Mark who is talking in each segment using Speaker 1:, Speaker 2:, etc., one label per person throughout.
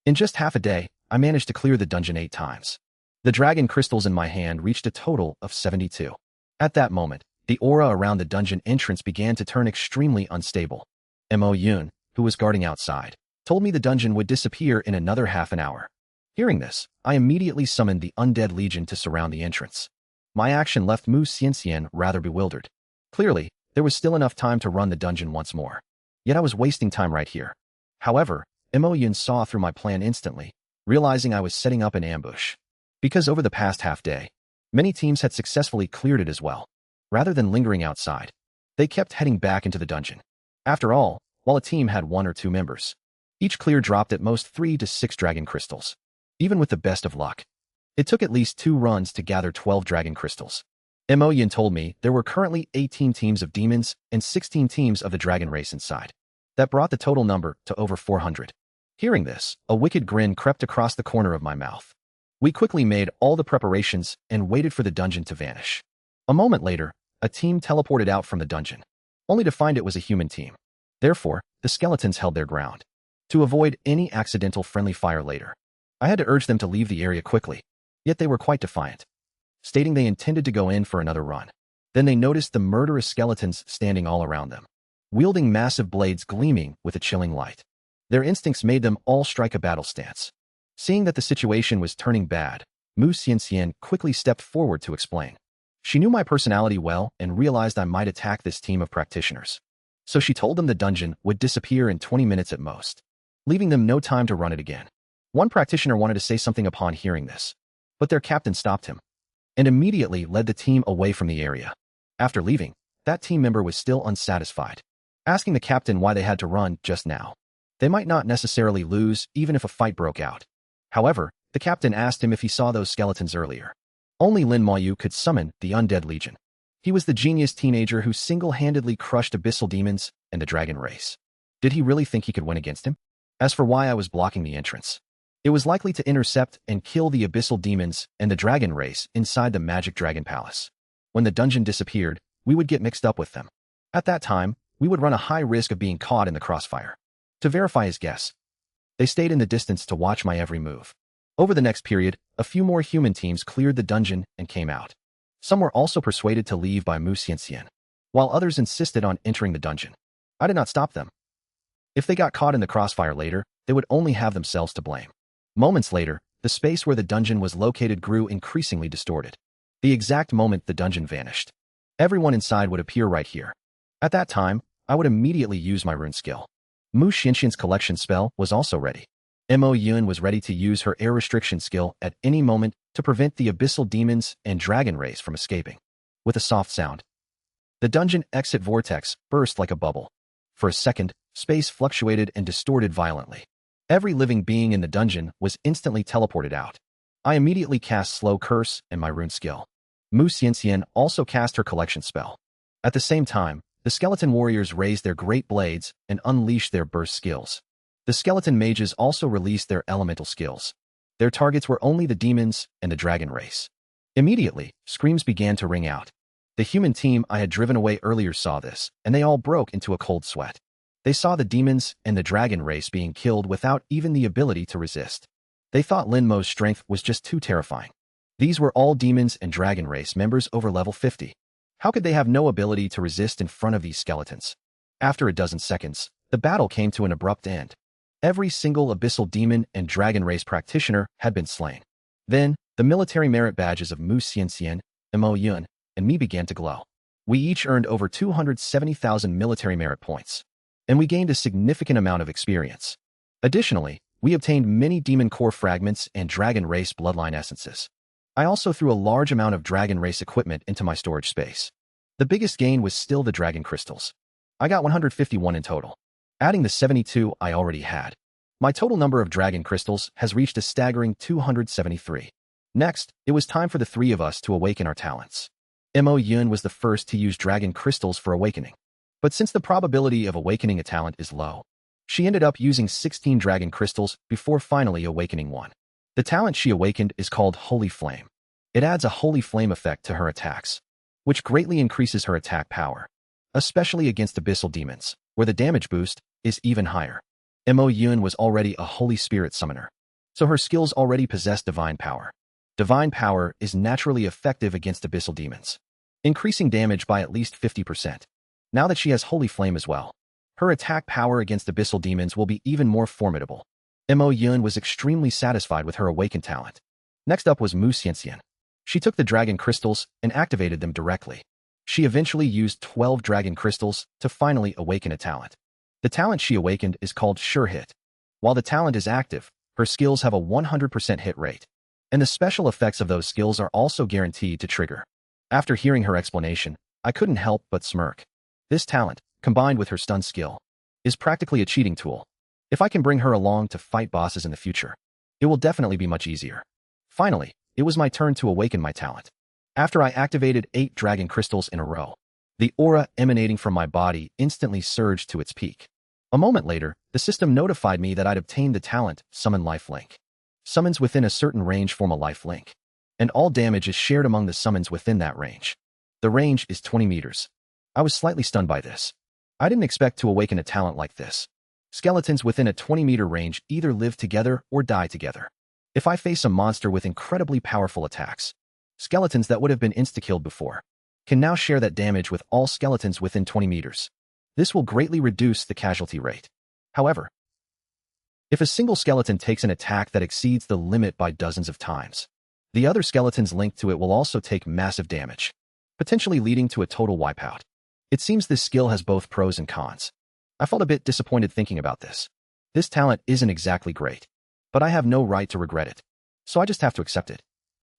Speaker 1: In just half a day, I managed to clear the dungeon 8 times. The dragon crystals in my hand reached a total of 72. At that moment, the aura around the dungeon entrance began to turn extremely unstable. Mo Yun, who was guarding outside, told me the dungeon would disappear in another half an hour. Hearing this, I immediately summoned the Undead Legion to surround the entrance. My action left Mu Xianxian rather bewildered. Clearly, there was still enough time to run the dungeon once more. Yet I was wasting time right here. However, Mo Yun saw through my plan instantly, realizing I was setting up an ambush. Because over the past half day, many teams had successfully cleared it as well. Rather than lingering outside, they kept heading back into the dungeon. After all, while a team had 1 or 2 members, each clear dropped at most 3 to 6 dragon crystals. Even with the best of luck, it took at least 2 runs to gather 12 dragon crystals. Mo Yin told me there were currently 18 teams of demons and 16 teams of the dragon race inside. That brought the total number to over 400. Hearing this, a wicked grin crept across the corner of my mouth. We quickly made all the preparations and waited for the dungeon to vanish. A moment later, a team teleported out from the dungeon, only to find it was a human team. Therefore, the skeletons held their ground. To avoid any accidental friendly fire later, I had to urge them to leave the area quickly, yet they were quite defiant, stating they intended to go in for another run. Then they noticed the murderous skeletons standing all around them, wielding massive blades gleaming with a chilling light. Their instincts made them all strike a battle stance. Seeing that the situation was turning bad, Mu Xianxian quickly stepped forward to explain. She knew my personality well and realized I might attack this team of practitioners. So she told them the dungeon would disappear in 20 minutes at most, leaving them no time to run it again. One practitioner wanted to say something upon hearing this, but their captain stopped him and immediately led the team away from the area. After leaving, that team member was still unsatisfied, asking the captain why they had to run just now. They might not necessarily lose even if a fight broke out. However, the captain asked him if he saw those skeletons earlier. Only Lin Maoyu could summon the Undead Legion. He was the genius teenager who single-handedly crushed abyssal demons and the dragon race. Did he really think he could win against him? As for why I was blocking the entrance, it was likely to intercept and kill the abyssal demons and the dragon race inside the magic dragon palace. When the dungeon disappeared, we would get mixed up with them. At that time, we would run a high risk of being caught in the crossfire. To verify his guess, they stayed in the distance to watch my every move. Over the next period, a few more human teams cleared the dungeon and came out. Some were also persuaded to leave by Mu Xianxian, while others insisted on entering the dungeon. I did not stop them. If they got caught in the crossfire later, they would only have themselves to blame. Moments later, the space where the dungeon was located grew increasingly distorted. The exact moment the dungeon vanished, everyone inside would appear right here. At that time, I would immediately use my rune skill. Mu Xianxian's collection spell was also ready. Mo Yun was ready to use her air restriction skill at any moment to prevent the abyssal demons and dragon race from escaping. With a soft sound, the dungeon exit vortex burst like a bubble. For a second, space fluctuated and distorted violently. Every living being in the dungeon was instantly teleported out. I immediately cast Slow Curse and my rune skill. Mu Xianxian also cast her collection spell. At the same time, the skeleton warriors raised their great blades and unleashed their burst skills. The skeleton mages also released their elemental skills. Their targets were only the demons and the dragon race. Immediately, screams began to ring out. The human team I had driven away earlier saw this, and they all broke into a cold sweat. They saw the demons and the dragon race being killed without even the ability to resist. They thought Lin Mo's strength was just too terrifying. These were all demons and dragon race members over level 50. How could they have no ability to resist in front of these skeletons? After a dozen seconds, the battle came to an abrupt end. Every single abyssal demon and dragon race practitioner had been slain. Then, the military merit badges of Mu Xianxian, Mo Yun, and me began to glow. We each earned over 270,000 military merit points, and we gained a significant amount of experience. Additionally, we obtained many demon core fragments and dragon race bloodline essences. I also threw a large amount of dragon race equipment into my storage space. The biggest gain was still the dragon crystals. I got 151 in total, adding the 72 I already had. My total number of dragon crystals has reached a staggering 273. Next, it was time for the 3 of us to awaken our talents. Mo Yun was the first to use dragon crystals for awakening. But since the probability of awakening a talent is low, she ended up using 16 dragon crystals before finally awakening one. The talent she awakened is called Holy Flame. It adds a Holy Flame effect to her attacks, which greatly increases her attack power, especially against abyssal demons, where the damage boost is even higher. Mo Yun was already a Holy Spirit summoner, so her skills already possessed divine power. Divine power is naturally effective against abyssal demons, increasing damage by at least 50%. Now that she has Holy Flame as well, her attack power against abyssal demons will be even more formidable. Mo Yun was extremely satisfied with her awakened talent. Next up was Mu Xianxian. She took the dragon crystals and activated them directly. She eventually used 12 dragon crystals to finally awaken a talent. The talent she awakened is called Sure Hit. While the talent is active, her skills have a 100% hit rate, and the special effects of those skills are also guaranteed to trigger. After hearing her explanation, I couldn't help but smirk. This talent, combined with her stun skill, is practically a cheating tool. If I can bring her along to fight bosses in the future, it will definitely be much easier. Finally, it was my turn to awaken my talent. After I activated 8 dragon crystals in a row, the aura emanating from my body instantly surged to its peak. A moment later, the system notified me that I'd obtained the talent Summon Life Link. Summons within a certain range form a life link, and all damage is shared among the summons within that range. The range is 20 meters. I was slightly stunned by this. I didn't expect to awaken a talent like this. Skeletons within a 20-meter range either live together or die together. If I face a monster with incredibly powerful attacks, skeletons that would have been insta-killed before can now share that damage with all skeletons within 20 meters. This will greatly reduce the casualty rate. However, if a single skeleton takes an attack that exceeds the limit by dozens of times, the other skeletons linked to it will also take massive damage, potentially leading to a total wipeout. It seems this skill has both pros and cons. I felt a bit disappointed thinking about this. This talent isn't exactly great, but I have no right to regret it, so I just have to accept it.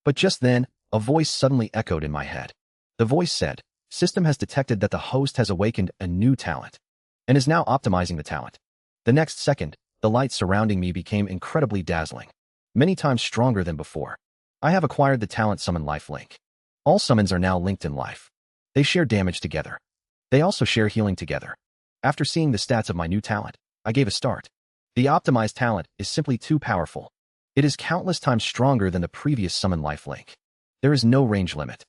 Speaker 1: But just then, a voice suddenly echoed in my head. The voice said, "System has detected that the host has awakened a new talent and is now optimizing the talent." The next second, the light surrounding me became incredibly dazzling, many times stronger than before. I have acquired the talent Summon Life Link. All summons are now linked in life. They share damage together. They also share healing together. After seeing the stats of my new talent, I gave a start. The optimized talent is simply too powerful. It is countless times stronger than the previous Summon Life Link. There is no range limit.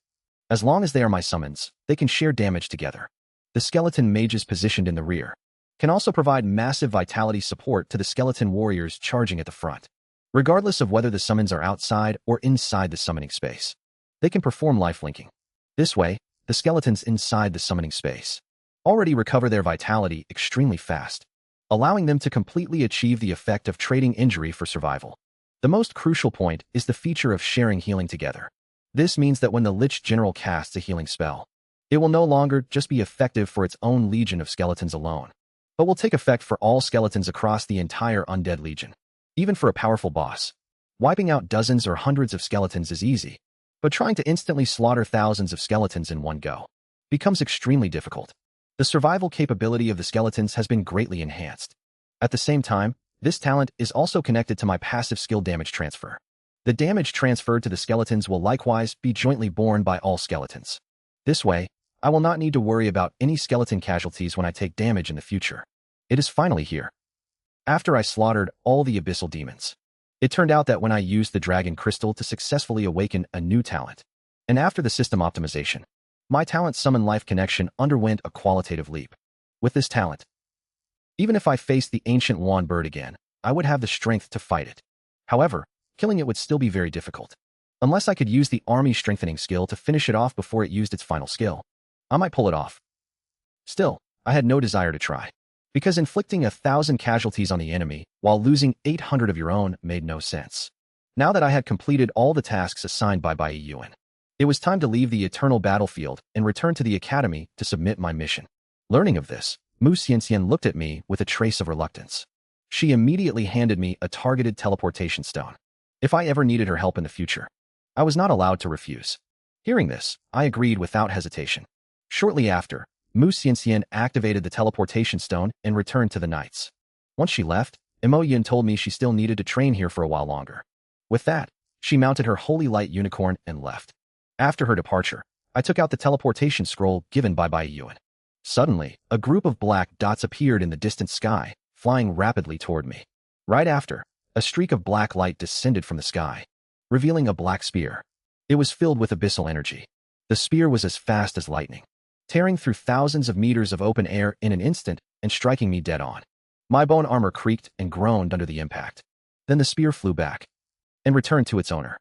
Speaker 1: As long as they are my summons, they can share damage together. The skeleton mages positioned in the rear can also provide massive vitality support to the skeleton warriors charging at the front. Regardless of whether the summons are outside or inside the summoning space, they can perform life linking. This way, the skeletons inside the summoning space already recover their vitality extremely fast, allowing them to completely achieve the effect of trading injury for survival. The most crucial point is the feature of sharing healing together. This means that when the Lich General casts a healing spell, it will no longer just be effective for its own legion of skeletons alone, but will take effect for all skeletons across the entire Undead Legion. Even for a powerful boss, wiping out dozens or hundreds of skeletons is easy, but trying to instantly slaughter thousands of skeletons in one go becomes extremely difficult. The survival capability of the skeletons has been greatly enhanced. At the same time, this talent is also connected to my passive skill damage transfer. The damage transferred to the skeletons will likewise be jointly borne by all skeletons. This way, I will not need to worry about any skeleton casualties when I take damage in the future. It is finally here. After I slaughtered all the abyssal demons, it turned out that when I used the dragon crystal to successfully awaken a new talent, and after the system optimization, my talent Summon Life Connection underwent a qualitative leap. With this talent, even if I faced the ancient wand bird again, I would have the strength to fight it. However, killing it would still be very difficult. Unless I could use the army strengthening skill to finish it off before it used its final skill, I might pull it off. Still, I had no desire to try, because inflicting 1,000 casualties on the enemy while losing 800 of your own made no sense. Now that I had completed all the tasks assigned by Bai Yuan, it was time to leave the eternal battlefield and return to the academy to submit my mission. Learning of this, Mu Xianxian looked at me with a trace of reluctance. She immediately handed me a targeted teleportation stone. If I ever needed her help in the future, I was not allowed to refuse. Hearing this, I agreed without hesitation. Shortly after, Mu Xianxian activated the teleportation stone and returned to the Knights. Once she left, Mo Yin told me she still needed to train here for a while longer. With that, she mounted her Holy Light Unicorn and left. After her departure, I took out the teleportation scroll given by Bai Yuan. Suddenly, a group of black dots appeared in the distant sky, flying rapidly toward me. Right after, a streak of black light descended from the sky, revealing a black spear. It was filled with abyssal energy. The spear was as fast as lightning, tearing through thousands of meters of open air in an instant and striking me dead on. My bone armor creaked and groaned under the impact. Then the spear flew back and returned to its owner.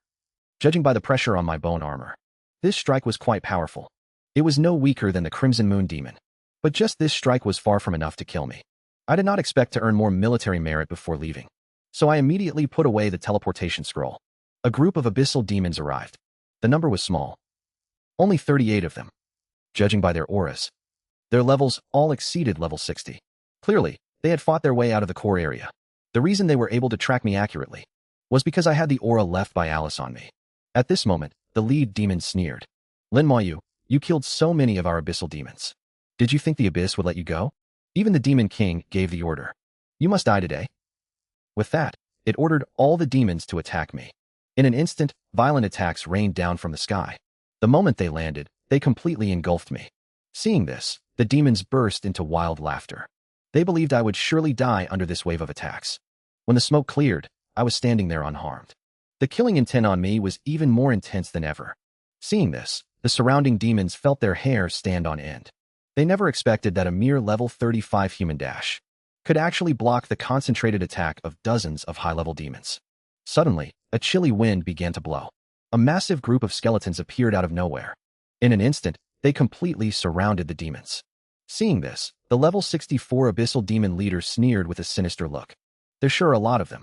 Speaker 1: Judging by the pressure on my bone armor, this strike was quite powerful. It was no weaker than the Crimson Moon Demon. But just this strike was far from enough to kill me. I did not expect to earn more military merit before leaving, so I immediately put away the teleportation scroll. A group of abyssal demons arrived. The number was small. Only 38 of them. Judging by their auras, their levels all exceeded level 60. Clearly, they had fought their way out of the core area. The reason they were able to track me accurately was because I had the aura left by Alice on me. At this moment, the lead demon sneered. Lin Moyu, you killed so many of our abyssal demons. Did you think the abyss would let you go? Even the demon king gave the order. You must die today. With that, it ordered all the demons to attack me. In an instant, violent attacks rained down from the sky. The moment they landed, they completely engulfed me. Seeing this, the demons burst into wild laughter. They believed I would surely die under this wave of attacks. When the smoke cleared, I was standing there unharmed. The killing intent on me was even more intense than ever. Seeing this, the surrounding demons felt their hair stand on end. They never expected that a mere level 35 human dash could actually block the concentrated attack of dozens of high-level demons. Suddenly, a chilly wind began to blow. A massive group of skeletons appeared out of nowhere. In an instant, they completely surrounded the demons. Seeing this, the level 64 abyssal demon leader sneered with a sinister look. There's sure a lot of them.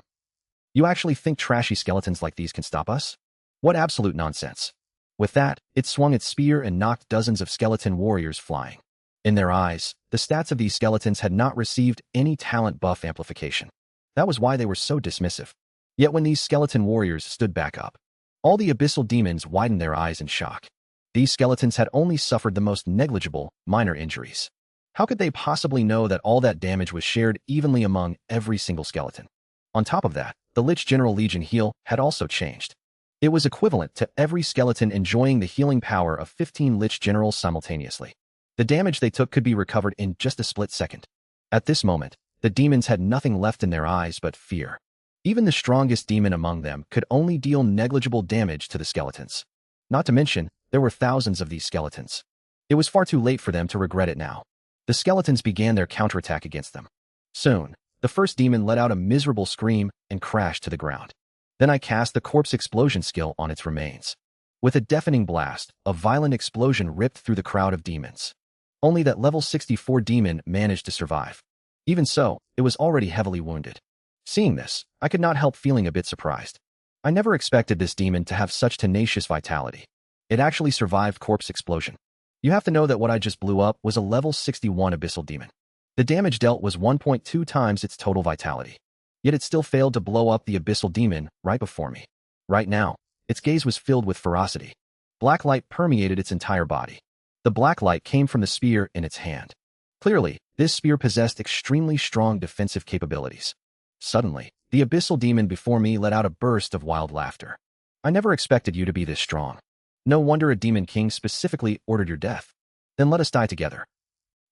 Speaker 1: You actually think trashy skeletons like these can stop us? What absolute nonsense. With that, it swung its spear and knocked dozens of skeleton warriors flying. In their eyes, the stats of these skeletons had not received any talent buff amplification. That was why they were so dismissive. Yet when these skeleton warriors stood back up, all the abyssal demons widened their eyes in shock. These skeletons had only suffered the most negligible, minor injuries. How could they possibly know that all that damage was shared evenly among every single skeleton? On top of that, the Lich General Legion heal had also changed. It was equivalent to every skeleton enjoying the healing power of 15 Lich Generals simultaneously. The damage they took could be recovered in just a split second. At this moment, the demons had nothing left in their eyes but fear. Even the strongest demon among them could only deal negligible damage to the skeletons. Not to mention, there were thousands of these skeletons. It was far too late for them to regret it now. The skeletons began their counterattack against them. Soon, the first demon let out a miserable scream and crashed to the ground. Then I cast the corpse explosion skill on its remains. With a deafening blast, a violent explosion ripped through the crowd of demons. Only that level 64 demon managed to survive. Even so, it was already heavily wounded. Seeing this, I could not help feeling a bit surprised. I never expected this demon to have such tenacious vitality. It actually survived corpse explosion. You have to know that what I just blew up was a level 61 abyssal demon. The damage dealt was 1.2 times its total vitality. Yet it still failed to blow up the abyssal demon right before me. Right now, its gaze was filled with ferocity. Black light permeated its entire body. The black light came from the spear in its hand. Clearly, this spear possessed extremely strong defensive capabilities. Suddenly, the abyssal demon before me let out a burst of wild laughter. I never expected you to be this strong. No wonder a demon king specifically ordered your death. Then let us die together.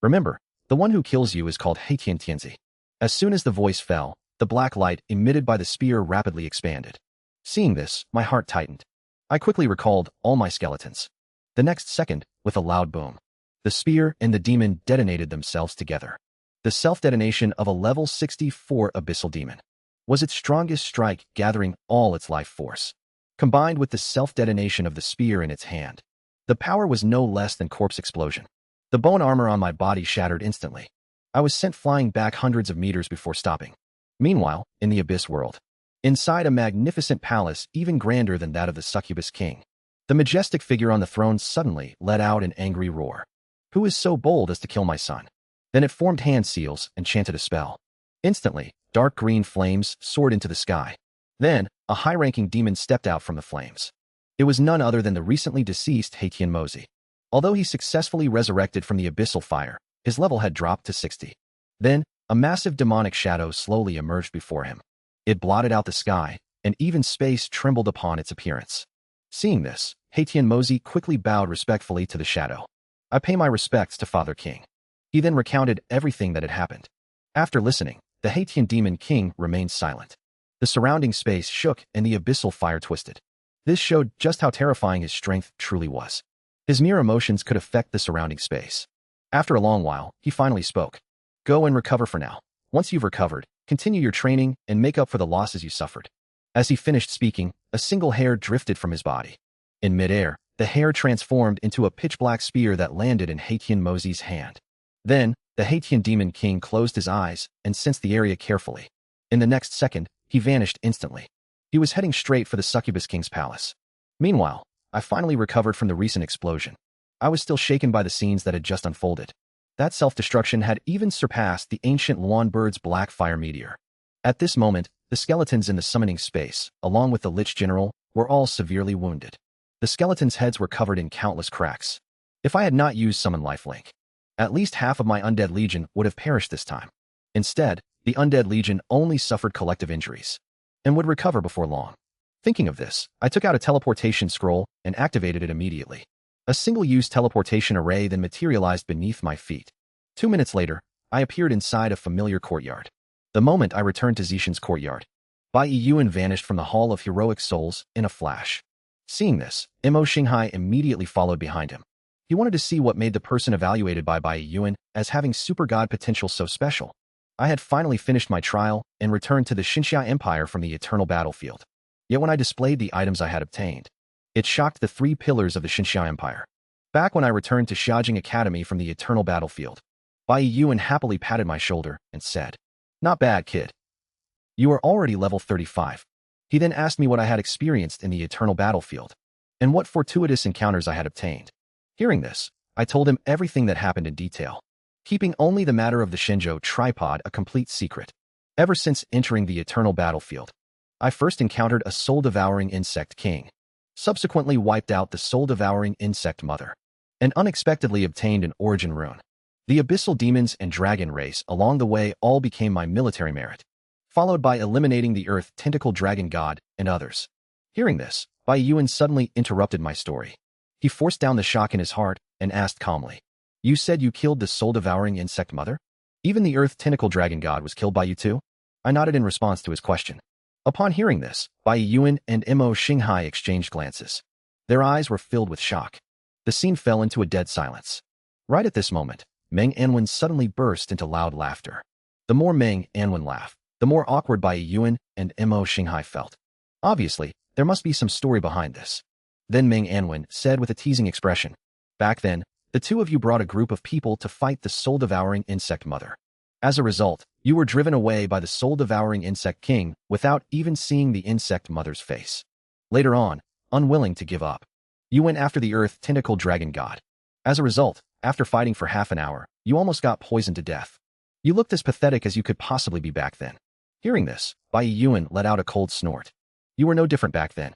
Speaker 1: Remember, the one who kills you is called Heitian Tianzi. As soon as the voice fell, the black light emitted by the spear rapidly expanded. Seeing this, my heart tightened. I quickly recalled all my skeletons. The next second, with a loud boom, the spear and the demon detonated themselves together. The self-detonation of a level 64 abyssal demon was its strongest strike, gathering all its life force. Combined with the self-detonation of the spear in its hand, the power was no less than corpse explosion. The bone armor on my body shattered instantly. I was sent flying back hundreds of meters before stopping. Meanwhile, in the Abyss world, inside a magnificent palace even grander than that of the Succubus King, the majestic figure on the throne suddenly let out an angry roar. Who is so bold as to kill my son? Then it formed hand seals and chanted a spell. Instantly, dark green flames soared into the sky. Then, a high-ranking demon stepped out from the flames. It was none other than the recently deceased Heitian Mozi. Although he successfully resurrected from the abyssal fire, his level had dropped to 60. Then, a massive demonic shadow slowly emerged before him. It blotted out the sky, and even space trembled upon its appearance. Seeing this, Heitian Mozi quickly bowed respectfully to the shadow. I pay my respects to Father King. He then recounted everything that had happened. After listening, the Heitian Demon King remained silent. The surrounding space shook and the abyssal fire twisted. This showed just how terrifying his strength truly was. His mere emotions could affect the surrounding space. After a long while, he finally spoke. Go and recover for now. Once you've recovered, continue your training and make up for the losses you suffered. As he finished speaking, a single hair drifted from his body. In midair, the hair transformed into a pitch-black spear that landed in Haitian Mosi's hand. Then, the Haitian Demon King closed his eyes and sensed the area carefully. In the next second, he vanished instantly. He was heading straight for the Succubus King's palace. Meanwhile, I finally recovered from the recent explosion. I was still shaken by the scenes that had just unfolded. That self-destruction had even surpassed the ancient Luan bird's black fire meteor. At this moment, the skeletons in the summoning space, along with the Lich General, were all severely wounded. The skeletons' heads were covered in countless cracks. If I had not used Summon Lifelink, at least half of my Undead Legion would have perished this time. Instead, the Undead Legion only suffered collective injuries and would recover before long. Thinking of this, I took out a teleportation scroll and activated it immediately. A single-use teleportation array then materialized beneath my feet. 2 minutes later, I appeared inside a familiar courtyard. The moment I returned to Zishan's courtyard, Bai Yuan vanished from the Hall of Heroic Souls in a flash. Seeing this, Mo Xinghai immediately followed behind him. He wanted to see what made the person evaluated by Bai Yuan as having super god potential so special. I had finally finished my trial and returned to the Xinxia Empire from the Eternal Battlefield. Yet when I displayed the items I had obtained, it shocked the 3 pillars of the Xinxia Empire. Back when I returned to Xiaojing Academy from the Eternal Battlefield, Bai Yuan happily patted my shoulder and said, "Not bad, kid. You are already level 35. He then asked me what I had experienced in the Eternal Battlefield, and what fortuitous encounters I had obtained. Hearing this, I told him everything that happened in detail, keeping only the matter of the Shenzhou tripod a complete secret. Ever since entering the Eternal Battlefield, I first encountered a soul-devouring insect king, subsequently wiped out the soul-devouring insect mother, and unexpectedly obtained an origin rune. The abyssal demons and dragon race along the way all became my military merit, followed by eliminating the earth tentacle dragon god and others." Hearing this, Bai Yuan suddenly interrupted my story. He forced down the shock in his heart and asked calmly, "You said you killed the soul-devouring insect mother? Even the earth tentacle dragon god was killed by you too?" I nodded in response to his question. Upon hearing this, Bai Yuan and Mo Xinghai exchanged glances. Their eyes were filled with shock. The scene fell into a dead silence. Right at this moment, Meng Anwen suddenly burst into loud laughter. The more Meng Anwen laughed, the more awkward Bai Yuan and Mo Xinghai felt. Obviously, there must be some story behind this. Then Meng Anwen said with a teasing expression, "Back then, the two of you brought a group of people to fight the soul-devouring insect mother. As a result, you were driven away by the soul-devouring insect king without even seeing the insect mother's face. Later on, unwilling to give up, you went after the earth tentacle dragon god. As a result, after fighting for half an hour, you almost got poisoned to death. You looked as pathetic as you could possibly be back then." Hearing this, Bai Yuan let out a cold snort. "You were no different back then.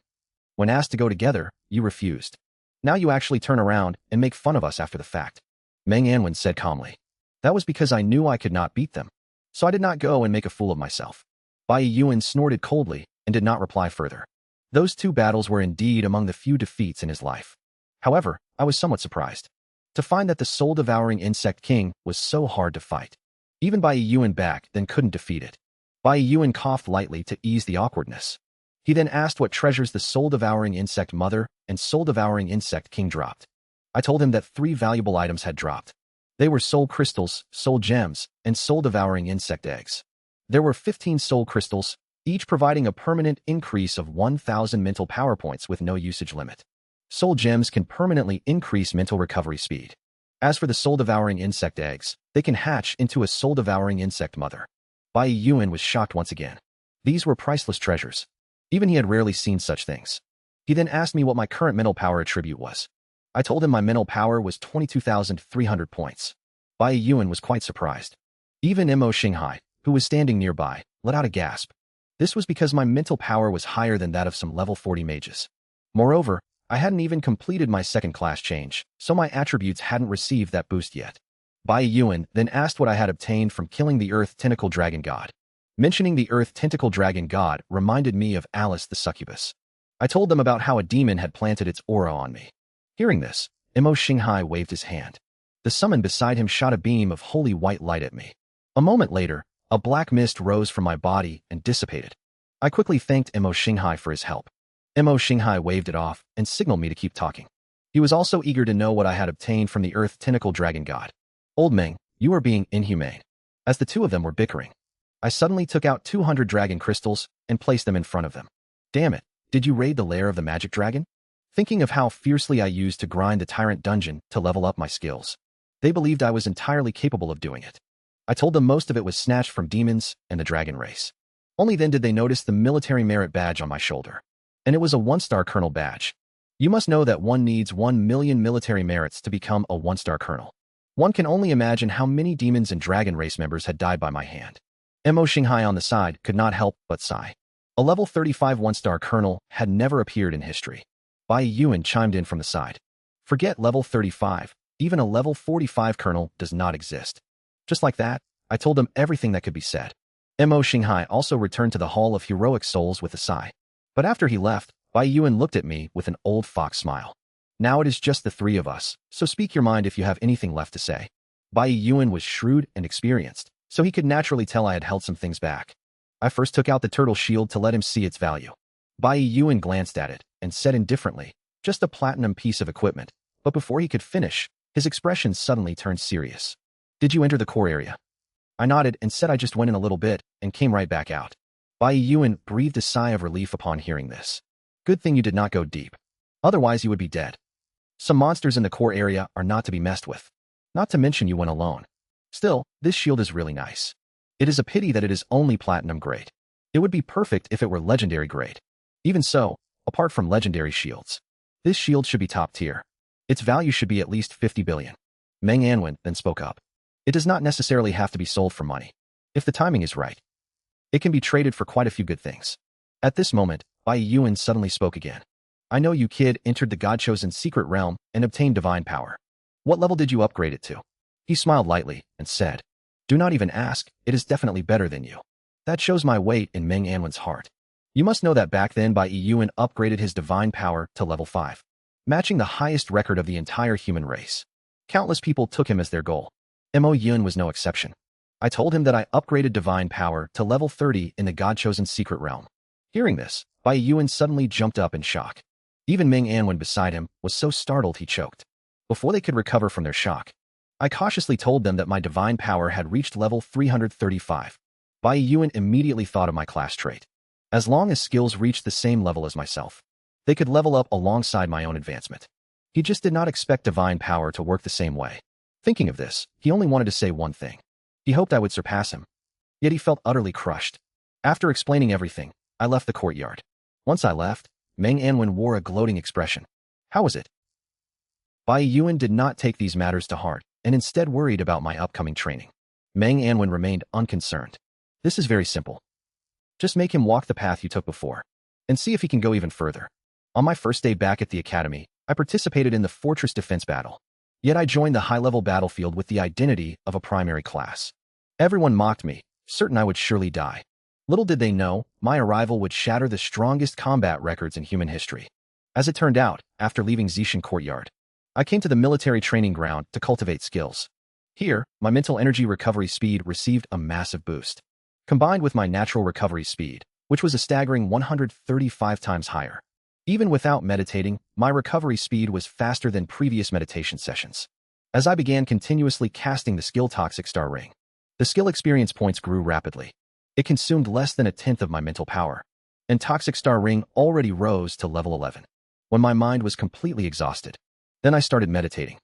Speaker 1: When asked to go together, you refused. Now you actually turn around and make fun of us after the fact." Meng Anwen said calmly, "That was because I knew I could not beat them, so I did not go and make a fool of myself." Bai Yuan snorted coldly and did not reply further. Those 2 battles were indeed among the few defeats in his life. However, I was somewhat surprised to find that the soul-devouring insect king was so hard to fight. Even Bai Yuan back then couldn't defeat it. Bai Yuan coughed lightly to ease the awkwardness. He then asked what treasures the soul-devouring insect mother and soul-devouring insect king dropped. I told him that 3 valuable items had dropped. They were soul crystals, soul gems, and soul-devouring insect eggs. There were 15 soul crystals, each providing a permanent increase of 1,000 mental power points with no usage limit. Soul gems can permanently increase mental recovery speed. As for the soul-devouring insect eggs, they can hatch into a soul-devouring insect mother. Bai Yuan was shocked once again. These were priceless treasures. Even he had rarely seen such things. He then asked me what my current mental power attribute was. I told him my mental power was 22,300 points. Bai Yuan was quite surprised. Even Mo Xinghai, who was standing nearby, let out a gasp. This was because my mental power was higher than that of some level 40 mages. Moreover, I hadn't even completed my second class change, so my attributes hadn't received that boost yet. Bai Yuan then asked what I had obtained from killing the Earth Tentacle Dragon God. Mentioning the Earth Tentacle Dragon God reminded me of Alice the Succubus. I told them about how a demon had planted its aura on me. Hearing this, Mo Xinghai waved his hand. The summon beside him shot a beam of holy white light at me. A moment later, a black mist rose from my body and dissipated. I quickly thanked Mo Xinghai for his help. Mo Xinghai waved it off and signaled me to keep talking. He was also eager to know what I had obtained from the Earth Tentacle Dragon God. "Old Meng, you are being inhumane." As the 2 of them were bickering, I suddenly took out 200 dragon crystals and placed them in front of them. Damn it, did you raid the lair of the magic dragon? Thinking of how fiercely I used to grind the tyrant dungeon to level up my skills. They believed I was entirely capable of doing it. I told them most of it was snatched from demons and the dragon race. Only then did they notice the military merit badge on my shoulder. And it was a 1-star colonel badge. You must know that one needs 1 million military merits to become a 1-star colonel. One can only imagine how many demons and dragon race members had died by my hand. Mo Shanghai on the side could not help but sigh. A level 35 1-star colonel had never appeared in history. Bai Yuan chimed in from the side. Forget level 35, even a level 45 colonel does not exist. Just like that, I told them everything that could be said. Mo Shanghai also returned to the Hall of Heroic Souls with a sigh. But after he left, Bai Yuan looked at me with an old fox smile. Now it is just the three of us, so speak your mind if you have anything left to say. Bai Yuan was shrewd and experienced, so he could naturally tell I had held some things back. I first took out the turtle shield to let him see its value. Bai Yuan glanced at it and said indifferently, just a platinum piece of equipment, but before he could finish, his expression suddenly turned serious. Did you enter the core area? I nodded and said I just went in a little bit and came right back out. Bai Yuan breathed a sigh of relief upon hearing this. Good thing you did not go deep. Otherwise you would be dead. Some monsters in the core area are not to be messed with. Not to mention you went alone. Still, this shield is really nice. It is a pity that it is only platinum grade. It would be perfect if it were legendary grade. Even so, apart from legendary shields, this shield should be top tier. Its value should be at least 50 billion. Meng Anwen then spoke up. It does not necessarily have to be sold for money. If the timing is right, it can be traded for quite a few good things. At this moment, Bai Yuan suddenly spoke again. I know you kid entered the God-chosen secret realm and obtained divine power. What level did you upgrade it to? He smiled lightly and said, do not even ask, it is definitely better than you. That shows my weight in Meng Anwen's heart. You must know that back then Bai Yuan upgraded his divine power to level 5, matching the highest record of the entire human race. Countless people took him as their goal. Mo Yun was no exception. I told him that I upgraded divine power to level 30 in the God-chosen secret realm. Hearing this, Bai Yuan suddenly jumped up in shock. Even Meng Anwen beside him was so startled he choked. Before they could recover from their shock, I cautiously told them that my divine power had reached level 335. Bai Yuan immediately thought of my class trait. As long as skills reached the same level as myself, they could level up alongside my own advancement. He just did not expect divine power to work the same way. Thinking of this, he only wanted to say one thing. He hoped I would surpass him. Yet he felt utterly crushed. After explaining everything, I left the courtyard. Once I left, Meng Anwen wore a gloating expression. How was it? Bai Yuan did not take these matters to heart, and instead worried about my upcoming training. Meng Anwen remained unconcerned. This is very simple. Just make him walk the path you took before, and see if he can go even further. On my first day back at the academy, I participated in the fortress defense battle. Yet I joined the high-level battlefield with the identity of a primary class. Everyone mocked me, certain I would surely die. Little did they know, my arrival would shatter the strongest combat records in human history. As it turned out, after leaving Zishan Courtyard, I came to the military training ground to cultivate skills. Here, my mental energy recovery speed received a massive boost. Combined with my natural recovery speed, which was a staggering 135 times higher. Even without meditating, my recovery speed was faster than previous meditation sessions. As I began continuously casting the skill Toxic Star Ring, the skill experience points grew rapidly. It consumed less than a tenth of my mental power, and Toxic Star Ring already rose to level 11, when my mind was completely exhausted. Then I started meditating.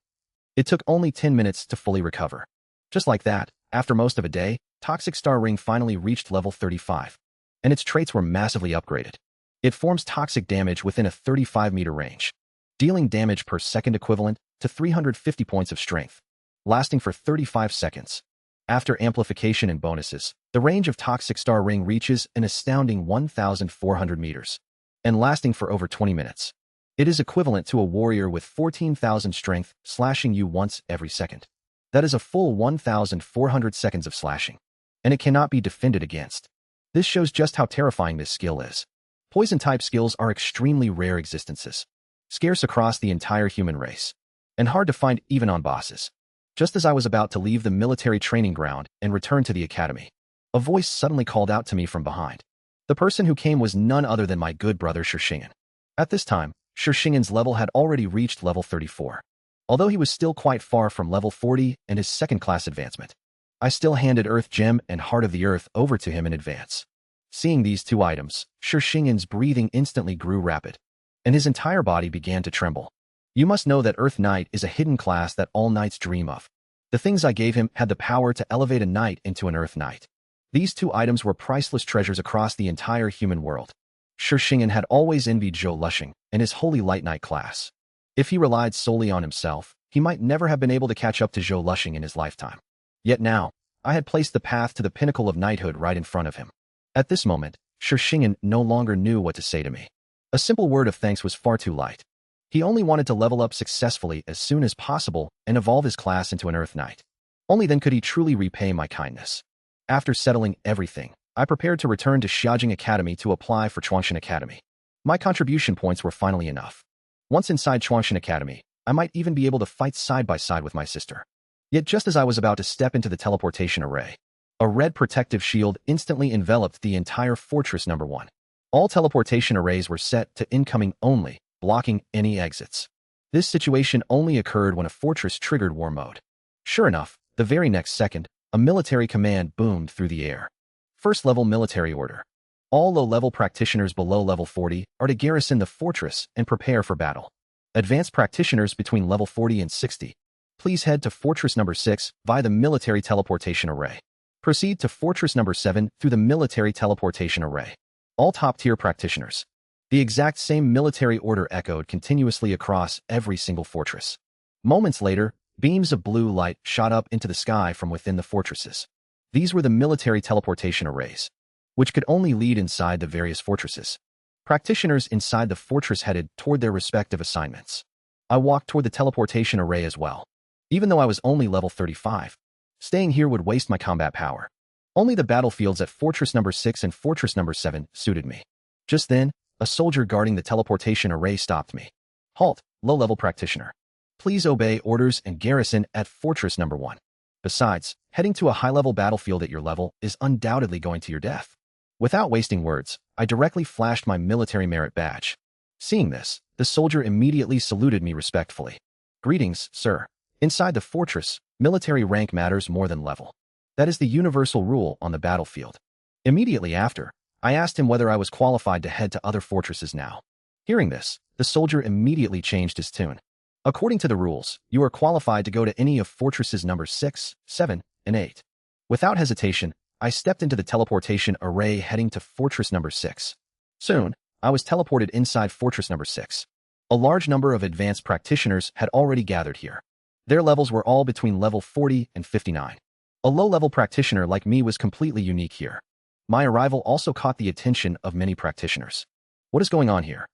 Speaker 1: It took only 10 minutes to fully recover. Just like that, after most of a day, Toxic Star Ring finally reached level 35, and its traits were massively upgraded. It forms toxic damage within a 35-meter range, dealing damage per second equivalent to 350 points of strength, lasting for 35 seconds. After amplification and bonuses, the range of Toxic Star Ring reaches an astounding 1,400 meters, and lasting for over 20 minutes. It is equivalent to a warrior with 14,000 strength slashing you once every second. That is a full 1,400 seconds of slashing, and it cannot be defended against. This shows just how terrifying this skill is. Poison-type skills are extremely rare existences, scarce across the entire human race, and hard to find even on bosses. Just as I was about to leave the military training ground and return to the academy, a voice suddenly called out to me from behind. The person who came was none other than my good brother Su Sheng. At this time, Su Sheng's level had already reached level 34, although he was still quite far from level 40 and his second-class advancement. I still handed Earth Gem and Heart of the Earth over to him in advance. Seeing these two items, Su Sheng's breathing instantly grew rapid, and his entire body began to tremble. You must know that Earth Knight is a hidden class that all knights dream of. The things I gave him had the power to elevate a knight into an Earth Knight. These two items were priceless treasures across the entire human world. Su Sheng had always envied Zhou Lusheng and his Holy Light Knight class. If he relied solely on himself, he might never have been able to catch up to Zhou Lusheng in his lifetime. Yet now, I had placed the path to the pinnacle of knighthood right in front of him. At this moment, Su Sheng no longer knew what to say to me. A simple word of thanks was far too light. He only wanted to level up successfully as soon as possible and evolve his class into an Earth Knight. Only then could he truly repay my kindness. After settling everything, I prepared to return to Xiaojing Academy to apply for Chuanshan Academy. My contribution points were finally enough. Once inside Chuanshan Academy, I might even be able to fight side by side with my sister. Yet just as I was about to step into the teleportation array, a red protective shield instantly enveloped the entire Fortress No. 1. All teleportation arrays were set to incoming only, blocking any exits. This situation only occurred when a fortress triggered war mode. Sure enough, the very next second, a military command boomed through the air. First level military order. All low-level practitioners below level 40 are to garrison the fortress and prepare for battle. Advanced practitioners between level 40 and 60, please head to Fortress No. 6 via the military teleportation array. Proceed to Fortress No. 7 through the military teleportation array. All top-tier practitioners. The exact same military order echoed continuously across every single fortress. Moments later, beams of blue light shot up into the sky from within the fortresses. These were the military teleportation arrays, which could only lead inside the various fortresses. Practitioners inside the fortress headed toward their respective assignments. I walked toward the teleportation array as well. Even though I was only level 35, staying here would waste my combat power. Only the battlefields at Fortress No. 6 and Fortress No. 7 suited me. Just then, a soldier guarding the teleportation array stopped me. Halt, low-level practitioner. Please obey orders and garrison at Fortress No. 1. Besides, heading to a high-level battlefield at your level is undoubtedly going to your death. Without wasting words, I directly flashed my military merit badge. Seeing this, the soldier immediately saluted me respectfully. Greetings, sir. Inside the fortress, military rank matters more than level. That is the universal rule on the battlefield. Immediately after, I asked him whether I was qualified to head to other fortresses now. Hearing this, the soldier immediately changed his tune. According to the rules, you are qualified to go to any of fortresses No. 6, 7, and 8. Without hesitation, I stepped into the teleportation array heading to Fortress No. 6. Soon, I was teleported inside Fortress No. 6. A large number of advanced practitioners had already gathered here. Their levels were all between level 40 and 59. A low-level practitioner like me was completely unique here. My arrival also caught the attention of many practitioners. What is going on here?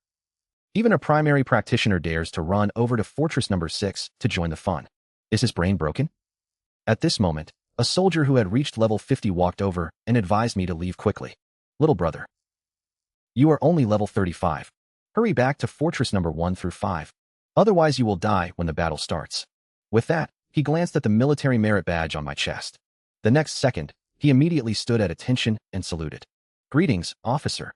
Speaker 1: Even a primary practitioner dares to run over to Fortress No. 6 to join the fun. Is his brain broken? At this moment, a soldier who had reached level 50 walked over and advised me to leave quickly. Little brother, you are only level 35. Hurry back to Fortress No. 1 through 5. Otherwise you will die when the battle starts. With that, he glanced at the military merit badge on my chest. The next second, he immediately stood at attention and saluted. Greetings, officer.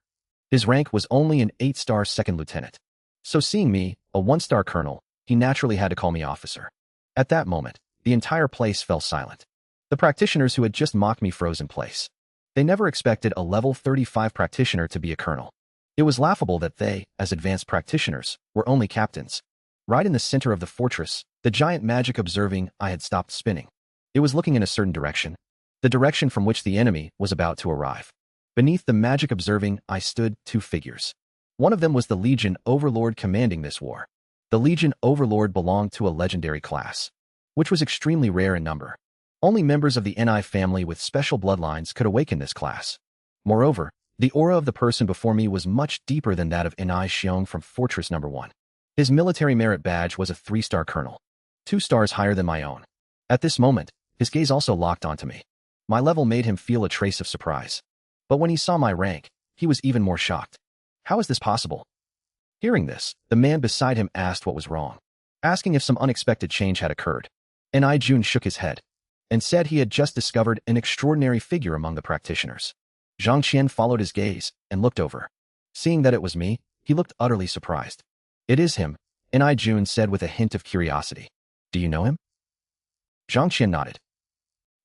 Speaker 1: His rank was only an 8-star second lieutenant. So seeing me, a 1-star colonel, he naturally had to call me officer. At that moment, the entire place fell silent. The practitioners who had just mocked me froze in place. They never expected a level 35 practitioner to be a colonel. It was laughable that they, as advanced practitioners, were only captains. Right in the center of the fortress, the giant magic observing eye had stopped spinning. It was looking in a certain direction, the direction from which the enemy was about to arrive. Beneath the magic observing eye stood 2 figures. One of them was the Legion Overlord commanding this war. The Legion Overlord belonged to a legendary class, which was extremely rare in number. Only members of the Ni family with special bloodlines could awaken this class. Moreover, the aura of the person before me was much deeper than that of Ni Xiong from Fortress No. 1. His military merit badge was a 3-star colonel, 2 stars higher than my own. At this moment, his gaze also locked onto me. My level made him feel a trace of surprise. But when he saw my rank, he was even more shocked. How is this possible? Hearing this, the man beside him asked what was wrong, asking if some unexpected change had occurred. Ni Jun shook his head and said he had just discovered an extraordinary figure among the practitioners. Zhang Qian followed his gaze and looked over. Seeing that it was me, he looked utterly surprised. It is him, Ni Jun said with a hint of curiosity. Do you know him? Zhang Qian nodded.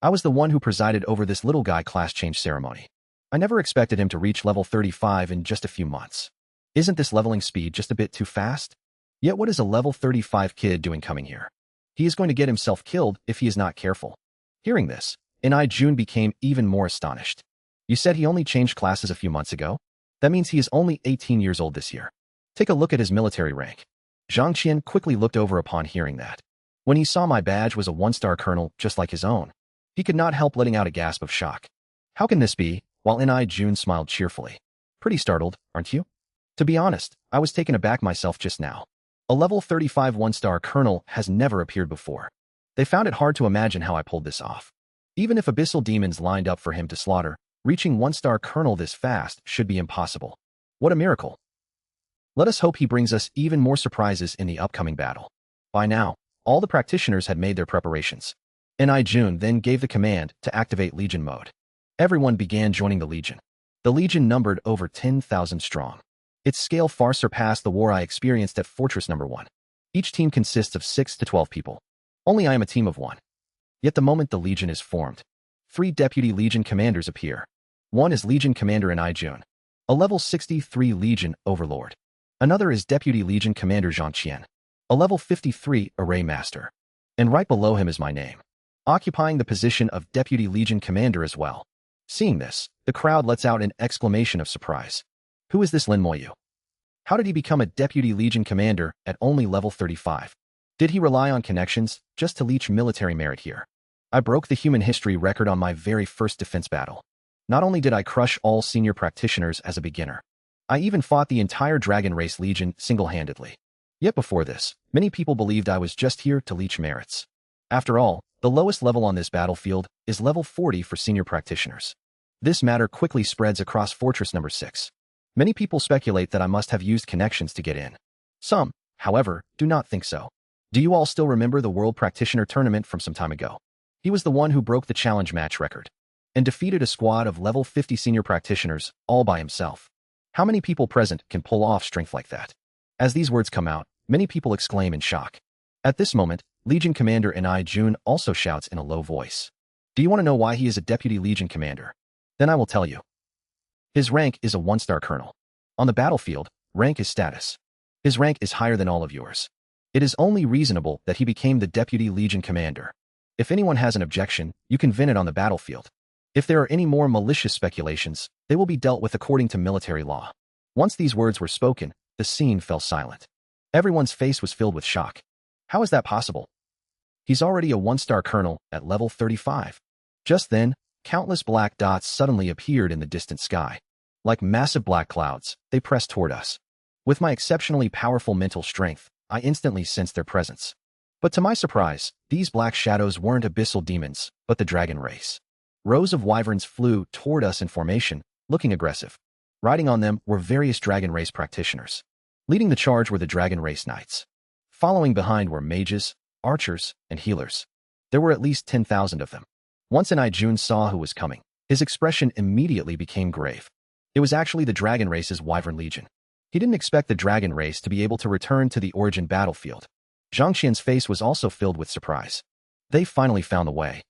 Speaker 1: I was the one who presided over this little guy class change ceremony. I never expected him to reach level 35 in just a few months. Isn't this leveling speed just a bit too fast? Yet what is a level 35 kid doing coming here? He is going to get himself killed if he is not careful. Hearing this, Jun became even more astonished. You said he only changed classes a few months ago? That means he is only 18 years old this year. Take a look at his military rank. Zhang Qian quickly looked over upon hearing that. When he saw my badge was a 1-star colonel just like his own, he could not help letting out a gasp of shock. How can this be? While Jun smiled cheerfully. Pretty startled, aren't you? To be honest, I was taken aback myself just now. A level 35 1-star colonel has never appeared before. They found it hard to imagine how I pulled this off. Even if abyssal demons lined up for him to slaughter, reaching 1-star colonel this fast should be impossible. What a miracle. Let us hope he brings us even more surprises in the upcoming battle. By now, all the practitioners had made their preparations. Jun then gave the command to activate Legion mode. Everyone began joining the Legion. The Legion numbered over 10,000 strong. Its scale far surpassed the war I experienced at Fortress No. 1. Each team consists of 6 to 12 people. Only I am a team of 1. Yet the moment the Legion is formed, 3 Deputy Legion Commanders appear. One is Legion Commander Jun, a level 63 Legion Overlord. Another is Deputy Legion Commander Zhang Qian, a level 53 Array Master. And right below him is my name, occupying the position of Deputy Legion Commander as well. Seeing this, the crowd lets out an exclamation of surprise. Who is this Lin Moyu? How did he become a Deputy Legion Commander at only level 35? Did he rely on connections just to leech military merit here? I broke the human history record on my very first defense battle. Not only did I crush all senior practitioners as a beginner, I even fought the entire Dragon Race Legion single-handedly. Yet before this, many people believed I was just here to leech merits. After all, the lowest level on this battlefield is level 40 for senior practitioners. This matter quickly spreads across Fortress No. 6. Many people speculate that I must have used connections to get in. Some, however, do not think so. Do you all still remember the World Practitioner Tournament from some time ago? He was the one who broke the challenge match record and defeated a squad of level 50 senior practitioners all by himself. How many people present can pull off strength like that? As these words come out, many people exclaim in shock. At this moment, Legion Commander Jun also shouts in a low voice. Do you want to know why he is a Deputy Legion Commander? Then I will tell you. His rank is a 1-star colonel. On the battlefield, rank is status. His rank is higher than all of yours. It is only reasonable that he became the Deputy Legion Commander. If anyone has an objection, you can vent it on the battlefield. If there are any more malicious speculations, they will be dealt with according to military law. Once these words were spoken, the scene fell silent. Everyone's face was filled with shock. How is that possible? He's already a 1-star colonel at level 35. Just then, countless black dots suddenly appeared in the distant sky. Like massive black clouds, they pressed toward us. With my exceptionally powerful mental strength, I instantly sensed their presence. But to my surprise, these black shadows weren't abyssal demons, but the dragon race. Rows of wyverns flew toward us in formation, looking aggressive. Riding on them were various dragon race practitioners. Leading the charge were the dragon race knights. Following behind were mages, archers, and healers. There were at least 10,000 of them. Once Jun saw who was coming, his expression immediately became grave. It was actually the Dragon Race's Wyvern Legion. He didn't expect the Dragon Race to be able to return to the origin battlefield. Zhang Qian's face was also filled with surprise. They finally found the way.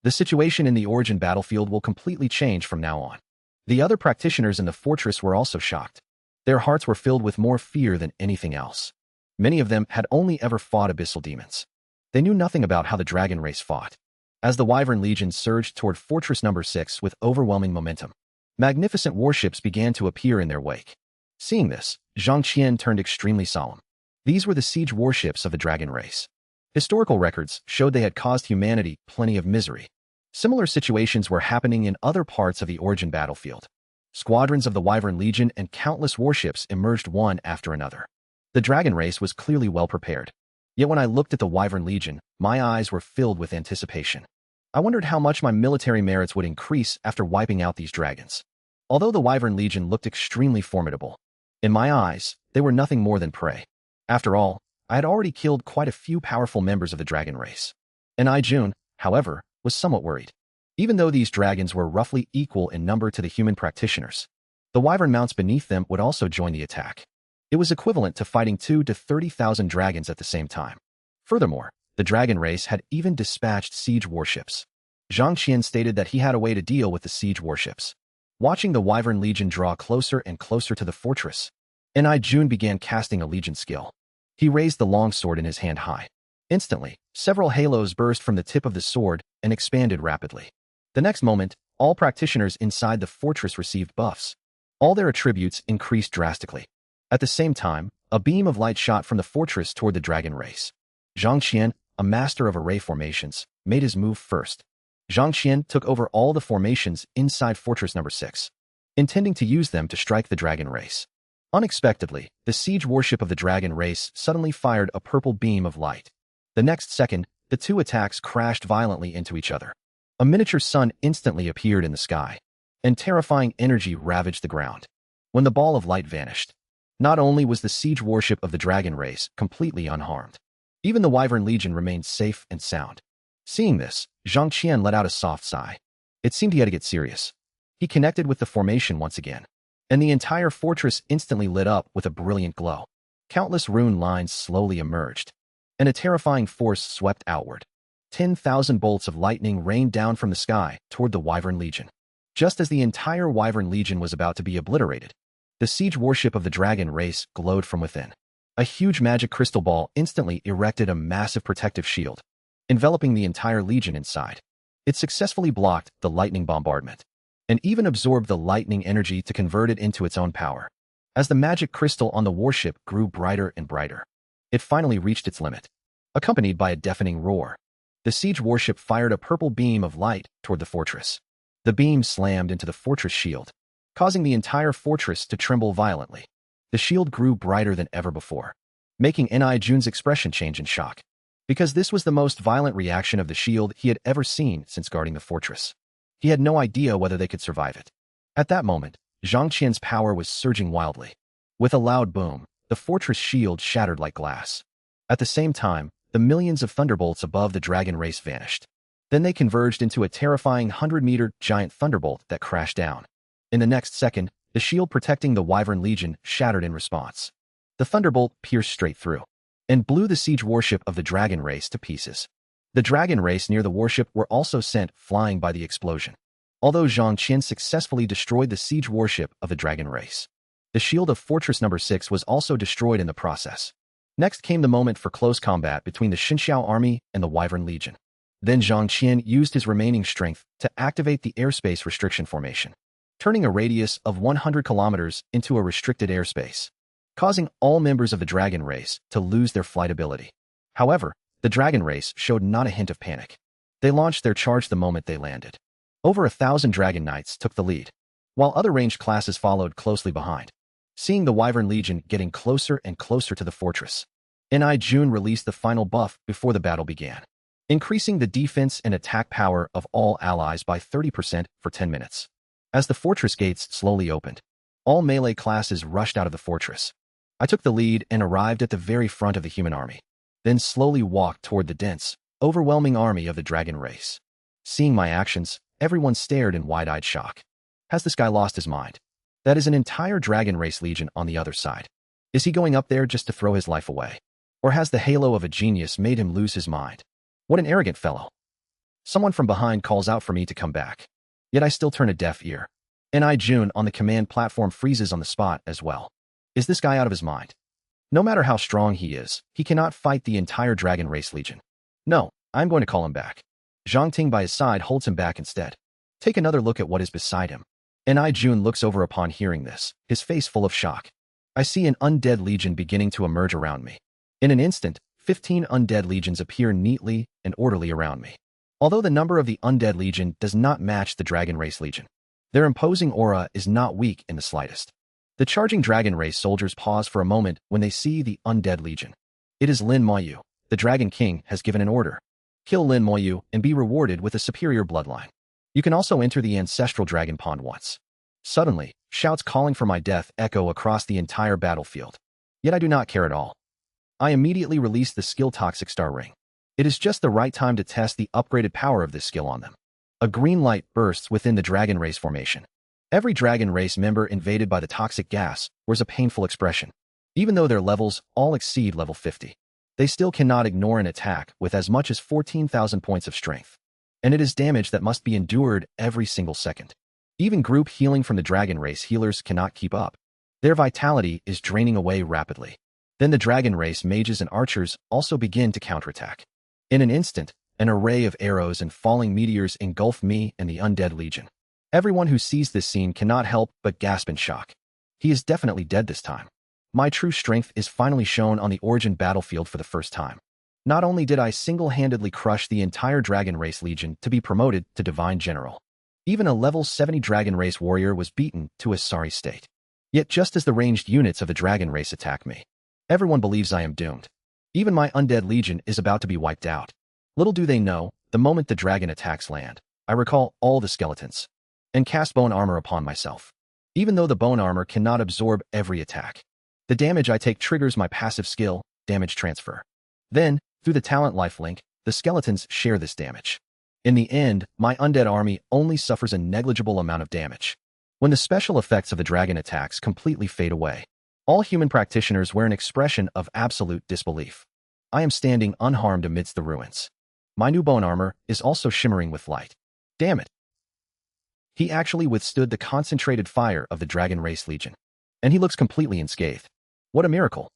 Speaker 1: The situation in the origin battlefield will completely change from now on. The other practitioners in the fortress were also shocked. Their hearts were filled with more fear than anything else. Many of them had only ever fought abyssal demons. They knew nothing about how the Dragon Race fought. As the Wyvern Legion surged toward Fortress No. 6 with overwhelming momentum, magnificent warships began to appear in their wake. Seeing this, Zhang Qian turned extremely solemn. These were the siege warships of the Dragon Race. Historical records showed they had caused humanity plenty of misery. Similar situations were happening in other parts of the origin battlefield. Squadrons of the Wyvern Legion and countless warships emerged one after another. The Dragon Race was clearly well prepared. Yet when I looked at the Wyvern Legion, my eyes were filled with anticipation. I wondered how much my military merits would increase after wiping out these dragons. Although the Wyvern Legion looked extremely formidable, in my eyes, they were nothing more than prey. After all, I had already killed quite a few powerful members of the Dragon Race. Jun, however, was somewhat worried. Even though these dragons were roughly equal in number to the human practitioners, the Wyvern mounts beneath them would also join the attack. It was equivalent to fighting 2 to 30,000 dragons at the same time. Furthermore, the Dragon Race had even dispatched siege warships. Zhang Qian stated that he had a way to deal with the siege warships. Watching the Wyvern Legion draw closer and closer to the fortress, Jun began casting a legion skill. He raised the longsword in his hand high. Instantly, several halos burst from the tip of the sword and expanded rapidly. The next moment, all practitioners inside the fortress received buffs. All their attributes increased drastically. At the same time, a beam of light shot from the fortress toward the dragon race. Zhang Qian, a master of array formations, made his move first. Zhang Qian took over all the formations inside Fortress Number 6, intending to use them to strike the dragon race. Unexpectedly, the siege warship of the dragon race suddenly fired a purple beam of light. The next second, the two attacks crashed violently into each other. A miniature sun instantly appeared in the sky, and terrifying energy ravaged the ground. When the ball of light vanished, not only was the siege warship of the dragon race completely unharmed, even the Wyvern Legion remained safe and sound. Seeing this, Zhang Qian let out a soft sigh. It seemed he had to get serious. He connected with the formation once again, and the entire fortress instantly lit up with a brilliant glow. Countless rune lines slowly emerged, and a terrifying force swept outward. 10,000 bolts of lightning rained down from the sky toward the Wyvern Legion. Just as the entire Wyvern Legion was about to be obliterated, the siege warship of the dragon race glowed from within. A huge magic crystal ball instantly erected a massive protective shield, enveloping the entire legion inside. It successfully blocked the lightning bombardment, and even absorbed the lightning energy to convert it into its own power. As the magic crystal on the warship grew brighter and brighter, it finally reached its limit. Accompanied by a deafening roar, the siege warship fired a purple beam of light toward the fortress. The beam slammed into the fortress shield, causing the entire fortress to tremble violently. The shield grew brighter than ever before, making Jun's expression change in shock, because this was the most violent reaction of the shield he had ever seen since guarding the fortress. He had no idea whether they could survive it. At that moment, Zhang Qian's power was surging wildly. With a loud boom, the fortress shield shattered like glass. At the same time, the millions of thunderbolts above the dragon race vanished. Then they converged into a terrifying 100-meter giant thunderbolt that crashed down. In the next second, the shield protecting the Wyvern Legion shattered in response. The thunderbolt pierced straight through, and blew the siege warship of the dragon race to pieces. The dragon race near the warship were also sent flying by the explosion. Although Zhang Qian successfully destroyed the siege warship of the dragon race, the shield of Fortress Number 6 was also destroyed in the process. Next came the moment for close combat between the Xinxiao army and the Wyvern Legion. Then Zhang Qian used his remaining strength to activate the airspace restriction formation, turning a radius of 100 kilometers into a restricted airspace, causing all members of the dragon race to lose their flight ability. However, the dragon race showed not a hint of panic. They launched their charge the moment they landed. Over 1,000 dragon knights took the lead, while other ranged classes followed closely behind. Seeing the Wyvern Legion getting closer and closer to the fortress, Jun released the final buff before the battle began, increasing the defense and attack power of all allies by 30% for 10 minutes. As the fortress gates slowly opened, all melee classes rushed out of the fortress. I took the lead and arrived at the very front of the human army, then slowly walked toward the dense, overwhelming army of the dragon race. Seeing my actions, everyone stared in wide-eyed shock. Has this guy lost his mind? That is an entire dragon race legion on the other side. Is he going up there just to throw his life away? Or has the halo of a genius made him lose his mind? What an arrogant fellow. Someone from behind calls out for me to come back. Yet I still turn a deaf ear. Jun on the command platform freezes on the spot as well. Is this guy out of his mind? No matter how strong he is, he cannot fight the entire dragon race legion. No, I'm going to call him back. Zhang Ting by his side holds him back instead. Take another look at what is beside him. Jun looks over upon hearing this, his face full of shock. I see an undead legion beginning to emerge around me. In an instant, 15 undead legions appear neatly and orderly around me. Although the number of the undead legion does not match the dragon race legion, their imposing aura is not weak in the slightest. The charging dragon race soldiers pause for a moment when they see the undead legion. It is Lin Moyu. The dragon king has given an order. Kill Lin Moyu and be rewarded with a superior bloodline. You can also enter the ancestral dragon pond once. Suddenly, shouts calling for my death echo across the entire battlefield. Yet I do not care at all. I immediately release the skill Toxic Star Ring. It is just the right time to test the upgraded power of this skill on them. A green light bursts within the dragon race formation. Every dragon race member invaded by the toxic gas wears a painful expression. Even though their levels all exceed level 50, they still cannot ignore an attack with as much as 14,000 points of strength. and it is damage that must be endured every single second. Even group healing from the dragon race healers cannot keep up. Their vitality is draining away rapidly. Then the dragon race mages and archers also begin to counterattack. In an instant, an array of arrows and falling meteors engulf me and the Undead Legion. Everyone who sees this scene cannot help but gasp in shock. He is definitely dead this time. My true strength is finally shown on the Origin battlefield for the first time. Not only did I single-handedly crush the entire Dragon Race Legion to be promoted to Divine General, even a level 70 Dragon Race warrior was beaten to a sorry state. Yet just as the ranged units of the Dragon Race attack me, everyone believes I am doomed. Even my Undead Legion is about to be wiped out. Little do they know, the moment the dragon attacks land, I recall all the skeletons and cast bone armor upon myself. Even though the bone armor cannot absorb every attack, the damage I take triggers my passive skill, Damage Transfer. Then, through the talent lifelink, the skeletons share this damage. In the end, my undead army only suffers a negligible amount of damage. When the special effects of the dragon attacks completely fade away, all human practitioners wear an expression of absolute disbelief. I am standing unharmed amidst the ruins. My new bone armor is also shimmering with light. Damn it! He actually withstood the concentrated fire of the Dragon Race Legion. And he looks completely unscathed. What a miracle!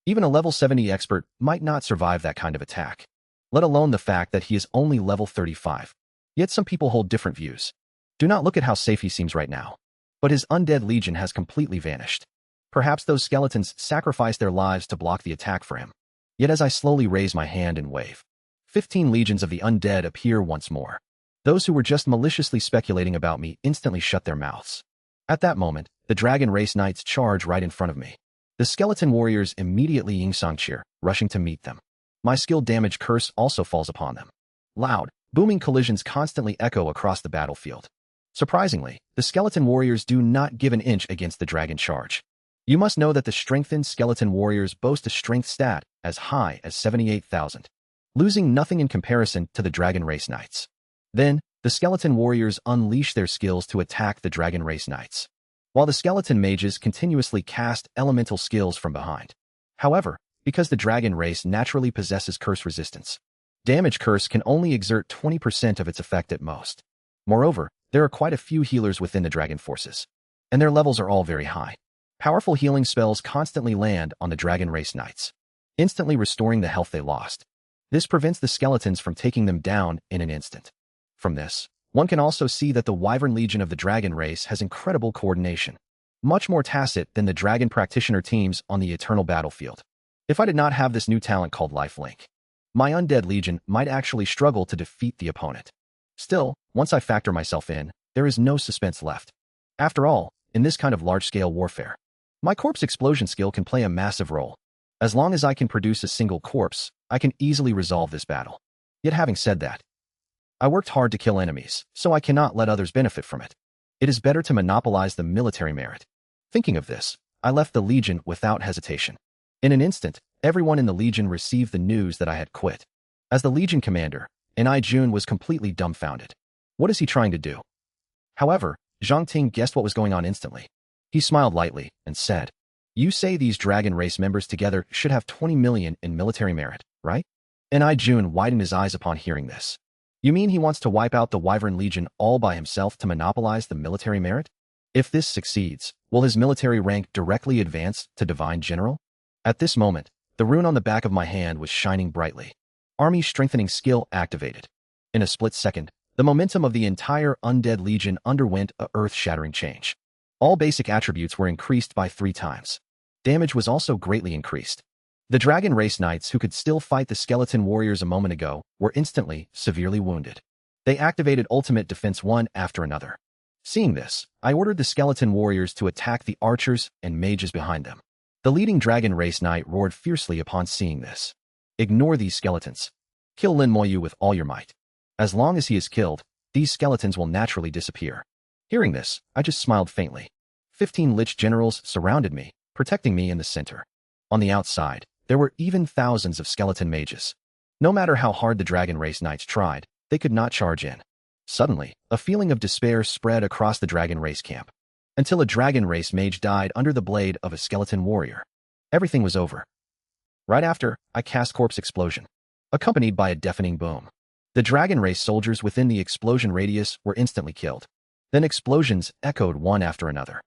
Speaker 1: Even a level 70 expert might not survive that kind of attack, let alone the fact that he is only level 35. Yet some people hold different views. Do not look at how safe he seems right now. But his Undead Legion has completely vanished. Perhaps those skeletons sacrificed their lives to block the attack for him. Yet as I slowly raise my hand and wave, 15 legions of the undead appear once more. Those who were just maliciously speculating about me instantly shut their mouths. At that moment, the Dragon Race Knights charge right in front of me. The skeleton warriors immediately ying-song cheer, rushing to meet them. My skill damage curse also falls upon them. Loud, booming collisions constantly echo across the battlefield. Surprisingly, the skeleton warriors do not give an inch against the dragon charge. You must know that the strengthened skeleton warriors boast a strength stat as high as 78,000, losing nothing in comparison to the Dragon Race Knights. Then, the skeleton warriors unleash their skills to attack the Dragon Race Knights, while the skeleton mages continuously cast elemental skills from behind. However, because the dragon race naturally possesses curse resistance, damage curse can only exert 20% of its effect at most. Moreover, there are quite a few healers within the dragon forces, and their levels are all very high. Powerful healing spells constantly land on the Dragon Race Knights, instantly restoring the health they lost. This prevents the skeletons from taking them down in an instant. From this, one can also see that the Wyvern Legion of the Dragon Race has incredible coordination, much more tacit than the Dragon Practitioner teams on the Eternal Battlefield. If I did not have this new talent called Lifelink, my Undead Legion might actually struggle to defeat the opponent. Still, once I factor myself in, there is no suspense left. After all, in this kind of large-scale warfare, my corpse explosion skill can play a massive role. As long as I can produce a single corpse, I can easily resolve this battle. Yet having said that, I worked hard to kill enemies, so I cannot let others benefit from it. It is better to monopolize the military merit. Thinking of this, I left the Legion without hesitation. In an instant, everyone in the Legion received the news that I had quit. As the Legion commander, Enai Jun was completely dumbfounded. What is he trying to do? However, Zhang Ting guessed what was going on instantly. He smiled lightly and said, "You say these Dragon Race members together should have 20 million in military merit, right?" Enai Jun widened his eyes upon hearing this. You mean he wants to wipe out the Wyvern Legion all by himself to monopolize the military merit? If this succeeds, will his military rank directly advance to Divine General? At this moment, the rune on the back of my hand was shining brightly. Army Strengthening Skill activated. In a split second, the momentum of the entire Undead Legion underwent a earth-shattering change. All basic attributes were increased by 3 times. Damage was also greatly increased. The Dragon Race Knights who could still fight the skeleton warriors a moment ago were instantly severely wounded. They activated ultimate defense one after another. Seeing this, I ordered the skeleton warriors to attack the archers and mages behind them. The leading Dragon Race Knight roared fiercely upon seeing this. Ignore these skeletons. Kill Lin Moyu with all your might. As long as he is killed, these skeletons will naturally disappear. Hearing this, I just smiled faintly. 15 lich generals surrounded me, protecting me in the center. On the outside, there were even thousands of skeleton mages. No matter how hard the Dragon Race Knights tried, they could not charge in. Suddenly, a feeling of despair spread across the Dragon Race camp, until a Dragon Race mage died under the blade of a skeleton warrior. Everything was over. Right after, I cast Corpse Explosion, accompanied by a deafening boom. The dragon race soldiers within the explosion radius were instantly killed. Then explosions echoed one after another.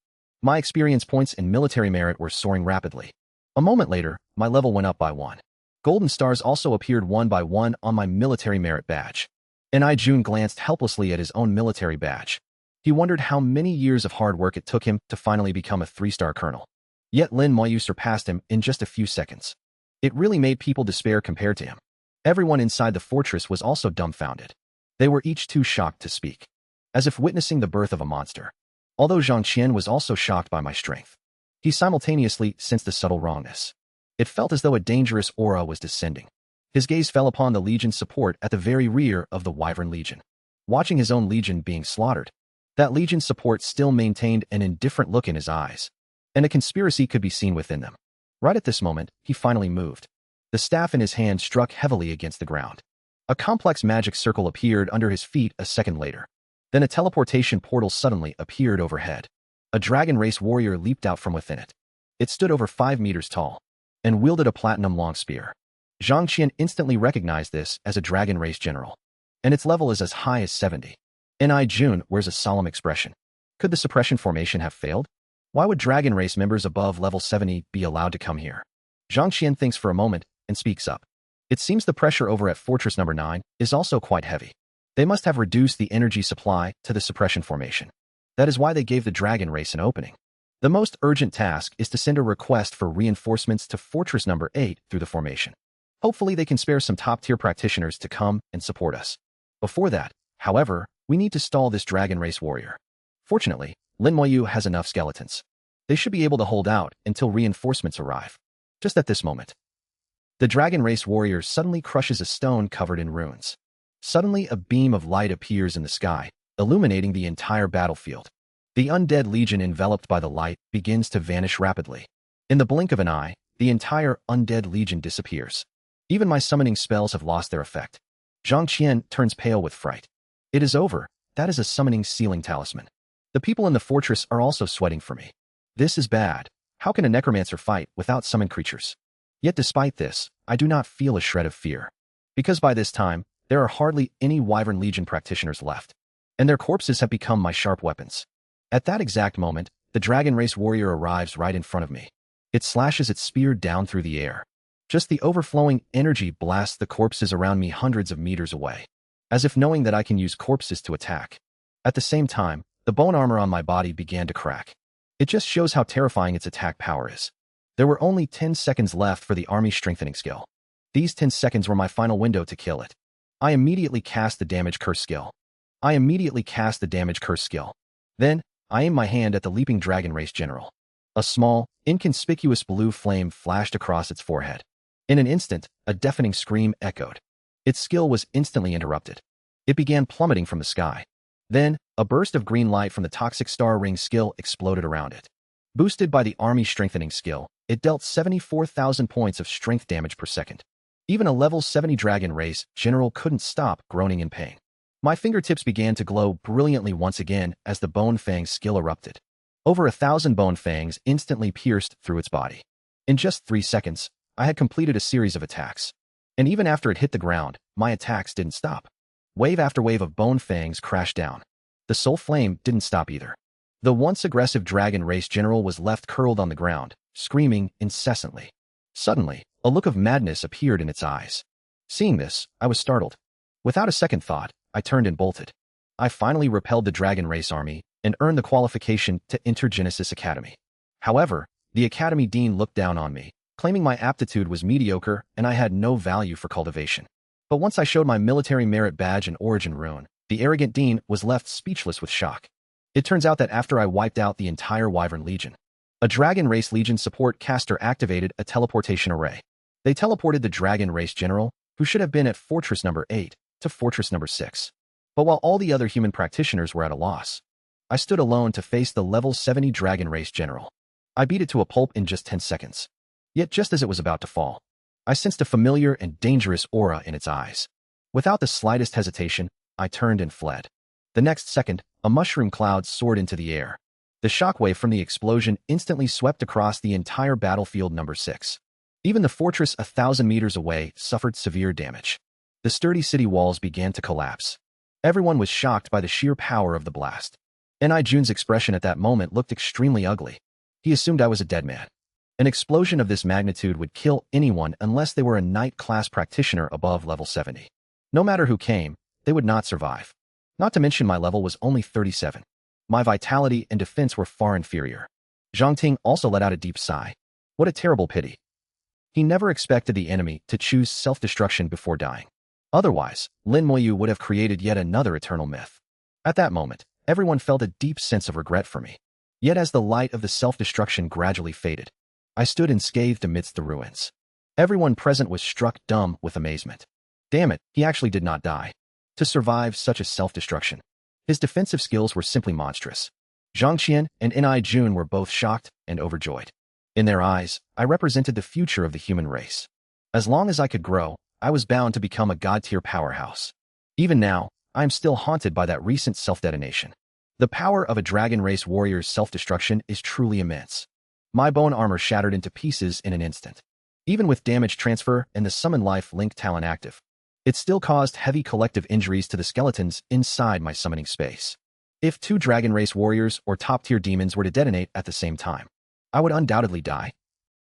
Speaker 1: My experience points and military merit were soaring rapidly. A moment later, my level went up by 1. Golden stars also appeared one by one on my military merit badge. And Jun glanced helplessly at his own military badge. He wondered how many years of hard work it took him to finally become a 3-star colonel. Yet Lin Moyu surpassed him in just a few seconds. It really made people despair compared to him. Everyone inside the fortress was also dumbfounded. They were each too shocked to speak, as if witnessing the birth of a monster. Although Zhang Qian was also shocked by my strength, he simultaneously sensed a subtle wrongness. It felt as though a dangerous aura was descending. His gaze fell upon the Legion's support at the very rear of the Wyvern Legion. Watching his own Legion being slaughtered, that Legion's support still maintained an indifferent look in his eyes, and a conspiracy could be seen within them. Right at this moment, he finally moved. The staff in his hand struck heavily against the ground. A complex magic circle appeared under his feet a second later. Then a teleportation portal suddenly appeared overhead. A dragon race warrior leaped out from within it. It stood over 5 meters tall and wielded a platinum-long spear. Zhang Qian instantly recognized this as a dragon race general, and its level is as high as 70. Jun wears a solemn expression. Could the suppression formation have failed? Why would dragon race members above level 70 be allowed to come here? Zhang Qian thinks for a moment and speaks up. It seems the pressure over at Fortress Number 9 is also quite heavy. They must have reduced the energy supply to the suppression formation. That is why they gave the dragon race an opening. The most urgent task is to send a request for reinforcements to Fortress Number 8 through the formation. Hopefully they can spare some top-tier practitioners to come and support us. Before that, however, we need to stall this dragon race warrior. Fortunately, Lin Moyu has enough skeletons. They should be able to hold out until reinforcements arrive. Just at this moment, the dragon race warrior suddenly crushes a stone covered in runes. Suddenly, a beam of light appears in the sky, illuminating the entire battlefield. The Undead Legion enveloped by the light begins to vanish rapidly. In the blink of an eye, the entire Undead Legion disappears. Even my summoning spells have lost their effect. Zhang Qian turns pale with fright. It is over. That is a summoning sealing talisman. The people in the fortress are also sweating for me. This is bad. How can a necromancer fight without summoned creatures? Yet despite this, I do not feel a shred of fear. Because by this time, there are hardly any Wyvern Legion practitioners left, and their corpses have become my sharp weapons. At that exact moment, the dragon race warrior arrives right in front of me. It slashes its spear down through the air. Just the overflowing energy blasts the corpses around me hundreds of meters away, as if knowing that I can use corpses to attack. At the same time, the bone armor on my body began to crack. It just shows how terrifying its attack power is. There were only 10 seconds left for the army strengthening skill. These 10 seconds were my final window to kill it. I immediately cast the damage curse skill. Then, I aimed my hand at the leaping dragon race general. A small, inconspicuous blue flame flashed across its forehead. In an instant, a deafening scream echoed. Its skill was instantly interrupted. It began plummeting from the sky. Then, a burst of green light from the toxic star ring skill exploded around it. Boosted by the army strengthening skill, it dealt 74,000 points of strength damage per second. Even a level 70 dragon race general couldn't stop groaning in pain. My fingertips began to glow brilliantly once again as the Bone Fang skill erupted. Over 1,000 Bone Fangs instantly pierced through its body. In just 3 seconds, I had completed a series of attacks. And even after it hit the ground, my attacks didn't stop. Wave after wave of Bone Fangs crashed down. The Soul Flame didn't stop either. The once aggressive dragon race general was left curled on the ground, screaming incessantly. Suddenly, a look of madness appeared in its eyes. Seeing this, I was startled. Without a second thought, I turned and bolted. I finally repelled the dragon race army and earned the qualification to enter Genesis Academy. However, the Academy Dean looked down on me, claiming my aptitude was mediocre and I had no value for cultivation. But once I showed my military merit badge and origin rune, the arrogant Dean was left speechless with shock. It turns out that after I wiped out the entire Wyvern Legion, a Dragon Race Legion support caster activated a teleportation array. They teleported the Dragon Race General, who should have been at Fortress Number 8, to Fortress Number 6. But while all the other human practitioners were at a loss, I stood alone to face the level 70 Dragon Race General. I beat it to a pulp in just 10 seconds. Yet just as it was about to fall, I sensed a familiar and dangerous aura in its eyes. Without the slightest hesitation, I turned and fled. The next second, a mushroom cloud soared into the air. The shockwave from the explosion instantly swept across the entire battlefield number 6. Even the fortress 1,000 meters away suffered severe damage. The sturdy city walls began to collapse. Everyone was shocked by the sheer power of the blast. Jun's expression at that moment looked extremely ugly. He assumed I was a dead man. An explosion of this magnitude would kill anyone unless they were a knight class practitioner above level 70. No matter who came, they would not survive. Not to mention my level was only 37. My vitality and defense were far inferior. Zhang Ting also let out a deep sigh. What a terrible pity. He never expected the enemy to choose self-destruction before dying. Otherwise, Lin Moyu would have created yet another eternal myth. At that moment, everyone felt a deep sense of regret for me. Yet as the light of the self-destruction gradually faded, I stood unscathed amidst the ruins. Everyone present was struck dumb with amazement. Damn it, he actually did not die. To survive such a self-destruction. His defensive skills were simply monstrous. Zhang Qian and Jun were both shocked and overjoyed. In their eyes, I represented the future of the human race. As long as I could grow, I was bound to become a god-tier powerhouse. Even now, I am still haunted by that recent self-detonation. The power of a dragon race warrior's self-destruction is truly immense. My bone armor shattered into pieces in an instant. Even with damage transfer and the summon life link talent active, it still caused heavy collective injuries to the skeletons inside my summoning space. If two dragon race warriors or top-tier demons were to detonate at the same time, I would undoubtedly die.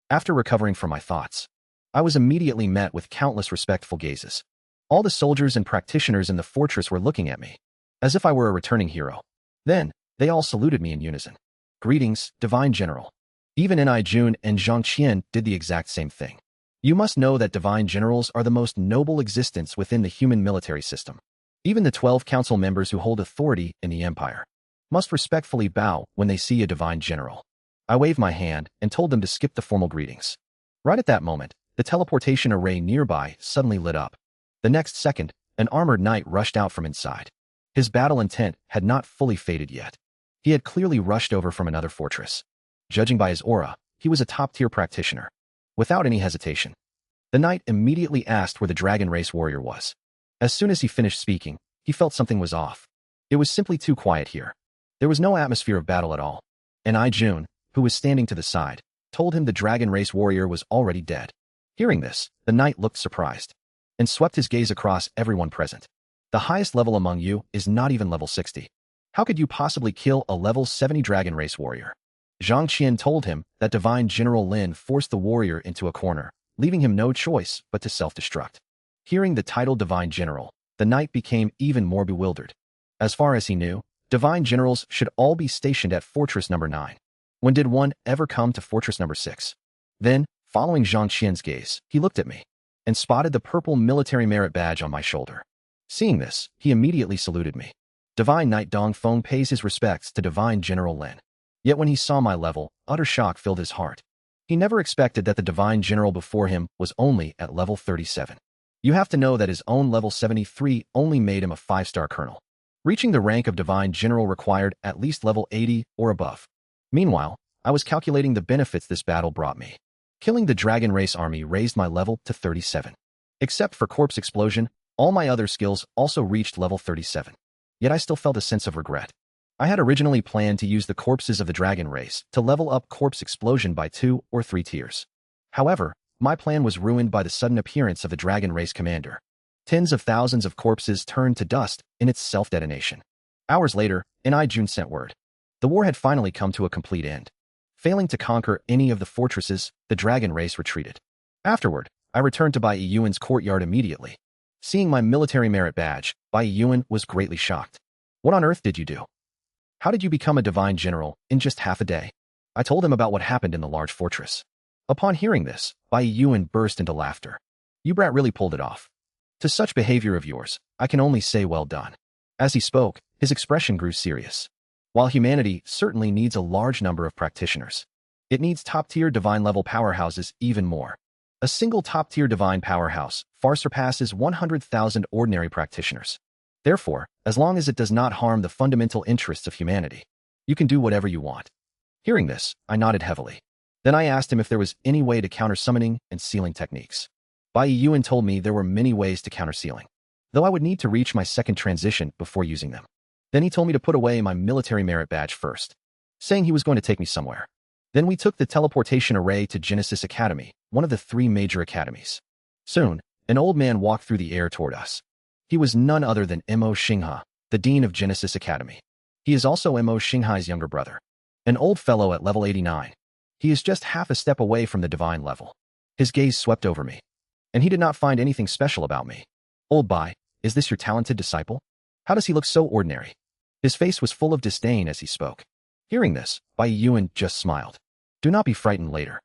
Speaker 1: After recovering from my thoughts, I was immediately met with countless respectful gazes. All the soldiers and practitioners in the fortress were looking at me, as if I were a returning hero. Then, they all saluted me in unison. Greetings, Divine General. Even Jun and Zhang Qian did the exact same thing. You must know that Divine Generals are the most noble existence within the human military system. Even the 12 council members who hold authority in the Empire must respectfully bow when they see a Divine General. I waved my hand and told them to skip the formal greetings. Right at that moment, the teleportation array nearby suddenly lit up. The next second, an armored knight rushed out from inside. His battle intent had not fully faded yet. He had clearly rushed over from another fortress. Judging by his aura, he was a top-tier practitioner. Without any hesitation, the knight immediately asked where the dragon race warrior was. As soon as he finished speaking, he felt something was off. It was simply too quiet here. There was no atmosphere of battle at all. Jun, who was standing to the side, told him the dragon race warrior was already dead. Hearing this, the knight looked surprised and swept his gaze across everyone present. The highest level among you is not even level 60. How could you possibly kill a level 70 dragon race warrior? Zhang Qian told him that Divine General Lin forced the warrior into a corner, leaving him no choice but to self-destruct. Hearing the title Divine General, the knight became even more bewildered. As far as he knew, Divine Generals should all be stationed at Fortress number 9. When did one ever come to Fortress number 6? Then, following Zhang Qian's gaze, he looked at me and spotted the purple military merit badge on my shoulder. Seeing this, he immediately saluted me. Divine Knight Dong Feng pays his respects to Divine General Lin. Yet when he saw my level, utter shock filled his heart. He never expected that the Divine General before him was only at level 37. You have to know that his own level 73 only made him a 5-star colonel. Reaching the rank of Divine General required at least level 80 or above. Meanwhile, I was calculating the benefits this battle brought me. Killing the Dragon Race army raised my level to 37. Except for Corpse Explosion, all my other skills also reached level 37. Yet I still felt a sense of regret. I had originally planned to use the corpses of the Dragon Race to level up Corpse Explosion by 2 or 3 tiers. However, my plan was ruined by the sudden appearance of the Dragon Race commander. Tens of thousands of corpses turned to dust in its self-detonation. Hours later, Jun sent word. The war had finally come to a complete end. Failing to conquer any of the fortresses, the Dragon Race retreated. Afterward, I returned to Bai Yuan's courtyard immediately. Seeing my military merit badge, Bai Yuan was greatly shocked. What on earth did you do? How did you become a Divine General in just half a day? I told him about what happened in the large fortress. Upon hearing this, Bai Yuan burst into laughter. You brat really pulled it off. To such behavior of yours, I can only say well done. As he spoke, his expression grew serious. While humanity certainly needs a large number of practitioners, it needs top-tier divine-level powerhouses even more. A single top-tier divine powerhouse far surpasses 100,000 ordinary practitioners. Therefore, as long as it does not harm the fundamental interests of humanity, you can do whatever you want. Hearing this, I nodded heavily. Then I asked him if there was any way to counter summoning and sealing techniques. Bai Yuan told me there were many ways to counter sealing, though I would need to reach my second transition before using them. Then he told me to put away my military merit badge first, saying he was going to take me somewhere. Then we took the teleportation array to Genesis Academy, one of the 3 major academies. Soon, An old man walked through the air toward us. He was none other than Mo Xinghe, the dean of Genesis Academy. He is also Mo Xinghe's younger brother. An old fellow at level 89. He is just half a step away from the divine level. His gaze swept over me, and he did not find anything special about me. Old Bai, is this your talented disciple? How does he look so ordinary? His face was full of disdain as he spoke. Hearing this, Bai Yuan just smiled. Do not be frightened later.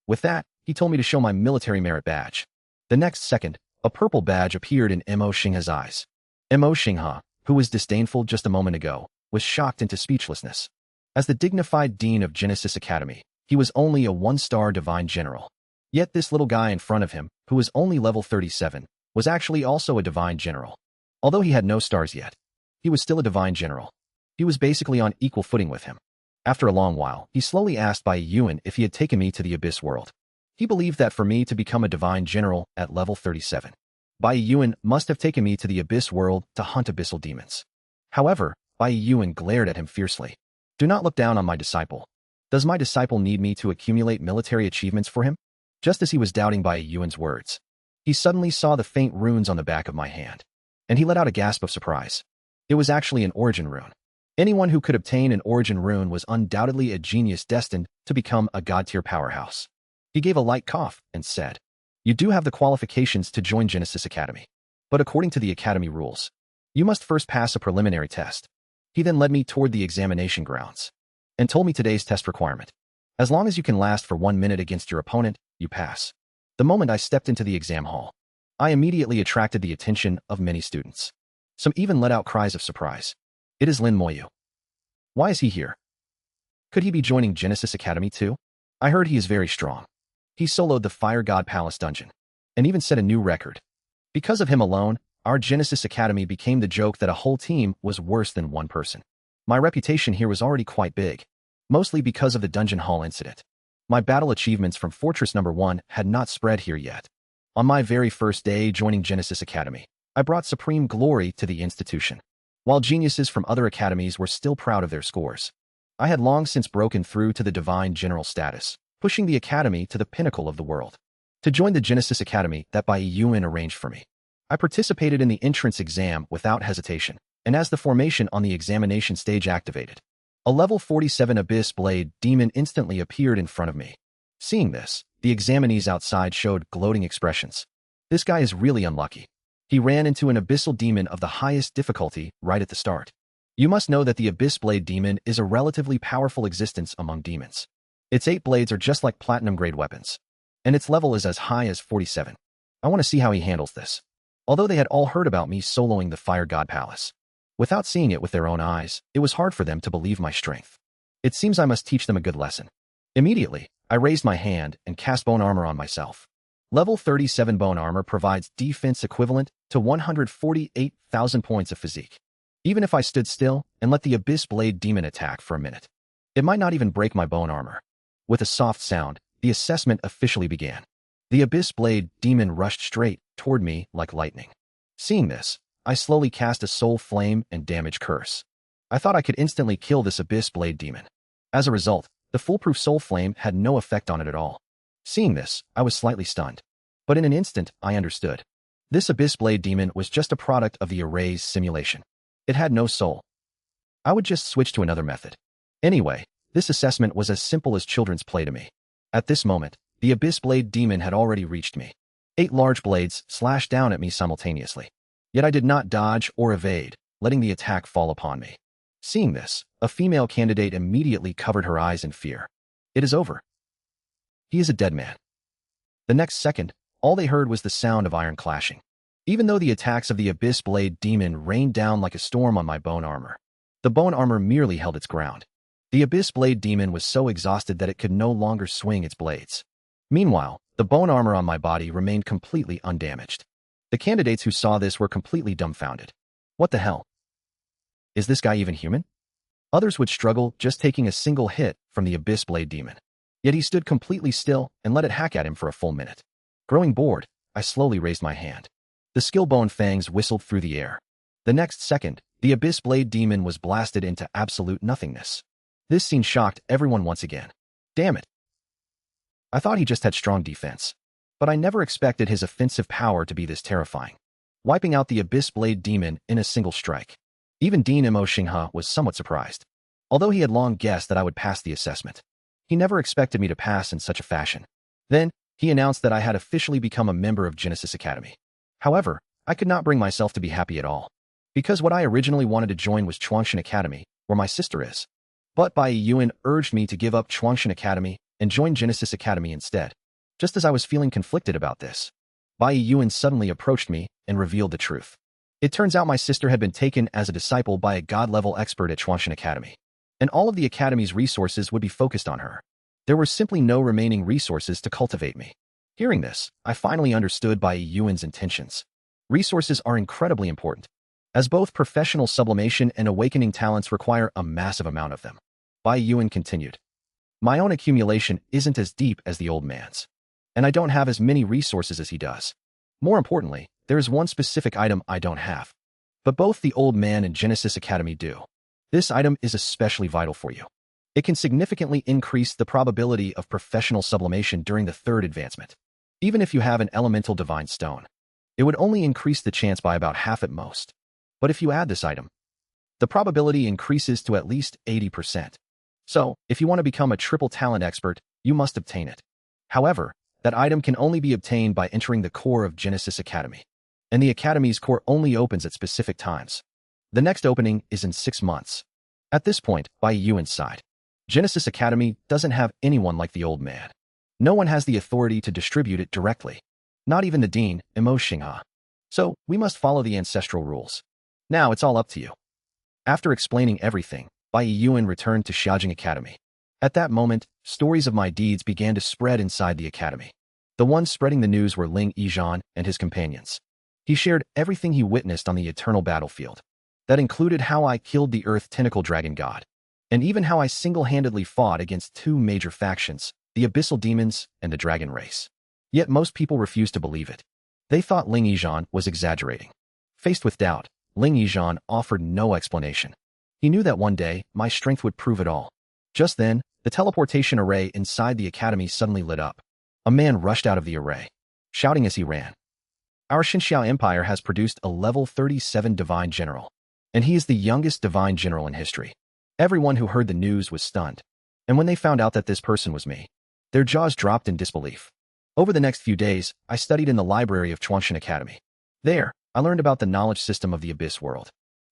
Speaker 1: With that, he told me to show my military merit badge. The next second, a purple badge appeared in Mo Xinghe's eyes. Mo Xinghe, who was disdainful just a moment ago, was shocked into speechlessness. As the dignified dean of Genesis Academy, he was only a one-star divine general. Yet this little guy in front of him, who was only level 37, was actually also a divine general. Although he had no stars yet, he was still a divine general. He was basically on equal footing with him. After a long while, he slowly asked Bai Yuan if he had taken me to the Abyss world. He believed that for me to become a divine general at level 37, Bai Yuan must have taken me to the Abyss world to hunt abyssal demons. However, Bai Yuan glared at him fiercely. Do not look down on my disciple. Does my disciple need me to accumulate military achievements for him? Just as he was doubting Bai Yuan's words, he suddenly saw the faint runes on the back of my hand, and he let out a gasp of surprise. It was actually an origin rune. Anyone who could obtain an origin rune was undoubtedly a genius destined to become a god-tier powerhouse. He gave a light cough and said, You do have the qualifications to join Genesis Academy. But according to the Academy rules, you must first pass a preliminary test. He then led me toward the examination grounds and told me today's test requirement. As long as you can last for 1 minute against your opponent, you pass. The moment I stepped into the exam hall, I immediately attracted the attention of many students. Some even let out cries of surprise. It is Lin Moyu. Why is he here? Could he be joining Genesis Academy too? I heard he is very strong. He soloed the Fire God Palace dungeon and even set a new record. Because of him alone, our Genesis Academy became the joke that a whole team was worse than one person. My reputation here was already quite big, mostly because of the dungeon hall incident. My battle achievements from Fortress No. 1 had not spread here yet. On my very first day joining Genesis Academy, I brought supreme glory to the institution. While geniuses from other academies were still proud of their scores, I had long since broken through to the divine general status, pushing the academy to the pinnacle of the world. To join the Genesis Academy that Bai Yuan arranged for me, I participated in the entrance exam without hesitation, and as the formation on the examination stage activated, a level 47 Abyss Blade demon instantly appeared in front of me. Seeing this, the examinees outside showed gloating expressions. This guy is really unlucky. He ran into an abyssal demon of the highest difficulty right at the start. You must know that the Abyss Blade demon is a relatively powerful existence among demons. Its 8 blades are just like platinum-grade weapons, and its level is as high as 47. I want to see how he handles this. Although they had all heard about me soloing the Fire God Palace, without seeing it with their own eyes, it was hard for them to believe my strength. It seems I must teach them a good lesson. Immediately, I raised my hand and cast bone armor on myself. Level 37 bone armor provides defense equivalent to 148,000 points of physique. Even if I stood still and let the Abyss Blade demon attack for a minute, it might not even break my bone armor. With a soft sound, the assessment officially began. The Abyss Blade demon rushed straight toward me like lightning. Seeing this, I slowly cast a soul flame and damage curse. I thought I could instantly kill this Abyss Blade demon. As a result, the foolproof soul flame had no effect on it at all. Seeing this, I was slightly stunned. But in an instant, I understood. This Abyss Blade demon was just a product of the array's simulation. It had no soul. I would just switch to another method. Anyway, this assessment was as simple as children's play to me. At this moment, the Abyss Blade demon had already reached me. 8 large blades slashed down at me simultaneously. Yet I did not dodge or evade, letting the attack fall upon me. Seeing this, a female candidate immediately covered her eyes in fear. It is over. He is a dead man. The next second, all they heard was the sound of iron clashing. Even though the attacks of the Abyss Blade demon rained down like a storm on my bone armor, the bone armor merely held its ground. The Abyss Blade demon was so exhausted that it could no longer swing its blades. Meanwhile, the bone armor on my body remained completely undamaged. The candidates who saw this were completely dumbfounded. What the hell? Is this guy even human? Others would struggle just taking a single hit from the Abyss Blade demon. Yet he stood completely still and let it hack at him for a full minute. Growing bored, I slowly raised my hand. The skill bone fangs whistled through the air. The next second, the Abyss Blade demon was blasted into absolute nothingness. This scene shocked everyone once again. Damn it. I thought he just had strong defense. But I never expected his offensive power to be this terrifying, wiping out the Abyss Blade Demon in a single strike. Even Dean Mo Xinghe was somewhat surprised. Although he had long guessed that I would pass the assessment, he never expected me to pass in such a fashion. Then, he announced that I had officially become a member of Genesis Academy. However, I could not bring myself to be happy at all, because what I originally wanted to join was Chuangshan Academy, where my sister is. But Bai Yuan urged me to give up Chuangshan Academy and join Genesis Academy instead. Just as I was feeling conflicted about this, Bai Yuan suddenly approached me and revealed the truth. It turns out my sister had been taken as a disciple by a god-level expert at Chuangshan Academy, and all of the academy's resources would be focused on her. There were simply no remaining resources to cultivate me. Hearing this, I finally understood Bai Yuan's intentions. Resources are incredibly important, as both professional sublimation and awakening talents require a massive amount of them. Bai Yuan continued. My own accumulation isn't as deep as the old man's, and I don't have as many resources as he does. More importantly, there is one specific item I don't have, but both the old man and Genesis Academy do. This item is especially vital for you. It can significantly increase the probability of professional sublimation during the third advancement. Even if you have an elemental divine stone, it would only increase the chance by about half at most. But if you add this item, the probability increases to at least 80%. So, if you want to become a triple talent expert, you must obtain it. However, that item can only be obtained by entering the core of Genesis Academy, and the Academy's core only opens at specific times. The next opening is in 6 months. At this point, Bai Yuan sighed. Genesis Academy doesn't have anyone like the old man. No one has the authority to distribute it directly. Not even the Dean, Mo Xinghe. So, we must follow the ancestral rules. Now it's all up to you. After explaining everything, Bai Yuan returned to Xiaojing Academy. At that moment, stories of my deeds began to spread inside the academy. The ones spreading the news were Ling Yizhan and his companions. He shared everything he witnessed on the eternal battlefield. That included how I killed the Earth Tentacle Dragon God, and even how I single-handedly fought against 2 major factions, the Abyssal Demons and the Dragon Race. Yet most people refused to believe it. They thought Ling Yizhan was exaggerating. Faced with doubt, Ling Yizhan offered no explanation. He knew that one day, my strength would prove it all. Just then, the teleportation array inside the academy suddenly lit up. A man rushed out of the array, shouting as he ran. Our Xinxiao Empire has produced a level 37 Divine General, and he is the youngest Divine General in history. Everyone who heard the news was stunned, and when they found out that this person was me, their jaws dropped in disbelief. Over the next few days, I studied in the library of Chuangshan Academy. There, I learned about the knowledge system of the Abyss world.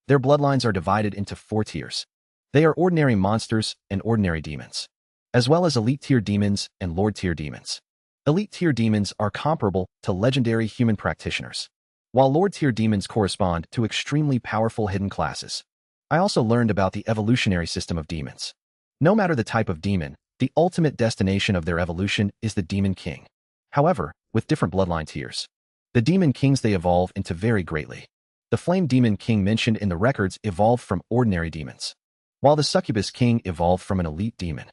Speaker 1: Their bloodlines are divided into 4 tiers. They are ordinary monsters and ordinary demons, as well as elite-tier demons and lord-tier demons. Elite-tier demons are comparable to legendary human practitioners, while lord-tier demons correspond to extremely powerful hidden classes. I also learned about the evolutionary system of demons. No matter the type of demon, the ultimate destination of their evolution is the Demon King. However, with different bloodline tiers, the Demon Kings they evolve into vary greatly. The Flame Demon King mentioned in the records evolved from ordinary demons, while the Succubus King evolved from an elite demon.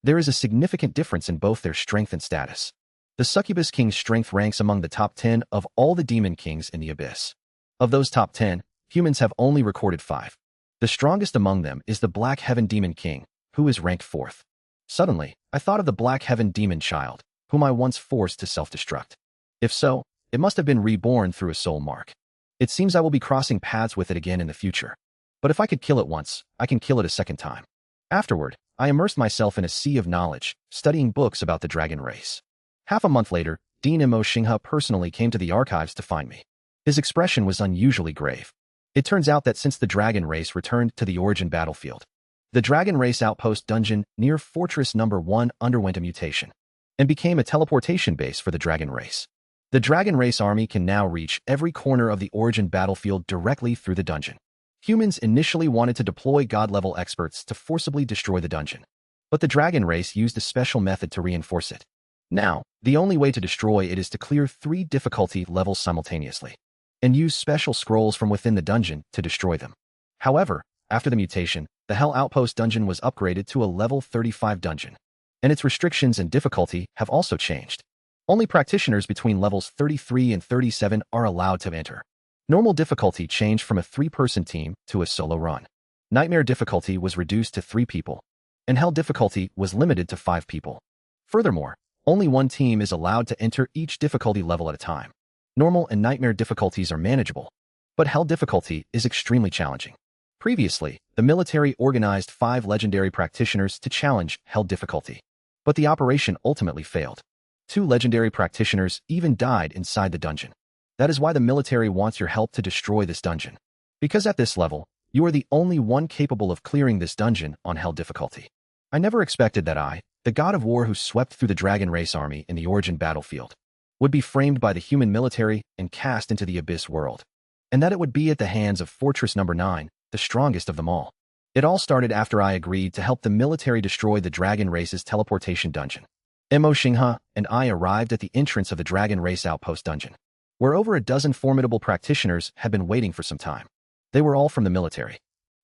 Speaker 1: There is a significant difference in both their strength and status. The Succubus King's strength ranks among the top 10 of all the Demon Kings in the Abyss. Of those top 10, humans have only recorded 5. The strongest among them is the Black Heaven Demon King, who is ranked 4th. Suddenly, I thought of the Black Heaven Demon Child, whom I once forced to self-destruct. If so, it must have been reborn through a soul mark. It seems I will be crossing paths with it again in the future. But if I could kill it once, I can kill it a second time. Afterward, I immersed myself in a sea of knowledge, studying books about the dragon race. Half a month later, Dean Mo Xinghe personally came to the archives to find me. His expression was unusually grave. It turns out that since the dragon race returned to the origin battlefield, the dragon race outpost dungeon near Fortress No. 1 underwent a mutation and became a teleportation base for the dragon race. The dragon race army can now reach every corner of the origin battlefield directly through the dungeon. Humans initially wanted to deploy god-level experts to forcibly destroy the dungeon, but the dragon race used a special method to reinforce it. Now, the only way to destroy it is to clear 3 difficulty levels simultaneously and use special scrolls from within the dungeon to destroy them. However, after the mutation, the Hell Outpost dungeon was upgraded to a level 35 dungeon, and its restrictions and difficulty have also changed. Only practitioners between levels 33 and 37 are allowed to enter. Normal difficulty changed from a 3-person team to a solo run. Nightmare difficulty was reduced to 3 people, and Hell difficulty was limited to 5 people. Furthermore, Only one team is allowed to enter each difficulty level at a time. Normal and nightmare difficulties are manageable, but hell difficulty is extremely challenging. Previously, the military organized 5 legendary practitioners to challenge hell difficulty, but the operation ultimately failed. 2 legendary practitioners even died inside the dungeon. That is why the military wants your help to destroy this dungeon. Because at this level, you are the only one capable of clearing this dungeon on hell difficulty. I never expected that I, the god of war who swept through the dragon race army in the origin battlefield, would be framed by the human military and cast into the abyss world, and that it would be at the hands of Fortress Number 9, the strongest of them all. It all started after I agreed to help the military destroy the dragon race's teleportation dungeon. Su Sheng and I arrived at the entrance of the dragon race outpost dungeon, where over a dozen formidable practitioners had been waiting for some time. They were all from the military.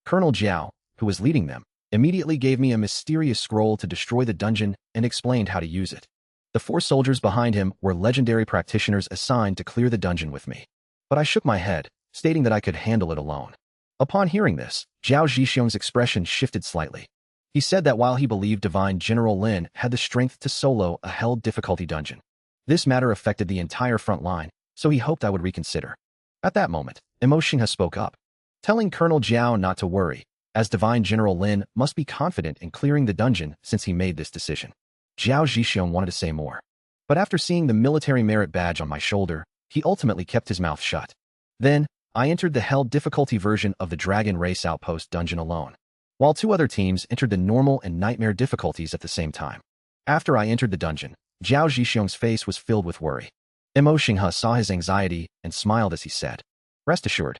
Speaker 1: Colonel Jiao, who was leading them, immediately gave me a mysterious scroll to destroy the dungeon and explained how to use it. The 4 soldiers behind him were legendary practitioners assigned to clear the dungeon with me. But I shook my head, stating that I could handle it alone. Upon hearing this, Zhao Zhixiong's expression shifted slightly. He said that while he believed Divine General Lin had the strength to solo a hell difficulty dungeon, this matter affected the entire front line, so he hoped I would reconsider. At that moment, Su Sheng spoke up, telling Colonel Jiao not to worry, as Divine General Lin must be confident in clearing the dungeon since he made this decision. Zhao Zhixiong wanted to say more, but after seeing the military merit badge on my shoulder, he ultimately kept his mouth shut. Then, I entered the hell difficulty version of the Dragon Race Outpost dungeon alone, while 2 other teams entered the normal and nightmare difficulties at the same time. After I entered the dungeon, Zhao Zhixiong's face was filled with worry. Su Sheng saw his anxiety and smiled as he said, "Rest assured.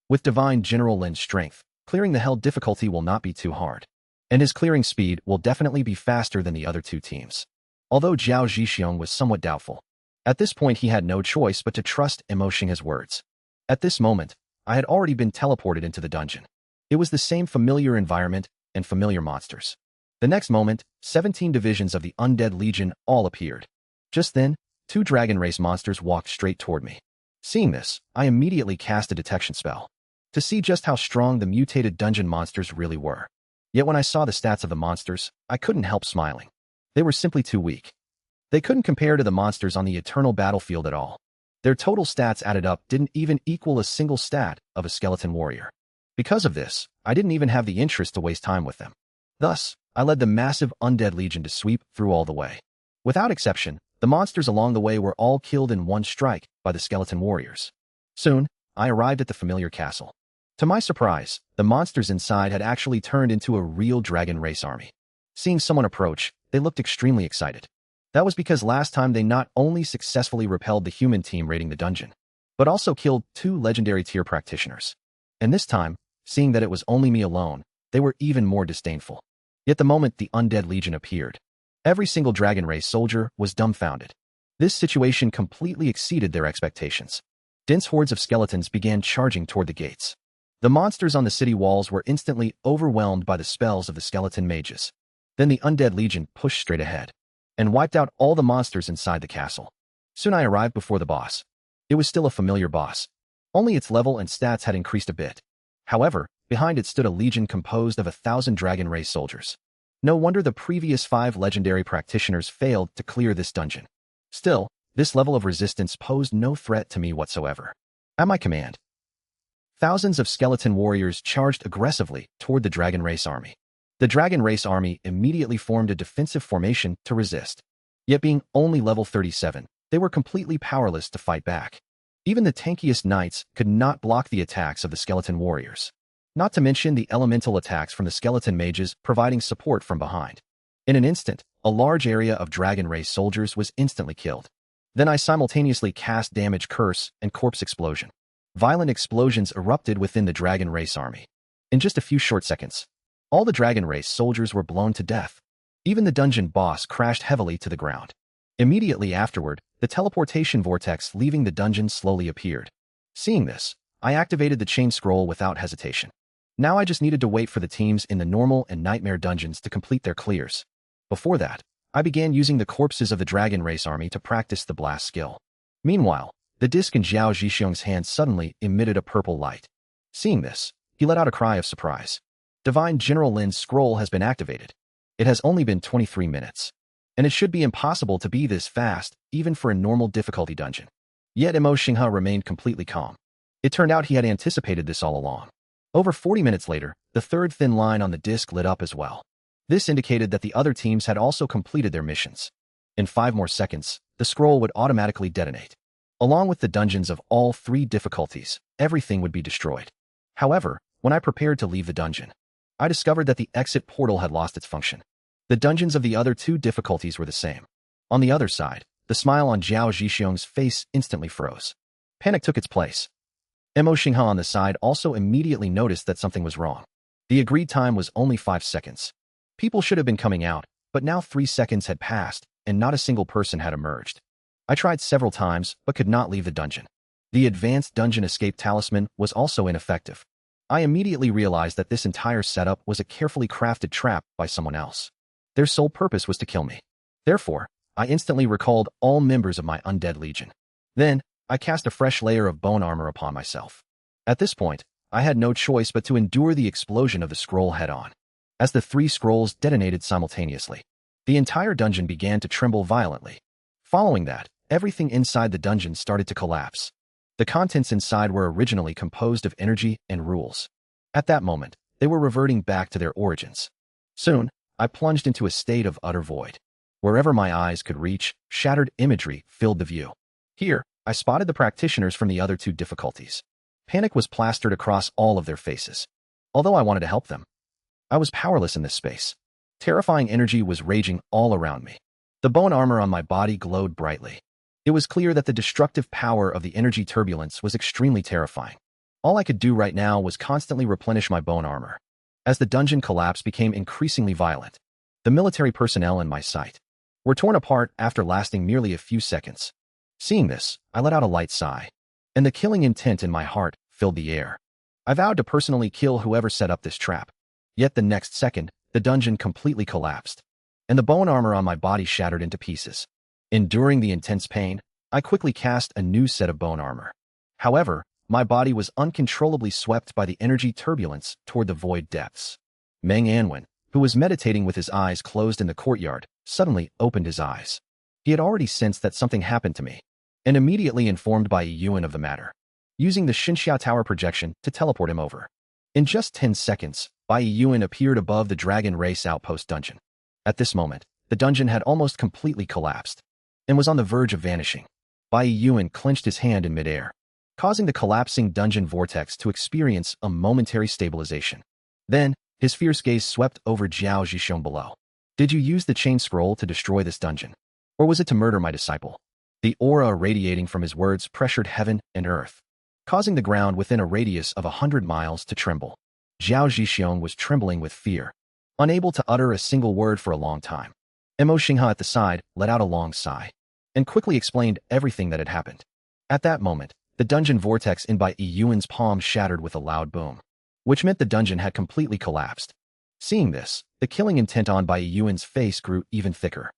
Speaker 1: With Divine General Lin's strength, clearing the hell difficulty will not be too hard, and his clearing speed will definitely be faster than the other 2 teams." Although Zhao Zhixiong was somewhat doubtful, at this point he had no choice but to trust Su Sheng's words. At this moment, I had already been teleported into the dungeon. It was the same familiar environment and familiar monsters. The next moment, 17 divisions of the Undead Legion all appeared. Just then, 2 dragon race monsters walked straight toward me. Seeing this, I immediately cast a detection spell to see just how strong the mutated dungeon monsters really were. Yet when I saw the stats of the monsters, I couldn't help smiling. They were simply too weak. They couldn't compare to the monsters on the eternal battlefield at all. Their total stats added up didn't even equal a single stat of a skeleton warrior. Because of this, I didn't even have the interest to waste time with them. Thus, I led the massive Undead Legion to sweep through all the way. Without exception, the monsters along the way were all killed in one strike by the skeleton warriors. Soon, I arrived at the familiar castle. To my surprise, the monsters inside had actually turned into a real dragon race army. Seeing someone approach, they looked extremely excited. That was because last time they not only successfully repelled the human team raiding the dungeon, but also killed 2 legendary tier practitioners. And this time, seeing that it was only me alone, they were even more disdainful. Yet the moment the Undead Legion appeared, every single dragon race soldier was dumbfounded. This situation completely exceeded their expectations. Dense hordes of skeletons began charging toward the gates. The monsters on the city walls were instantly overwhelmed by the spells of the skeleton mages. Then the Undead Legion pushed straight ahead and wiped out all the monsters inside the castle. Soon I arrived before the boss. It was still a familiar boss. Only its level and stats had increased a bit. However, behind it stood a legion composed of 1,000 dragon race soldiers. No wonder the previous 5 legendary practitioners failed to clear this dungeon. Still, this level of resistance posed no threat to me whatsoever. At my command, thousands of skeleton warriors charged aggressively toward the dragon race army. The dragon race army immediately formed a defensive formation to resist. Yet being only level 37, they were completely powerless to fight back. Even the tankiest knights could not block the attacks of the skeleton warriors. Not to mention the elemental attacks from the skeleton mages providing support from behind. In an instant, a large area of dragon race soldiers was instantly killed. Then I simultaneously cast Damage Curse and Corpse Explosion. Violent explosions erupted within the dragon race army. In just a few short seconds, all the dragon race soldiers were blown to death. Even the dungeon boss crashed heavily to the ground. Immediately afterward, the teleportation vortex leaving the dungeon slowly appeared. Seeing this, I activated the chain scroll without hesitation. Now I just needed to wait for the teams in the normal and nightmare dungeons to complete their clears. Before that, I began using the corpses of the dragon race army to practice the blast skill. Meanwhile, the disc in Zhao Zhixiong's hand suddenly emitted a purple light. Seeing this, he let out a cry of surprise. Divine General Lin's scroll has been activated. It has only been 23 minutes. and it should be impossible to be this fast, even for a normal difficulty dungeon. Yet Su Sheng remained completely calm. It turned out he had anticipated this all along. Over 40 minutes later, the third thin line on the disc lit up as well. This indicated that the other teams had also completed their missions. In 5 more seconds, the scroll would automatically detonate. Along with the dungeons of all 3 difficulties, everything would be destroyed. However, when I prepared to leave the dungeon, I discovered that the exit portal had lost its function. The dungeons of the other 2 difficulties were the same. On the other side, the smile on Zhao Zhixiong's face instantly froze. Panic took its place. Su Sheng on the side also immediately noticed that something was wrong. The agreed time was only 5 seconds. People should have been coming out, but now 3 seconds had passed, and not a single person had emerged. I tried several times, but could not leave the dungeon. The advanced dungeon escape talisman was also ineffective. I immediately realized that this entire setup was a carefully crafted trap by someone else. Their sole purpose was to kill me. Therefore, I instantly recalled all members of my Undead Legion. Then, I cast a fresh layer of bone armor upon myself. At this point, I had no choice but to endure the explosion of the scroll head-on. As the 3 scrolls detonated simultaneously, the entire dungeon began to tremble violently. Following that, everything inside the dungeon started to collapse. The contents inside were originally composed of energy and rules. At that moment, they were reverting back to their origins. Soon, I plunged into a state of utter void. Wherever my eyes could reach, shattered imagery filled the view. Here, I spotted the practitioners from the other 2 difficulties. Panic was plastered across all of their faces. Although I wanted to help them, I was powerless in this space. Terrifying energy was raging all around me. The bone armor on my body glowed brightly. It was clear that the destructive power of the energy turbulence was extremely terrifying. All I could do right now was constantly replenish my bone armor. As the dungeon collapse became increasingly violent, the military personnel in my sight were torn apart after lasting merely a few seconds. Seeing this, I let out a light sigh, and the killing intent in my heart filled the air. I vowed to personally kill whoever set up this trap. Yet the next second, the dungeon completely collapsed, and the bone armor on my body shattered into pieces. Enduring the intense pain, I quickly cast a new set of bone armor. However, my body was uncontrollably swept by the energy turbulence toward the void depths. Meng Anwen, who was meditating with his eyes closed in the courtyard, suddenly opened his eyes. He had already sensed that something happened to me, and immediately informed Bai Yuan of the matter, using the Xinxia Tower projection to teleport him over. In just 10 seconds, Bai Yuan appeared above the Dragon Race outpost dungeon. At this moment, the dungeon had almost completely collapsed, and was on the verge of vanishing. Bai Yuan clenched his hand in midair, causing the collapsing dungeon vortex to experience a momentary stabilization. Then, his fierce gaze swept over Zhao Zhixiong below. Did you use the chain scroll to destroy this dungeon? Or was it to murder my disciple? The aura radiating from his words pressured heaven and earth, causing the ground within a radius of 100 miles to tremble. Zhao Zhixiong was trembling with fear, unable to utter a single word for a long time. Su Sheng at the side let out a long sigh, and quickly explained everything that had happened. At that moment, the dungeon vortex in Bai Yuan's palm shattered with a loud boom, which meant the dungeon had completely collapsed. Seeing this, the killing intent on Bai Yuan's face grew even thicker.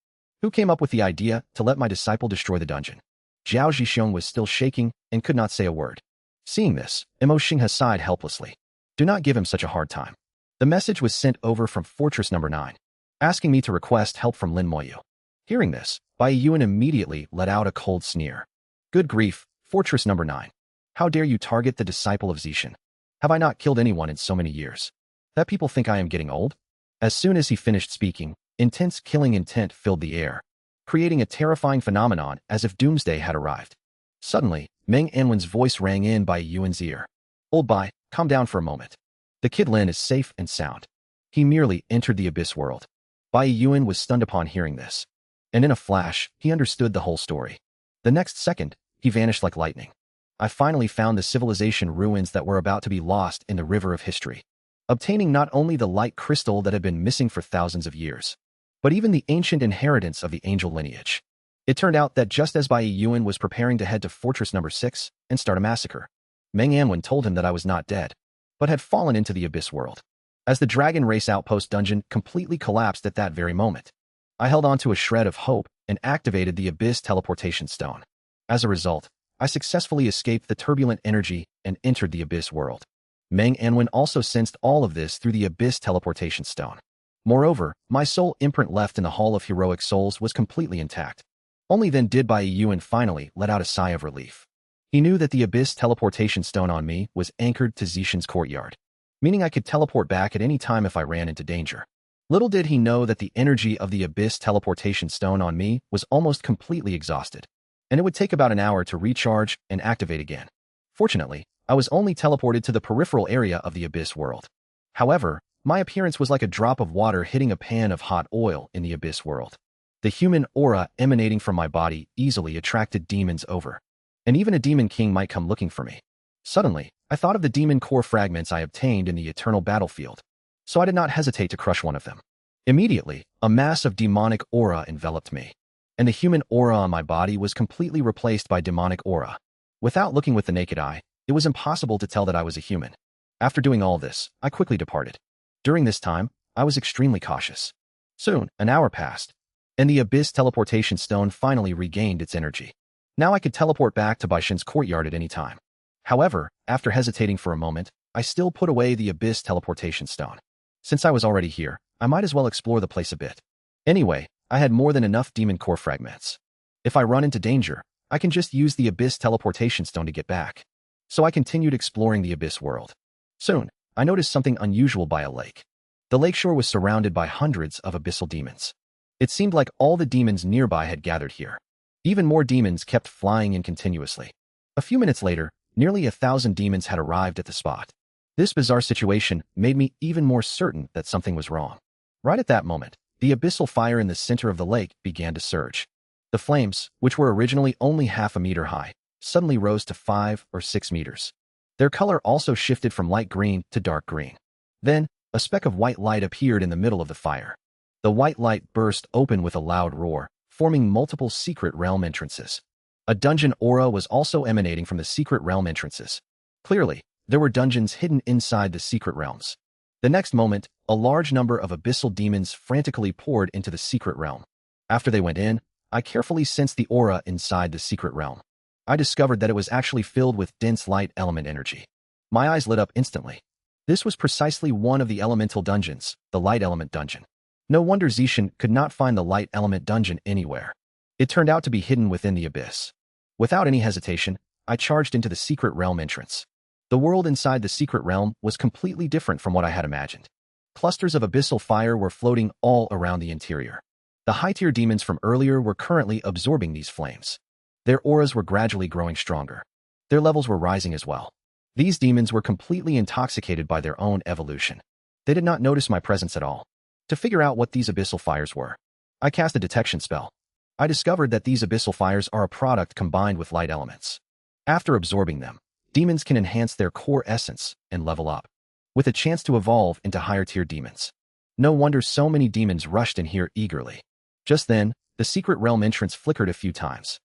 Speaker 1: Who came up with the idea to let my disciple destroy the dungeon? Zhao Zhixiong was still shaking and could not say a word. Seeing this, Su Sheng sighed helplessly. Do not give him such a hard time. The message was sent over from Fortress Number 9, asking me to request help from Lin Moyu. Hearing this, Bai Yuan immediately let out a cold sneer. Good grief, Fortress Number 9. How dare you target the disciple of Zishan? Have I not killed anyone in so many years? That people think I am getting old? As soon as he finished speaking, intense killing intent filled the air, creating a terrifying phenomenon as if doomsday had arrived. Suddenly, Meng Anwen's voice rang in Bai Yuan's ear. Old Bai, calm down for a moment. The kid Lin is safe and sound. He merely entered the abyss world. Bai Yuan was stunned upon hearing this, and in a flash, he understood the whole story. The next second, he vanished like lightning. I finally found the civilization ruins that were about to be lost in the river of history, obtaining not only the light crystal that had been missing for thousands of years, but even the ancient inheritance of the angel lineage. It turned out that just as Bai Yuan was preparing to head to Fortress Number 6 and start a massacre, Meng Anwen told him that I was not dead, but had fallen into the abyss world. As the Dragon Race outpost dungeon completely collapsed at that very moment, I held on to a shred of hope and activated the Abyss Teleportation Stone. As a result, I successfully escaped the turbulent energy and entered the Abyss world. Meng Anwen also sensed all of this through the Abyss Teleportation Stone. Moreover, my soul imprint left in the Hall of Heroic Souls was completely intact. Only then did Bai Yuan finally let out a sigh of relief. He knew that the Abyss teleportation stone on me was anchored to Su Sheng's courtyard, meaning I could teleport back at any time if I ran into danger. Little did he know that the energy of the Abyss teleportation stone on me was almost completely exhausted, and it would take about an hour to recharge and activate again. Fortunately, I was only teleported to the peripheral area of the Abyss world. However, my appearance was like a drop of water hitting a pan of hot oil in the Abyss world. The human aura emanating from my body easily attracted demons over, and even a demon king might come looking for me. Suddenly, I thought of the demon core fragments I obtained in the eternal battlefield, so I did not hesitate to crush one of them. Immediately, a mass of demonic aura enveloped me, and the human aura on my body was completely replaced by demonic aura. Without looking with the naked eye, it was impossible to tell that I was a human. After doing all this, I quickly departed. During this time, I was extremely cautious. Soon, an hour passed, and the Abyss teleportation stone finally regained its energy. Now I could teleport back to Bai Shen's courtyard at any time. However, after hesitating for a moment, I still put away the Abyss teleportation stone. Since I was already here, I might as well explore the place a bit. Anyway, I had more than enough demon core fragments. If I run into danger, I can just use the Abyss teleportation stone to get back. So I continued exploring the Abyss world. Soon, I noticed something unusual by a lake. The lakeshore was surrounded by hundreds of abyssal demons. It seemed like all the demons nearby had gathered here. Even more demons kept flying in continuously. A few minutes later, nearly 1,000 demons had arrived at the spot. This bizarre situation made me even more certain that something was wrong. Right at that moment, the abyssal fire in the center of the lake began to surge. The flames, which were originally only half a meter high, suddenly rose to 5 or 6 meters. Their color also shifted from light green to dark green. Then, a speck of white light appeared in the middle of the fire. The white light burst open with a loud roar, forming multiple secret realm entrances. A dungeon aura was also emanating from the secret realm entrances. Clearly, there were dungeons hidden inside the secret realms. The next moment, a large number of abyssal demons frantically poured into the secret realm. After they went in, I carefully sensed the aura inside the secret realm. I discovered that it was actually filled with dense light element energy. My eyes lit up instantly. This was precisely one of the elemental dungeons, the light element dungeon. No wonder Su Sheng could not find the light element dungeon anywhere. It turned out to be hidden within the abyss. Without any hesitation, I charged into the secret realm entrance. The world inside the secret realm was completely different from what I had imagined. Clusters of abyssal fire were floating all around the interior. The high-tier demons from earlier were currently absorbing these flames. Their auras were gradually growing stronger. Their levels were rising as well. These demons were completely intoxicated by their own evolution. They did not notice my presence at all. To figure out what these abyssal fires were, I cast a detection spell. I discovered that these abyssal fires are a product combined with light elements. After absorbing them, demons can enhance their core essence and level up, with a chance to evolve into higher-tier demons. No wonder so many demons rushed in here eagerly. Just then, the secret realm entrance flickered a few times.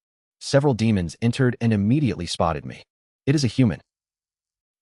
Speaker 1: Several demons entered and immediately spotted me. It is a human.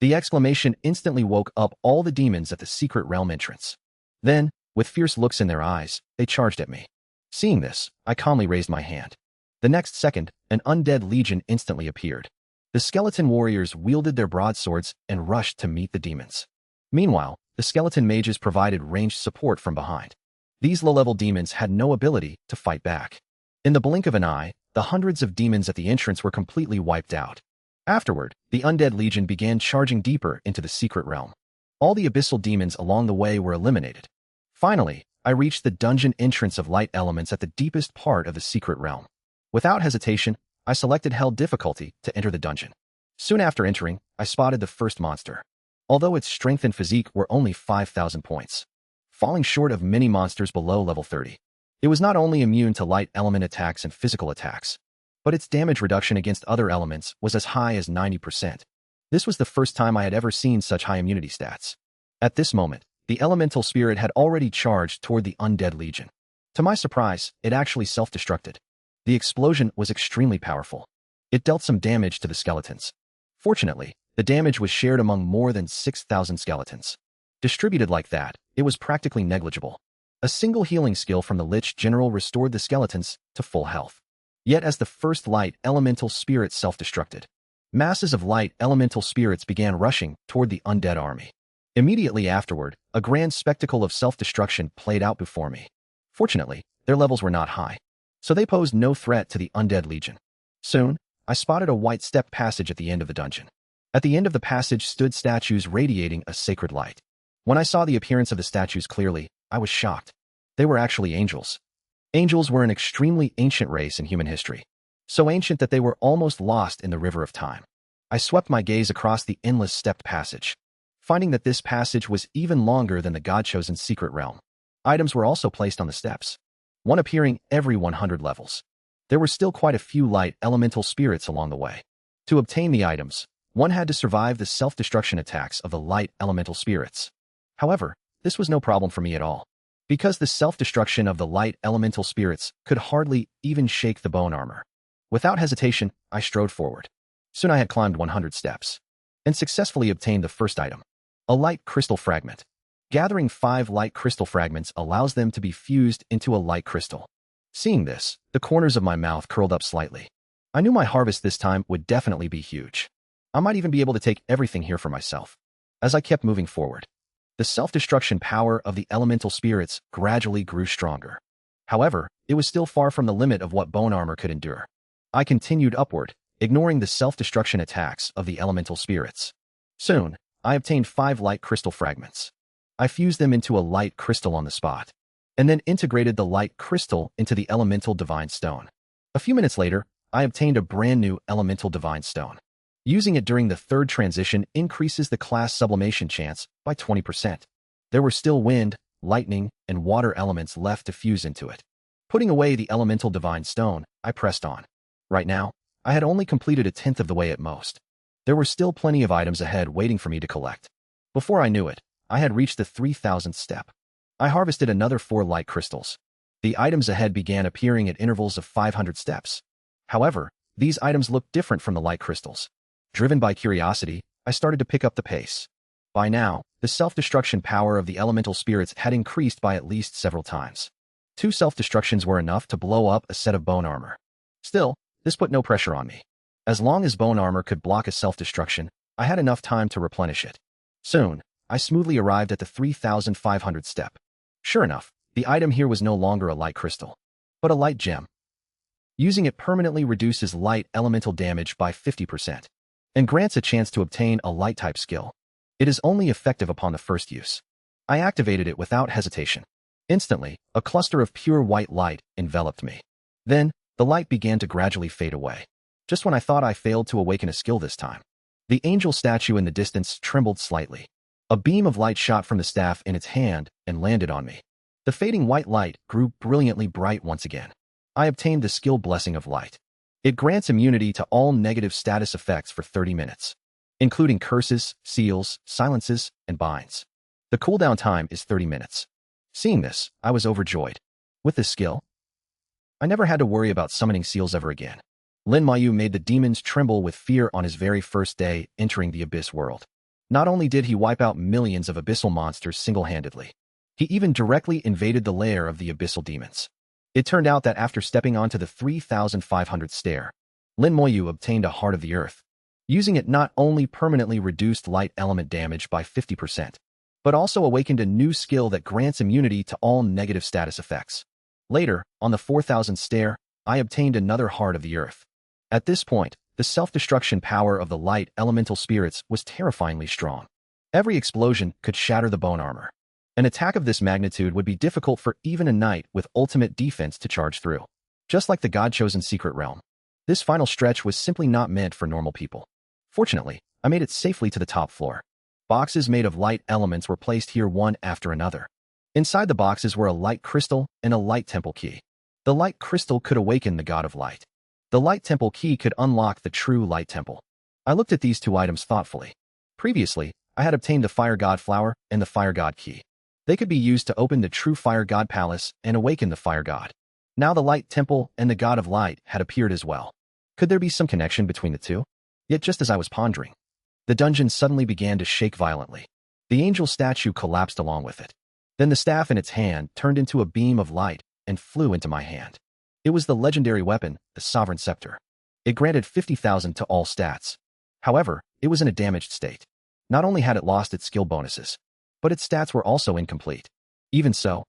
Speaker 1: The exclamation instantly woke up all the demons at the secret realm entrance. Then, with fierce looks in their eyes, they charged at me. Seeing this, I calmly raised my hand. The next second, an undead legion instantly appeared. The skeleton warriors wielded their broadswords and rushed to meet the demons. Meanwhile, the skeleton mages provided ranged support from behind. These low-level demons had no ability to fight back. In the blink of an eye, the hundreds of demons at the entrance were completely wiped out. Afterward, the Undead Legion began charging deeper into the secret realm. All the abyssal demons along the way were eliminated. Finally, I reached the dungeon entrance of light elements at the deepest part of the secret realm. Without hesitation, I selected Hell difficulty to enter the dungeon. Soon after entering, I spotted the first monster. Although its strength and physique were only 5,000 points, falling short of many monsters below level 30. It was not only immune to light element attacks and physical attacks, but its damage reduction against other elements was as high as 90%. This was the first time I had ever seen such high immunity stats. At this moment, the elemental spirit had already charged toward the Undead Legion. To my surprise, it actually self-destructed. The explosion was extremely powerful. It dealt some damage to the skeletons. Fortunately, the damage was shared among more than 6,000 skeletons. Distributed like that, it was practically negligible. A single healing skill from the Lich General restored the skeletons to full health. Yet as the first light elemental spirit self-destructed, masses of light elemental spirits began rushing toward the undead army. Immediately afterward, a grand spectacle of self-destruction played out before me. Fortunately, their levels were not high, so they posed no threat to the Undead Legion. Soon, I spotted a white step passage at the end of the dungeon. At the end of the passage stood statues radiating a sacred light. When I saw the appearance of the statues clearly, I was shocked. They were actually angels. Angels were an extremely ancient race in human history, so ancient that they were almost lost in the river of time. I swept my gaze across the endless stepped passage, finding that this passage was even longer than the God-chosen secret realm. Items were also placed on the steps, one appearing every 100 levels. There were still quite a few light elemental spirits along the way. To obtain the items, one had to survive the self-destruction attacks of the light elemental spirits. However, this was no problem for me at all, because the self-destruction of the light elemental spirits could hardly even shake the bone armor. Without hesitation, I strode forward. Soon I had climbed 100 steps and successfully obtained the first item, a light crystal fragment. Gathering 5 light crystal fragments allows them to be fused into a light crystal. Seeing this, the corners of my mouth curled up slightly. I knew my harvest this time would definitely be huge. I might even be able to take everything here for myself. As I kept moving forward, the self-destruction power of the elemental spirits gradually grew stronger. However, it was still far from the limit of what bone armor could endure. I continued upward, ignoring the self-destruction attacks of the elemental spirits. Soon, I obtained 5 light crystal fragments. I fused them into a light crystal on the spot, and then integrated the light crystal into the elemental divine stone. A few minutes later, I obtained a brand new elemental divine stone. Using it during the third transition increases the class sublimation chance by 20%. There were still wind, lightning, and water elements left to fuse into it. Putting away the elemental divine stone, I pressed on. Right now, I had only completed a tenth of the way at most. There were still plenty of items ahead waiting for me to collect. Before I knew it, I had reached the 3000th step. I harvested another 4 light crystals. The items ahead began appearing at intervals of 500 steps. However, these items looked different from the light crystals. Driven by curiosity, I started to pick up the pace. By now, the self-destruction power of the elemental spirits had increased by at least several times. 2 self-destructions were enough to blow up a set of bone armor. Still, this put no pressure on me. As long as bone armor could block a self-destruction, I had enough time to replenish it. Soon, I smoothly arrived at the 3500th step. Sure enough, the item here was no longer a light crystal, but a light gem. Using it permanently reduces light elemental damage by 50%, and grants a chance to obtain a light-type skill. It is only effective upon the first use. I activated it without hesitation. Instantly, a cluster of pure white light enveloped me. Then, the light began to gradually fade away. Just when I thought I failed to awaken a skill this time, the angel statue in the distance trembled slightly. A beam of light shot from the staff in its hand and landed on me. The fading white light grew brilliantly bright once again. I obtained the skill Blessing of Light. It grants immunity to all negative status effects for 30 minutes, including curses, seals, silences, and binds. The cooldown time is 30 minutes. Seeing this, I was overjoyed. With this skill, I never had to worry about summoning seals ever again. Lin Mayu made the demons tremble with fear on his very first day entering the Abyss world. Not only did he wipe out millions of abyssal monsters single-handedly, he even directly invaded the lair of the abyssal demons. It turned out that after stepping onto the 3500th stair, Lin Mayu obtained a Heart of the Earth. Using it not only permanently reduced light element damage by 50%, but also awakened a new skill that grants immunity to all negative status effects. Later, on the 4000th stair, I obtained another Heart of the Earth. At this point, the self-destruction power of the light elemental spirits was terrifyingly strong. Every explosion could shatter the bone armor. An attack of this magnitude would be difficult for even a knight with ultimate defense to charge through. Just like the God-chosen secret realm, this final stretch was simply not meant for normal people. Fortunately, I made it safely to the top floor. Boxes made of light elements were placed here one after another. Inside the boxes were a light crystal and a light temple key. The light crystal could awaken the god of light. The light temple key could unlock the true light temple. I looked at these 2 items thoughtfully. Previously, I had obtained the fire god flower and the fire god key. They could be used to open the true fire god palace and awaken the fire god. Now the light temple and the god of light had appeared as well. Could there be some connection between the 2? Yet just as I was pondering, the dungeon suddenly began to shake violently. The angel statue collapsed along with it. Then the staff in its hand turned into a beam of light and flew into my hand. It was the legendary weapon, the Sovereign Scepter. It granted 50,000 to all stats. However, it was in a damaged state. Not only had it lost its skill bonuses, but its stats were also incomplete. Even so,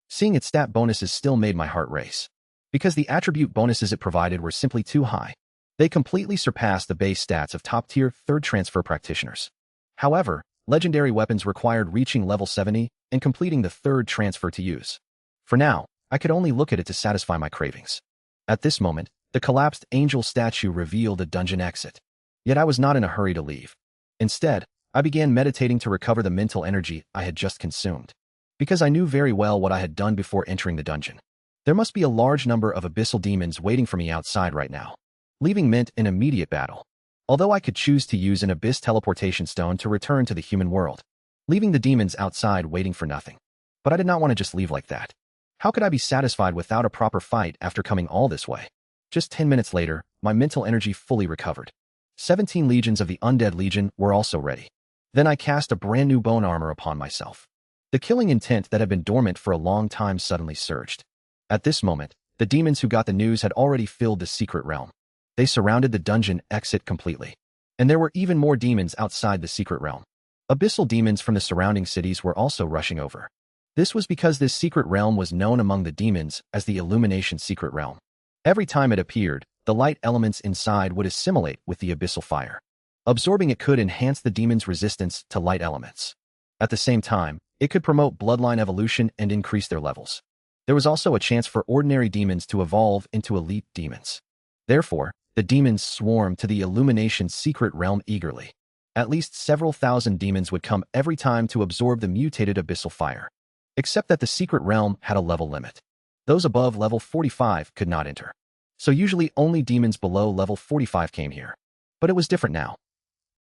Speaker 1: seeing its stat bonuses still made my heart race, because the attribute bonuses it provided were simply too high. They completely surpassed the base stats of top-tier third transfer practitioners. However, legendary weapons required reaching level 70 and completing the third transfer to use. For now, I could only look at it to satisfy my cravings. At this moment, the collapsed angel statue revealed a dungeon exit. Yet I was not in a hurry to leave. Instead, I began meditating to recover the mental energy I had just consumed, because I knew very well what I had done before entering the dungeon. There must be a large number of abyssal demons waiting for me outside right now, leaving meant an immediate battle. Although I could choose to use an abyss teleportation stone to return to the human world, leaving the demons outside waiting for nothing. But I did not want to just leave like that. How could I be satisfied without a proper fight after coming all this way? Just 10 minutes later, my mental energy fully recovered. 17 legions of the Undead Legion were also ready. Then I cast a brand new bone armor upon myself. The killing intent that had been dormant for a long time suddenly surged. At this moment, the demons who got the news had already filled the secret realm. They surrounded the dungeon exit completely. And there were even more demons outside the secret realm. Abyssal demons from the surrounding cities were also rushing over. This was because this secret realm was known among the demons as the Illumination Secret Realm. Every time it appeared, the light elements inside would assimilate with the abyssal fire. Absorbing it could enhance the demon's resistance to light elements. At the same time, it could promote bloodline evolution and increase their levels. There was also a chance for ordinary demons to evolve into elite demons. Therefore, the demons swarmed to the Illumination Secret Realm eagerly. At least several thousand demons would come every time to absorb the mutated abyssal fire. Except that the secret realm had a level limit. Those above level 45 could not enter. So usually only demons below level 45 came here. But it was different now.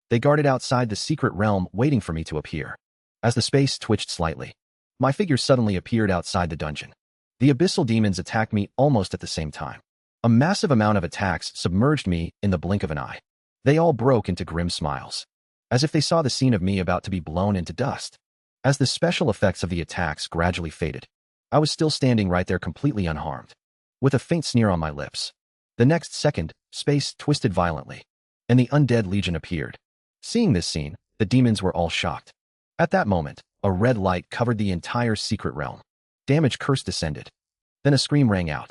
Speaker 1: They guarded outside the secret realm waiting for me to appear. As the space twitched slightly, my figure suddenly appeared outside the dungeon. The abyssal demons attacked me almost at the same time. A massive amount of attacks submerged me in the blink of an eye. They all broke into grim smiles, as if they saw the scene of me about to be blown into dust. As the special effects of the attacks gradually faded, I was still standing right there completely unharmed, with a faint sneer on my lips. The next second, space twisted violently, and the Undead Legion appeared. Seeing this scene, the demons were all shocked. At that moment, a red light covered the entire secret realm. Damage curse descended. Then a scream rang out.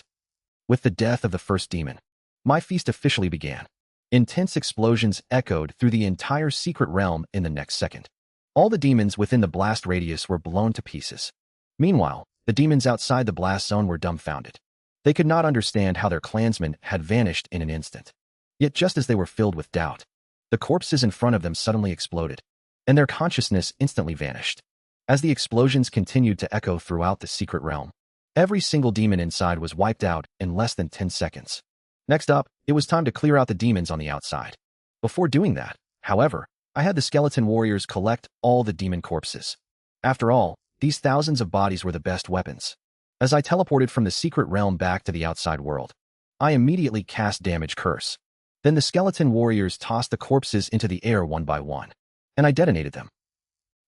Speaker 1: With the death of the first demon, my feast officially began. Intense explosions echoed through the entire secret realm in the next second. All the demons within the blast radius were blown to pieces. Meanwhile, the demons outside the blast zone were dumbfounded. They could not understand how their clansmen had vanished in an instant. Yet just as they were filled with doubt, the corpses in front of them suddenly exploded, and their consciousness instantly vanished. As the explosions continued to echo throughout the secret realm, every single demon inside was wiped out in less than 10 seconds. Next up, it was time to clear out the demons on the outside. Before doing that, however, I had the skeleton warriors collect all the demon corpses. After all, these thousands of bodies were the best weapons. As I teleported from the secret realm back to the outside world, I immediately cast Damage Curse. Then the skeleton warriors tossed the corpses into the air one by one, and I detonated them.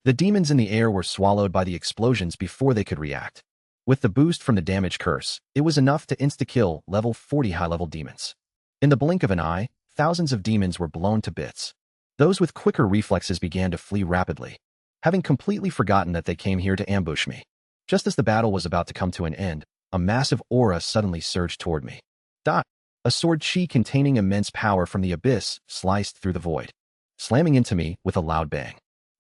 Speaker 1: The demons in the air were swallowed by the explosions before they could react. With the boost from the Damage Curse, it was enough to insta-kill level 40 high-level demons. In the blink of an eye, thousands of demons were blown to bits. Those with quicker reflexes began to flee rapidly, having completely forgotten that they came here to ambush me. Just as the battle was about to come to an end, a massive aura suddenly surged toward me. A sword chi containing immense power from the abyss sliced through the void, slamming into me with a loud bang.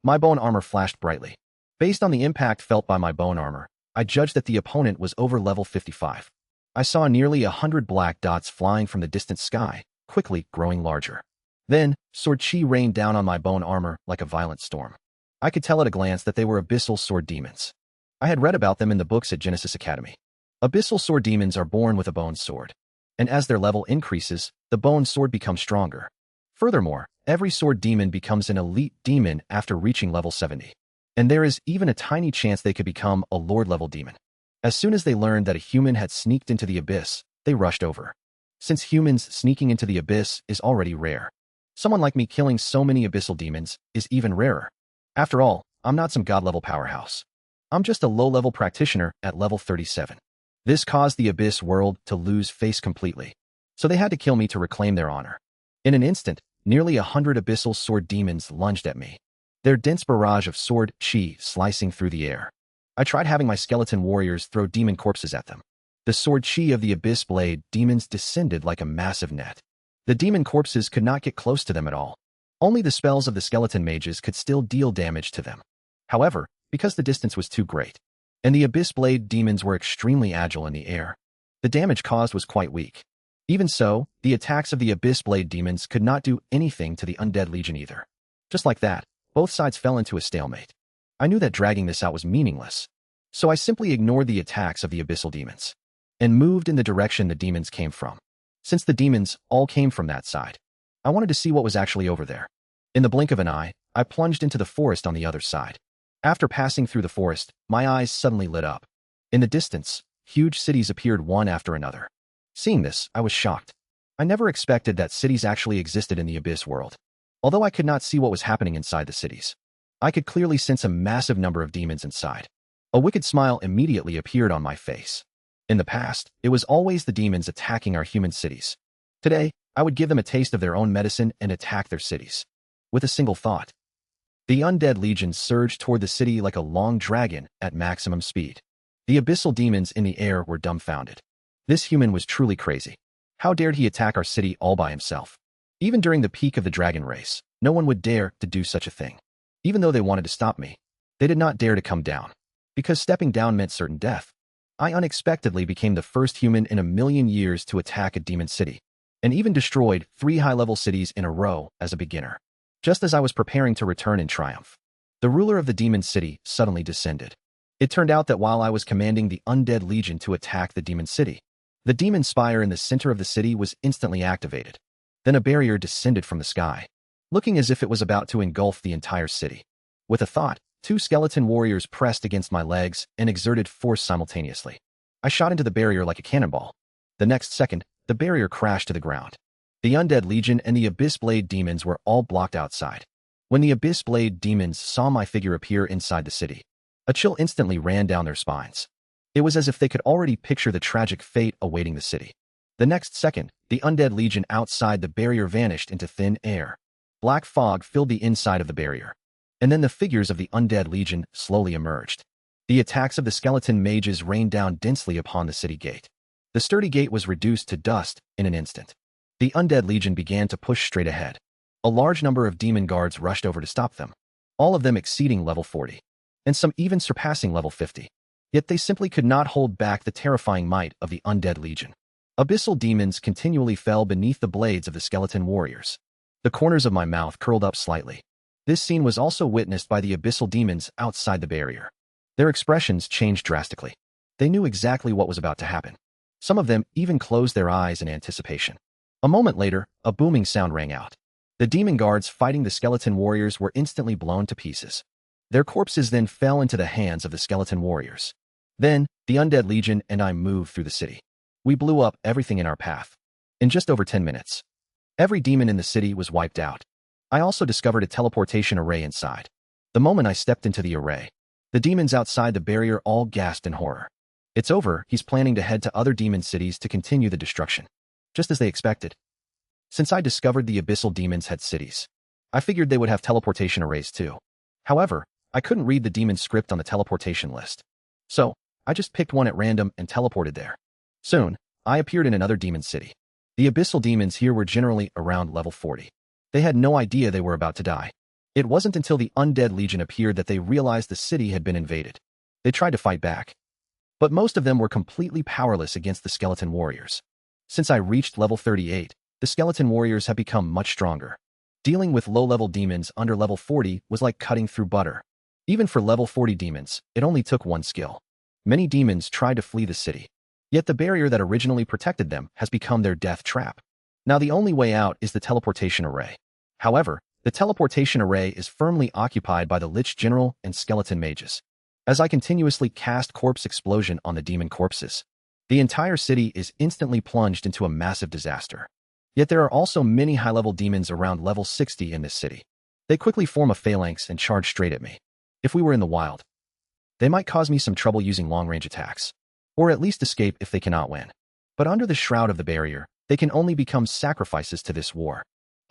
Speaker 1: My bone armor flashed brightly. Based on the impact felt by my bone armor, I judged that the opponent was over level 55. I saw nearly 100 black dots flying from the distant sky, quickly growing larger. Then, sword chi rained down on my bone armor like a violent storm. I could tell at a glance that they were abyssal sword demons. I had read about them in the books at Genesis Academy. Abyssal sword demons are born with a bone sword, and as their level increases, the bone sword becomes stronger. Furthermore, every sword demon becomes an elite demon after reaching level 70. And there is even a tiny chance they could become a lord-level demon. As soon as they learned that a human had sneaked into the abyss, they rushed over. Since humans sneaking into the abyss is already rare, someone like me killing so many abyssal demons is even rarer. After all, I'm not some god-level powerhouse. I'm just a low-level practitioner at level 37. This caused the abyss world to lose face completely, so they had to kill me to reclaim their honor. In an instant, nearly 100 abyssal sword demons lunged at me, their dense barrage of sword chi slicing through the air. I tried having my skeleton warriors throw demon corpses at them. The sword chi of the abyss blade demons descended like a massive net. The demon corpses could not get close to them at all. Only the spells of the skeleton mages could still deal damage to them. However, because the distance was too great, and the abyss blade demons were extremely agile in the air, the damage caused was quite weak. Even so, the attacks of the abyss blade demons could not do anything to the Undead Legion either. Just like that, both sides fell into a stalemate. I knew that dragging this out was meaningless, so I simply ignored the attacks of the abyssal demons and moved in the direction the demons came from. Since the demons all came from that side, I wanted to see what was actually over there. In the blink of an eye, I plunged into the forest on the other side. After passing through the forest, my eyes suddenly lit up. In the distance, huge cities appeared one after another. Seeing this, I was shocked. I never expected that cities actually existed in the abyss world. Although I could not see what was happening inside the cities, I could clearly sense a massive number of demons inside. A wicked smile immediately appeared on my face. In the past, it was always the demons attacking our human cities. Today, I would give them a taste of their own medicine and attack their cities. With a single thought, the Undead Legion surged toward the city like a long dragon at maximum speed. The abyssal demons in the air were dumbfounded. This human was truly crazy. How dared he attack our city all by himself? Even during the peak of the dragon race, no one would dare to do such a thing. Even though they wanted to stop me, they did not dare to come down. Because stepping down meant certain death. I unexpectedly became the first human in 1,000,000 years to attack a demon city, and even destroyed 3 high-level cities in a row as a beginner. Just as I was preparing to return in triumph, the ruler of the demon city suddenly descended. It turned out that while I was commanding the Undead Legion to attack the demon city, the demon spire in the center of the city was instantly activated. Then a barrier descended from the sky, looking as if it was about to engulf the entire city. With a thought, 2 skeleton warriors pressed against my legs and exerted force simultaneously. I shot into the barrier like a cannonball. The next second, the barrier crashed to the ground. The Undead Legion and the Abyss Blade demons were all blocked outside. When the Abyss Blade demons saw my figure appear inside the city, a chill instantly ran down their spines. It was as if they could already picture the tragic fate awaiting the city. The next second, the Undead Legion outside the barrier vanished into thin air. Black fog filled the inside of the barrier, and then the figures of the Undead Legion slowly emerged. The attacks of the skeleton mages rained down densely upon the city gate. The sturdy gate was reduced to dust in an instant. The Undead Legion began to push straight ahead. A large number of demon guards rushed over to stop them, all of them exceeding level 40, and some even surpassing level 50. Yet they simply could not hold back the terrifying might of the Undead Legion. Abyssal demons continually fell beneath the blades of the skeleton warriors. The corners of my mouth curled up slightly. This scene was also witnessed by the abyssal demons outside the barrier. Their expressions changed drastically. They knew exactly what was about to happen. Some of them even closed their eyes in anticipation. A moment later, a booming sound rang out. The demon guards fighting the skeleton warriors were instantly blown to pieces. Their corpses then fell into the hands of the skeleton warriors. Then, the Undead Legion and I moved through the city. We blew up everything in our path. In just over 10 minutes, every demon in the city was wiped out. I also discovered a teleportation array inside. The moment I stepped into the array, the demons outside the barrier all gasped in horror. It's over, he's planning to head to other demon cities to continue the destruction. Just as they expected. Since I discovered the abyssal demons had cities, I figured they would have teleportation arrays too. However, I couldn't read the demon script on the teleportation list. So, I just picked one at random and teleported there. Soon, I appeared in another demon city. The abyssal demons here were generally around level 40. They had no idea they were about to die. It wasn't until the Undead Legion appeared that they realized the city had been invaded. They tried to fight back, but most of them were completely powerless against the skeleton warriors. Since I reached level 38, the skeleton warriors have become much stronger. Dealing with low-level demons under level 40 was like cutting through butter. Even for level 40 demons, it only took one skill. Many demons tried to flee the city, yet the barrier that originally protected them has become their death trap. Now the only way out is the teleportation array. However, the teleportation array is firmly occupied by the Lich General and skeleton mages. As I continuously cast corpse explosion on the demon corpses, the entire city is instantly plunged into a massive disaster. Yet there are also many high-level demons around level 60 in this city. They quickly form a phalanx and charge straight at me. If we were in the wild, they might cause me some trouble using long-range attacks, or at least escape if they cannot win. But under the shroud of the barrier, they can only become sacrifices to this war.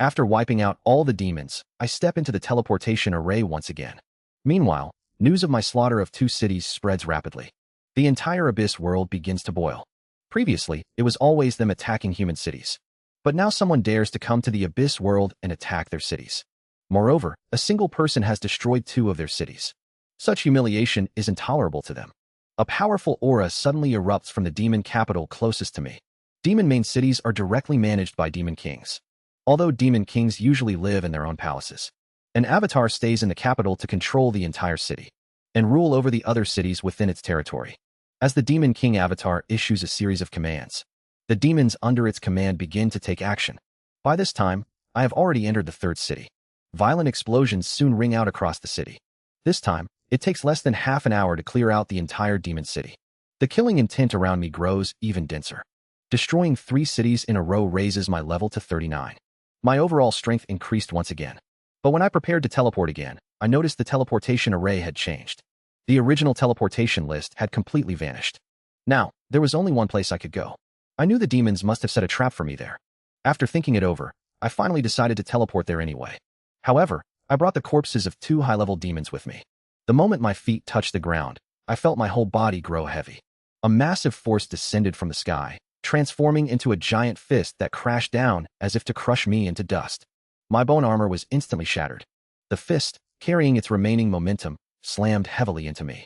Speaker 1: After wiping out all the demons, I step into the teleportation array once again. Meanwhile, news of my slaughter of 2 cities spreads rapidly. The entire Abyss world begins to boil. Previously, it was always them attacking human cities. But now someone dares to come to the Abyss world and attack their cities. Moreover, a single person has destroyed 2 of their cities. Such humiliation is intolerable to them. A powerful aura suddenly erupts from the demon capital closest to me. Demon main cities are directly managed by demon kings. Although demon kings usually live in their own palaces, an avatar stays in the capital to control the entire city and rule over the other cities within its territory. As the demon king avatar issues a series of commands, the demons under its command begin to take action. By this time, I have already entered the 3rd city. Violent explosions soon ring out across the city. This time, it takes less than half an hour to clear out the entire demon city. The killing intent around me grows even denser. Destroying 3 cities in a row raises my level to 39. My overall strength increased once again. But when I prepared to teleport again, I noticed the teleportation array had changed. The original teleportation list had completely vanished. Now, there was only one place I could go. I knew the demons must have set a trap for me there. After thinking it over, I finally decided to teleport there anyway. However, I brought the corpses of 2 high-level demons with me. The moment my feet touched the ground, I felt my whole body grow heavy. A massive force descended from the sky, transforming into a giant fist that crashed down as if to crush me into dust. My bone armor was instantly shattered. The fist, carrying its remaining momentum, slammed heavily into me.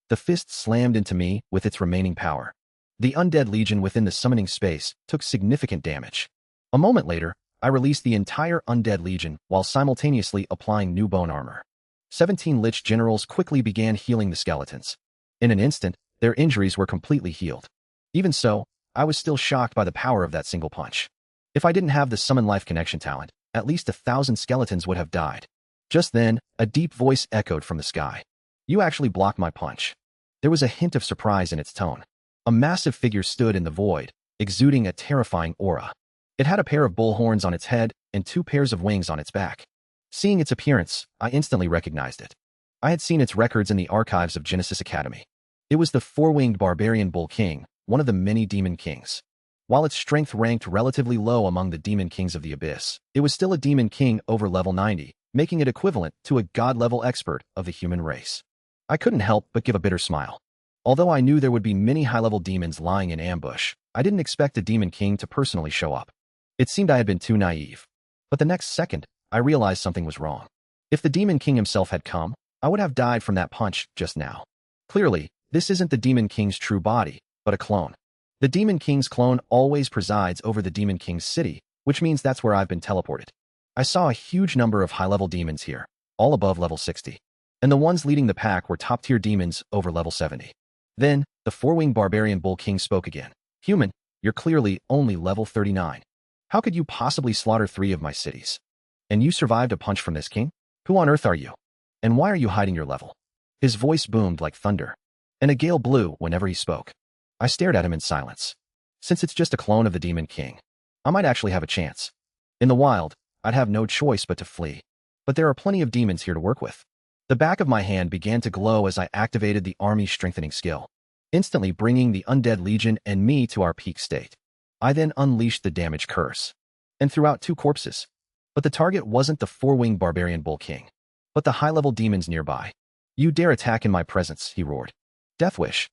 Speaker 1: The fist slammed into me with its remaining power. The Undead Legion within the summoning space took significant damage. A moment later, I released the entire Undead Legion while simultaneously applying new bone armor. 17 Lich generals quickly began healing the skeletons. In an instant, their injuries were completely healed. Even so, I was still shocked by the power of that single punch. If I didn't have the Summon Life Connection talent, at least 1,000 skeletons would have died. Just then, a deep voice echoed from the sky. "You actually blocked my punch." There was a hint of surprise in its tone. A massive figure stood in the void, exuding a terrifying aura. It had a pair of bull horns on its head and 2 pairs of wings on its back. Seeing its appearance, I instantly recognized it. I had seen its records in the archives of Genesis Academy. It was the 4-winged barbarian bull king, one of the many demon kings. While its strength ranked relatively low among the demon kings of the Abyss, it was still a demon king over level 90, making it equivalent to a god-level expert of the human race. I couldn't help but give a bitter smile. Although I knew there would be many high-level demons lying in ambush, I didn't expect a demon king to personally show up. It seemed I had been too naive. But the next second, I realized something was wrong. If the demon king himself had come, I would have died from that punch just now. Clearly, this isn't the demon king's true body, but a clone. The demon king's clone always presides over the demon king's city, which means that's where I've been teleported. I saw a huge number of high-level demons here, all above level 60. And the ones leading the pack were top-tier demons over level 70. Then, the 4-winged barbarian bull king spoke again. "Human, you're clearly only level 39. How could you possibly slaughter 3 of my cities? And you survived a punch from this king? Who on earth are you? And why are you hiding your level?" His voice boomed like thunder, and a gale blew whenever he spoke. I stared at him in silence. Since it's just a clone of the demon king, I might actually have a chance. In the wild, I'd have no choice but to flee. But there are plenty of demons here to work with. The back of my hand began to glow as I activated the army strengthening skill, instantly bringing the Undead Legion and me to our peak state. I then unleashed the damage curse and threw out 2 corpses. But the target wasn't the 4-winged barbarian bull king, but the high-level demons nearby. "You dare attack in my presence," he roared. "Death wish."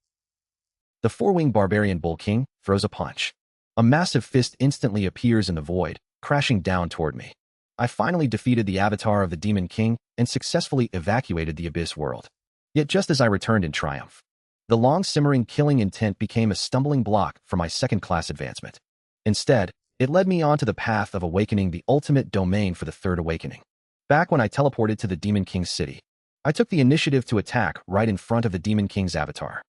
Speaker 1: The 4-winged barbarian bull king throws a punch. A massive fist instantly appears in the void, crashing down toward me. I finally defeated the avatar of the demon king and successfully evacuated the Abyss world. Yet just as I returned in triumph, the long-simmering killing intent became a stumbling block for my second-class advancement. Instead, it led me onto the path of awakening the ultimate domain for the third awakening. Back when I teleported to the Demon King's city, I took the initiative to attack right in front of the Demon King's avatar.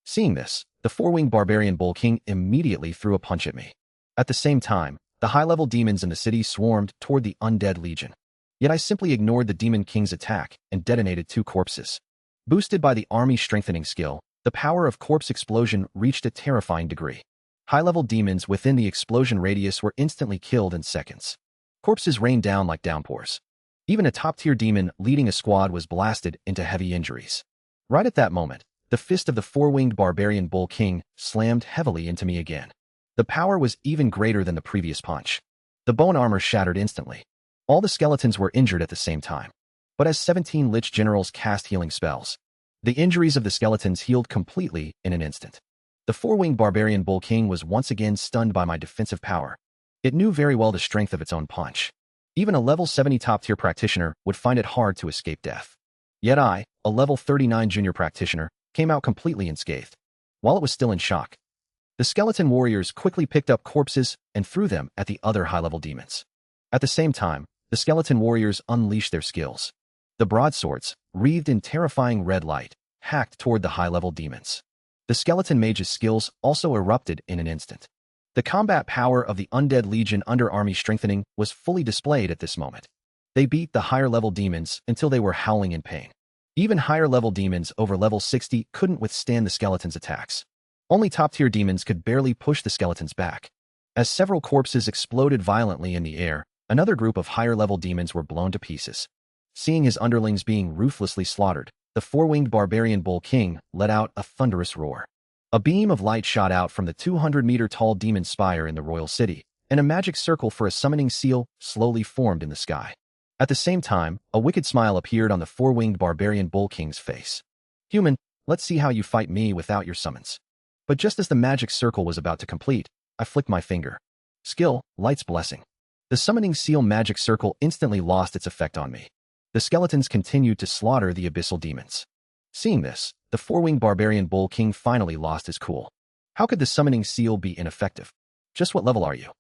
Speaker 1: Seeing this, the 4-winged barbarian bull king immediately threw a punch at me. At the same time, the high-level demons in the city swarmed toward the Undead Legion. Yet I simply ignored the Demon King's attack and detonated 2 corpses. Boosted by the army strengthening skill, the power of corpse explosion reached a terrifying degree. High-level demons within the explosion radius were instantly killed in seconds. Corpses rained down like downpours. Even a top-tier demon leading a squad was blasted into heavy injuries. Right at that moment, the fist of the 4-winged barbarian bull king slammed heavily into me again. The power was even greater than the previous punch. The bone armor shattered instantly. All the skeletons were injured at the same time. But as 17 Lich generals cast healing spells, the injuries of the skeletons healed completely in an instant. The four-winged barbarian Bull King was once again stunned by my defensive power. It knew very well the strength of its own punch. Even a level 70 top-tier practitioner would find it hard to escape death. Yet I, a level 39 junior practitioner, came out completely unscathed. While it was still in shock, the skeleton warriors quickly picked up corpses and threw them at the other high-level demons. At the same time, the skeleton warriors unleashed their skills. The broadswords, wreathed in terrifying red light, hacked toward the high-level demons. The skeleton mage's skills also erupted in an instant. The combat power of the Undead Legion under army strengthening was fully displayed at this moment. They beat the higher-level demons until they were howling in pain. Even higher-level demons over level 60 couldn't withstand the skeleton's attacks. Only top-tier demons could barely push the skeletons back. As several corpses exploded violently in the air, another group of higher-level demons were blown to pieces. Seeing his underlings being ruthlessly slaughtered, the four-winged barbarian Bull King let out a thunderous roar. A beam of light shot out from the 200-meter-tall demon spire in the royal city, and a magic circle for a summoning seal slowly formed in the sky. At the same time, a wicked smile appeared on the four-winged barbarian Bull King's face. "Human, let's see how you fight me without your summons." But just as the magic circle was about to complete, I flicked my finger. Skill, Light's Blessing. The summoning seal magic circle instantly lost its effect on me. The skeletons continued to slaughter the abyssal demons. Seeing this, the four-winged barbarian Bull King finally lost his cool. How could the summoning seal be ineffective? "Just what level are you?"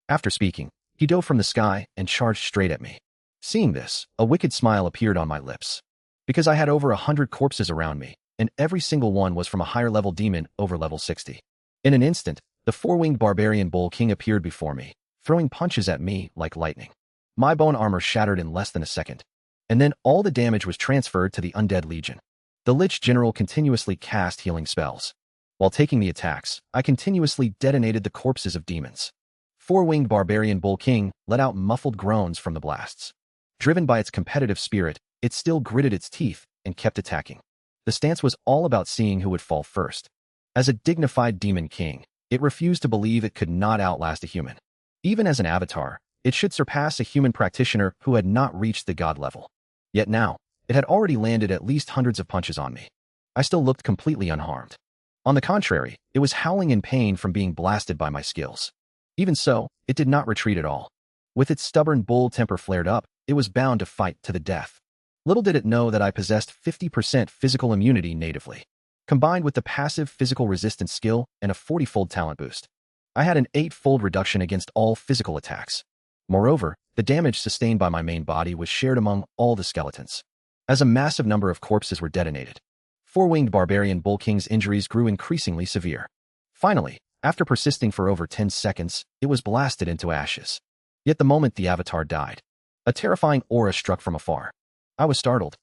Speaker 1: After speaking, he dove from the sky and charged straight at me. Seeing this, a wicked smile appeared on my lips. Because I had over 100 corpses around me, and every single one was from a higher-level demon over level 60. In an instant, the four-winged barbarian Bull King appeared before me, throwing punches at me like lightning. My bone armor shattered in less than a second. And then all the damage was transferred to the Undead Legion. The Lich General continuously cast healing spells. While taking the attacks, I continuously detonated the corpses of demons. Four-winged barbarian Bull King let out muffled groans from the blasts. Driven by its competitive spirit, it still gritted its teeth and kept attacking. The stance was all about seeing who would fall first. As a dignified demon king, it refused to believe it could not outlast a human. Even as an avatar, it should surpass a human practitioner who had not reached the god level. Yet now, it had already landed at least hundreds of punches on me. I still looked completely unharmed. On the contrary, it was howling in pain from being blasted by my skills. Even so, it did not retreat at all. With its stubborn bull temper flared up, it was bound to fight to the death. Little did it know that I possessed 50% physical immunity natively, combined with the passive physical resistance skill and a 40-fold talent boost. I had an 8-fold reduction against all physical attacks. Moreover, the damage sustained by my main body was shared among all the skeletons. As a massive number of corpses were detonated, four-winged barbarian Bull King's injuries grew increasingly severe. Finally, after persisting for over 10 seconds, it was blasted into ashes. Yet the moment the avatar died, a terrifying aura struck from afar. I was startled,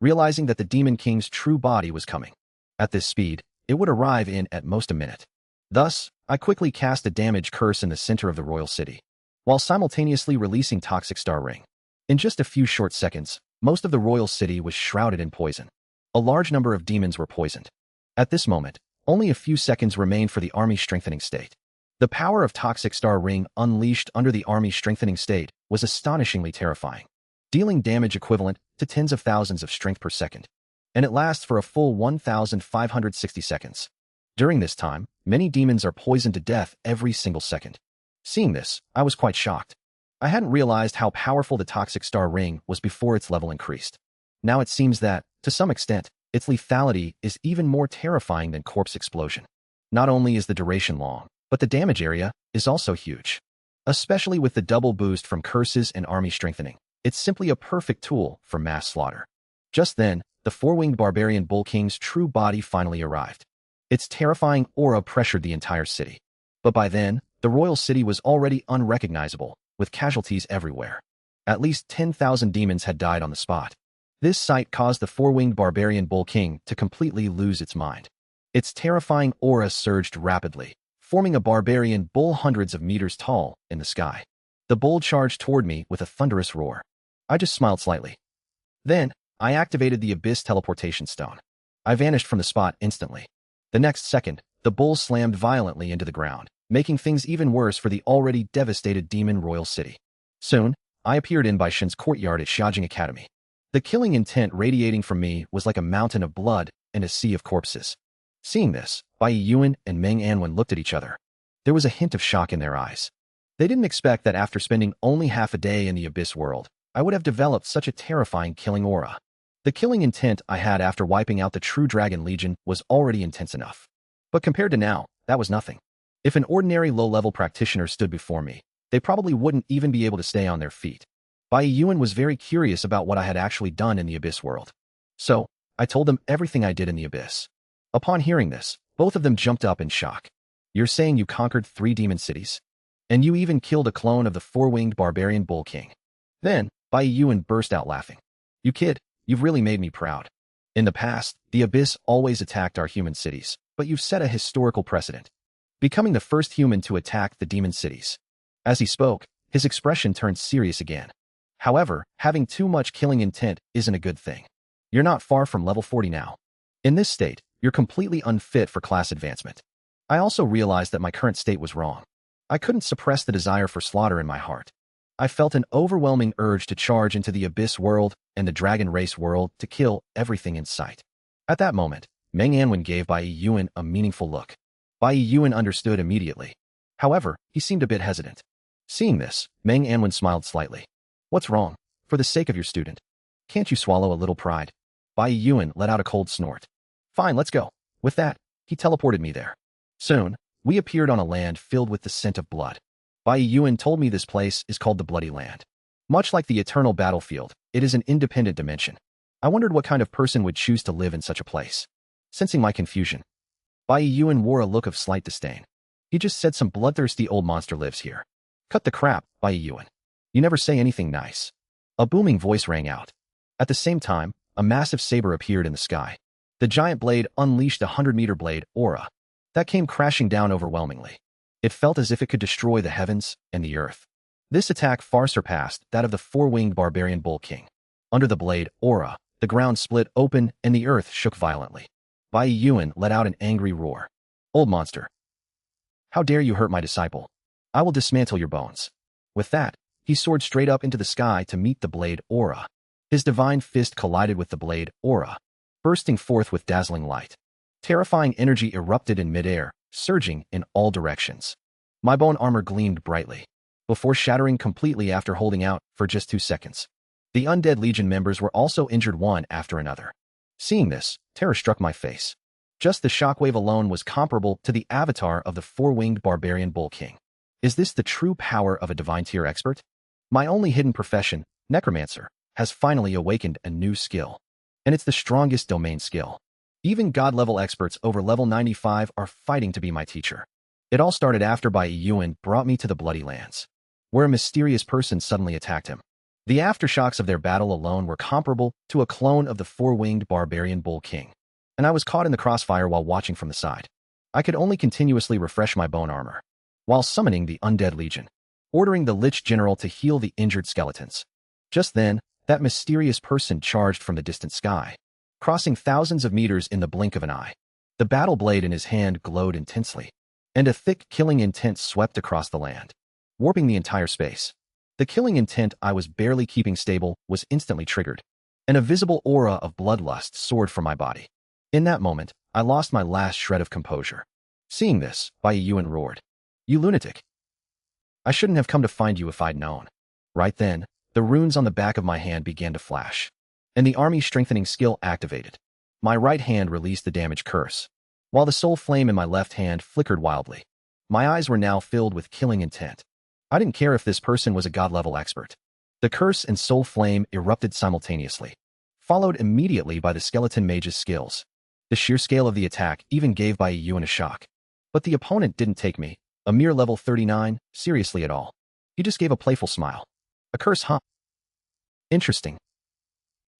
Speaker 1: realizing that the Demon King's true body was coming. At this speed, it would arrive in at most a minute. Thus, I quickly cast a damage curse in the center of the royal city, while simultaneously releasing Toxic Star Ring. In just a few short seconds, most of the royal city was shrouded in poison. A large number of demons were poisoned. At this moment, only a few seconds remained for the army strengthening state. The power of Toxic Star Ring unleashed under the army strengthening state was astonishingly terrifying, dealing damage equivalent to tens of thousands of strength per second. And it lasts for a full 1,560 seconds. During this time, many demons are poisoned to death every single second. Seeing this, I was quite shocked. I hadn't realized how powerful the Toxic Star Ring was before its level increased. Now it seems that, to some extent, its lethality is even more terrifying than corpse explosion. Not only is the duration long, but the damage area is also huge. Especially with the double boost from curses and army strengthening, it's simply a perfect tool for mass slaughter. Just then, the four-winged barbarian Bull King's true body finally arrived. Its terrifying aura pressured the entire city. But by then, the royal city was already unrecognizable, with casualties everywhere. At least 10,000 demons had died on the spot. This sight caused the four-winged barbarian Bull King to completely lose its mind. Its terrifying aura surged rapidly, forming a barbarian bull hundreds of meters tall in the sky. The bull charged toward me with a thunderous roar. I just smiled slightly. Then, I activated the Abyss Teleportation Stone. I vanished from the spot instantly. The next second, the bull slammed violently into the ground, making things even worse for the already devastated demon royal city. Soon, I appeared in Bai Shen's courtyard at Xiajing Academy. The killing intent radiating from me was like a mountain of blood and a sea of corpses. Seeing this, Bai Yuan and Meng Anwen looked at each other. There was a hint of shock in their eyes. They didn't expect that after spending only half a day in the Abyss world, I would have developed such a terrifying killing aura. The killing intent I had after wiping out the true Dragon Legion was already intense enough. But compared to now, that was nothing. If an ordinary low-level practitioner stood before me, they probably wouldn't even be able to stay on their feet. Bai Yuan was very curious about what I had actually done in the Abyss world. So, I told them everything I did in the Abyss. Upon hearing this, both of them jumped up in shock. You're saying you conquered 3 demon cities? And you even killed a clone of the 4-winged barbarian bull king? Then, Bai Yuan burst out laughing. You kid, you've really made me proud. In the past, the Abyss always attacked our human cities, but you've set a historical precedent, becoming the first human to attack the demon cities. As he spoke, his expression turned serious again. However, having too much killing intent isn't a good thing. You're not far from level 40 now. In this state, you're completely unfit for class advancement. I also realized that my current state was wrong. I couldn't suppress the desire for slaughter in my heart. I felt an overwhelming urge to charge into the Abyss world and the Dragon Race world to kill everything in sight. At that moment, Meng Anwen gave Bai Yuan a meaningful look. Bai Yuan understood immediately. However, he seemed a bit hesitant. Seeing this, Meng Anwen smiled slightly. What's wrong? For the sake of your student. Can't you swallow a little pride? Bai Yuan let out a cold snort. Fine, let's go. With that, he teleported me there. Soon, we appeared on a land filled with the scent of blood. Bai Yuan told me this place is called the Bloody Land. Much like the eternal battlefield, it is an independent dimension. I wondered what kind of person would choose to live in such a place. Sensing my confusion, Bai Yuan wore a look of slight disdain. He just said some bloodthirsty old monster lives here. Cut the crap, Bai Yuan. You never say anything nice. A booming voice rang out. At the same time, a massive saber appeared in the sky. The giant blade unleashed a 100-meter blade aura that came crashing down overwhelmingly. It felt as if it could destroy the heavens and the earth. This attack far surpassed that of the 4-winged barbarian bull king. Under the blade aura, the ground split open and the earth shook violently. Bai Yuan let out an angry roar. Old monster. How dare you hurt my disciple? I will dismantle your bones. With that, he soared straight up into the sky to meet the blade aura. His divine fist collided with the blade aura, bursting forth with dazzling light. Terrifying energy erupted in midair, surging in all directions. My bone armor gleamed brightly, before shattering completely after holding out for just 2 seconds. The Undead Legion members were also injured one after another. Seeing this, terror struck my face. Just the shockwave alone was comparable to the avatar of the 4-winged barbarian bull king. Is this the true power of a divine tier expert? My only hidden profession, Necromancer, has finally awakened a new skill. And it's the strongest domain skill. Even god-level experts over level 95 are fighting to be my teacher. It all started after Bai Yuan brought me to the Bloody Lands, where a mysterious person suddenly attacked him. The aftershocks of their battle alone were comparable to a clone of the 4-winged barbarian bull king. And I was caught in the crossfire while watching from the side. I could only continuously refresh my bone armor, while summoning the Undead Legion, ordering the Lich General to heal the injured skeletons. Just then, that mysterious person charged from the distant sky, crossing thousands of meters in the blink of an eye. The battle blade in his hand glowed intensely, and a thick killing intent swept across the land, warping the entire space. The killing intent I was barely keeping stable was instantly triggered, and a visible aura of bloodlust soared from my body. In that moment, I lost my last shred of composure. Seeing this, Bai Yuan roared. You lunatic! I shouldn't have come to find you if I'd known. Right then, the runes on the back of my hand began to flash, and the army strengthening skill activated. My right hand released the damage curse, while the soul flame in my left hand flickered wildly. My eyes were now filled with killing intent. I didn't care if this person was a god-level expert. The curse and soul flame erupted simultaneously, followed immediately by the skeleton mage's skills. The sheer scale of the attack even gave Bai Yuan a shock. But the opponent didn't take me, a mere level 39, seriously at all. He just gave a playful smile. A curse, huh? Interesting.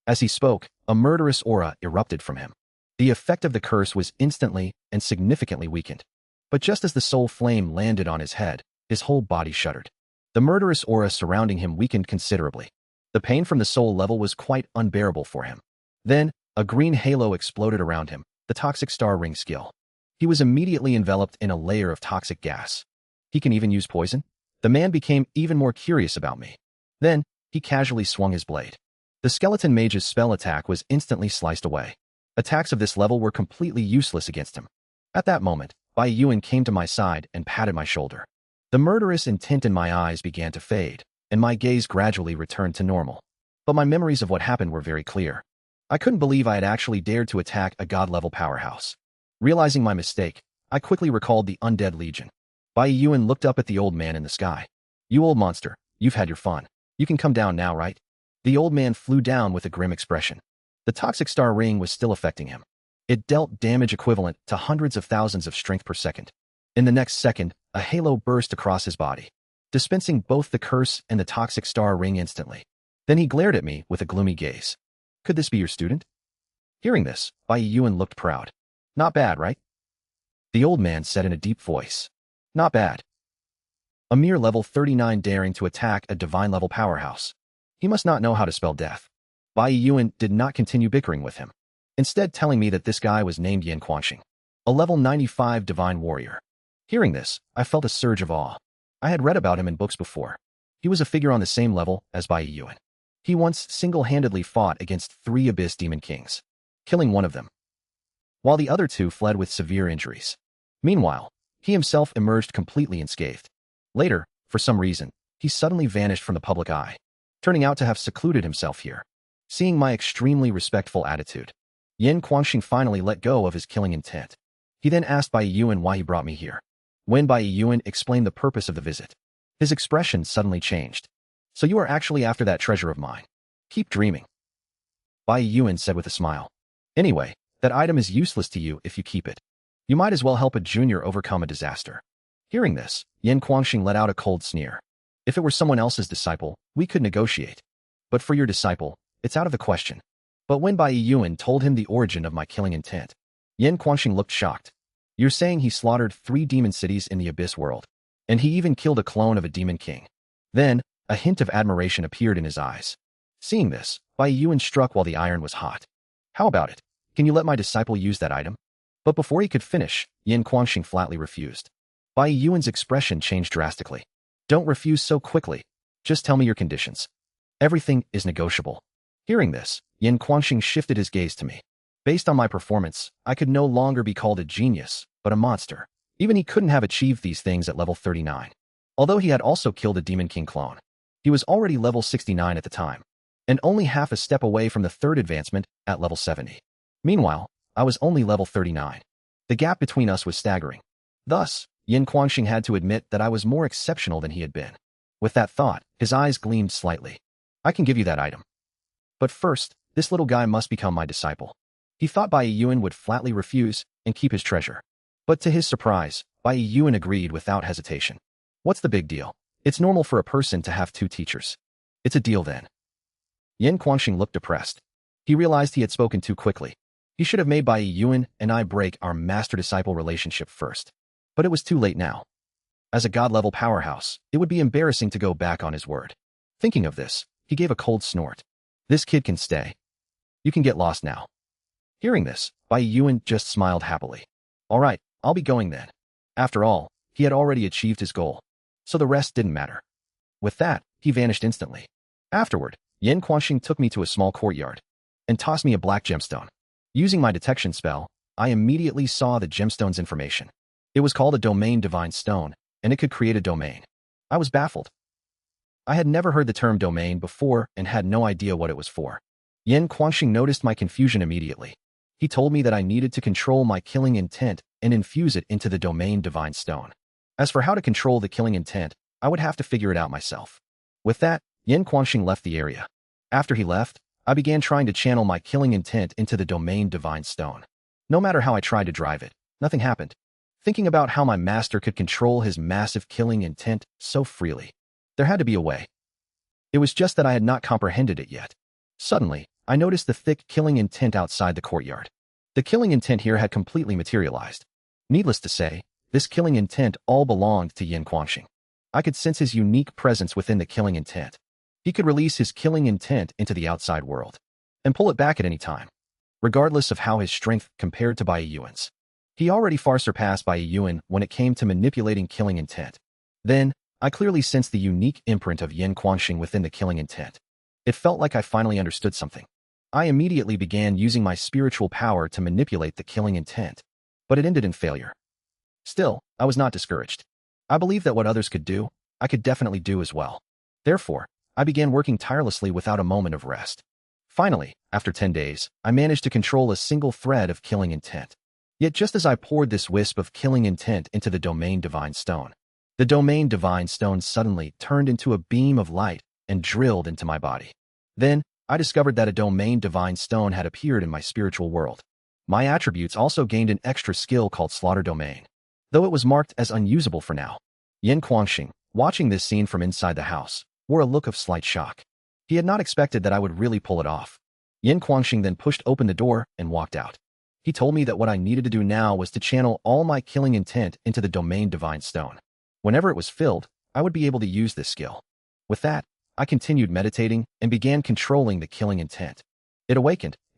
Speaker 1: As he spoke, a murderous aura erupted from him. The effect of the curse was instantly and significantly weakened. But just as the soul flame landed on his head, his whole body shuddered. The murderous aura surrounding him weakened considerably. The pain from the soul level was quite unbearable for him. Then, a green halo exploded around him, the toxic star ring skill. He was immediately enveloped in a layer of toxic gas. He can even use poison? The man became even more curious about me. Then, he casually swung his blade. The skeleton mage's spell attack was instantly sliced away. Attacks of this level were completely useless against him. At that moment, Bai Yuan came to my side and patted my shoulder. The murderous intent in my eyes began to fade, and my gaze gradually returned to normal. But my memories of what happened were very clear. I couldn't believe I had actually dared to attack a god-level powerhouse. Realizing my mistake, I quickly recalled the Undead Legion. Bai Yuan looked up at the old man in the sky. "You old monster, you've had your fun. You can come down now, right?" The old man flew down with a grim expression. The toxic star ring was still affecting him. It dealt damage equivalent to hundreds of thousands of strength per second. In the next second, a halo burst across his body, dispensing both the curse and the toxic star ring instantly. Then he glared at me with a gloomy gaze. "Could this be your student?" Hearing this, Bai Yuan looked proud. "Not bad, right?" The old man said in a deep voice. "Not bad. A mere level 39 daring to attack a divine-level powerhouse. He must not know how to spell death." Bai Yuan did not continue bickering with him, instead telling me that this guy was named Yan Quanxing, a level 95 divine warrior. Hearing this, I felt a surge of awe. I had read about him in books before. He was a figure on the same level as Bai Yuan. He once single-handedly fought against 3 Abyss Demon Kings, killing one of them, while the other 2 fled with severe injuries. Meanwhile, he himself emerged completely unscathed. Later, for some reason, he suddenly vanished from the public eye, turning out to have secluded himself here. Seeing my extremely respectful attitude, Yan Quanxing finally let go of his killing intent. He then asked Bai Yuan why he brought me here. When Bai Yuan explained the purpose of the visit, his expression suddenly changed. "So you are actually after that treasure of mine. Keep dreaming," Bai Yuan said with a smile. "Anyway, that item is useless to you if you keep it. You might as well help a junior overcome a disaster." Hearing this, Yan Quanxing let out a cold sneer. "If it were someone else's disciple, we could negotiate. But for your disciple, it's out of the question." But when Bai Yuan told him the origin of my killing intent, Yan Quanxing looked shocked. "You're saying he slaughtered 3 demon cities in the Abyss world, and he even killed a clone of a demon king?" Then, a hint of admiration appeared in his eyes. Seeing this, Bai Yuan struck while the iron was hot. "How about it? Can you let my disciple use that item?" But before he could finish, Yan Quanxing flatly refused. Bai Yuan's expression changed drastically. "Don't refuse so quickly. Just tell me your conditions. Everything is negotiable." Hearing this, Yan Quanxing shifted his gaze to me. Based on my performance, I could no longer be called a genius, but a monster. Even he couldn't have achieved these things at level 39. Although he had also killed a Demon King clone. He was already level 69 at the time, and only half a step away from the 3rd advancement at level 70. Meanwhile, I was only level 39. The gap between us was staggering. Thus, Yan Quanxing had to admit that I was more exceptional than he had been. With that thought, his eyes gleamed slightly. "I can give you that item. But first, this little guy must become my disciple." He thought Bai Yuan would flatly refuse and keep his treasure. But to his surprise, Bai Yuan agreed without hesitation. "What's the big deal? It's normal for a person to have 2 teachers. It's a deal then." Yan Quanxing looked depressed. He realized he had spoken too quickly. He should have made Bai Yuan and I break our master-disciple relationship first. But it was too late now. As a god-level powerhouse, it would be embarrassing to go back on his word. Thinking of this, he gave a cold snort. "This kid can stay. You can get lost now." Hearing this, Bai Yuan just smiled happily. "All right, I'll be going then." After all, he had already achieved his goal, so the rest didn't matter. With that, he vanished instantly. Afterward, Yan Quanxing took me to a small courtyard and tossed me a black gemstone. Using my detection spell, I immediately saw the gemstone's information. It was called a Domain Divine Stone, and it could create a domain. I was baffled. I had never heard the term domain before and had no idea what it was for. Yan Quanxing noticed my confusion immediately. He told me that I needed to control my killing intent and infuse it into the Domain Divine Stone. As for how to control the killing intent, I would have to figure it out myself. With that, Yan Quanxing left the area. After he left, I began trying to channel my killing intent into the Domain Divine Stone. No matter how I tried to drive it, nothing happened. Thinking about how my master could control his massive killing intent so freely. There had to be a way. It was just that I had not comprehended it yet. Suddenly, I noticed the thick killing intent outside the courtyard. The killing intent here had completely materialized. Needless to say, this killing intent all belonged to Yan Quanxing. I could sense his unique presence within the killing intent. He could release his killing intent into the outside world and pull it back at any time, regardless of how his strength compared to Bai Yuan's. He already far surpassed Bai Yuan when it came to manipulating killing intent. Then, I clearly sensed the unique imprint of Yin Quanxing within the killing intent. It felt like I finally understood something. I immediately began using my spiritual power to manipulate the killing intent, but it ended in failure. Still, I was not discouraged. I believed that what others could do, I could definitely do as well. Therefore, I began working tirelessly without a moment of rest. Finally, after 10 days, I managed to control a single thread of killing intent. Yet just as I poured this wisp of killing intent into the Domain Divine Stone, the Domain Divine Stone suddenly turned into a beam of light and drilled into my body. Then, I discovered that a Domain Divine Stone had appeared in my spiritual world. My attributes also gained an extra skill called Slaughter Domain, though it was marked as unusable for now. Yin Quanxing, watching this scene from inside the house, wore a look of slight shock. He had not expected that I would really pull it off. Yin Quanxing then pushed open the door and walked out. He told me that what I needed to do now was to channel all my killing intent into the Domain Divine Stone. Whenever it was filled, I would be able to use this skill. With that, I continued meditating and began controlling the killing intent. It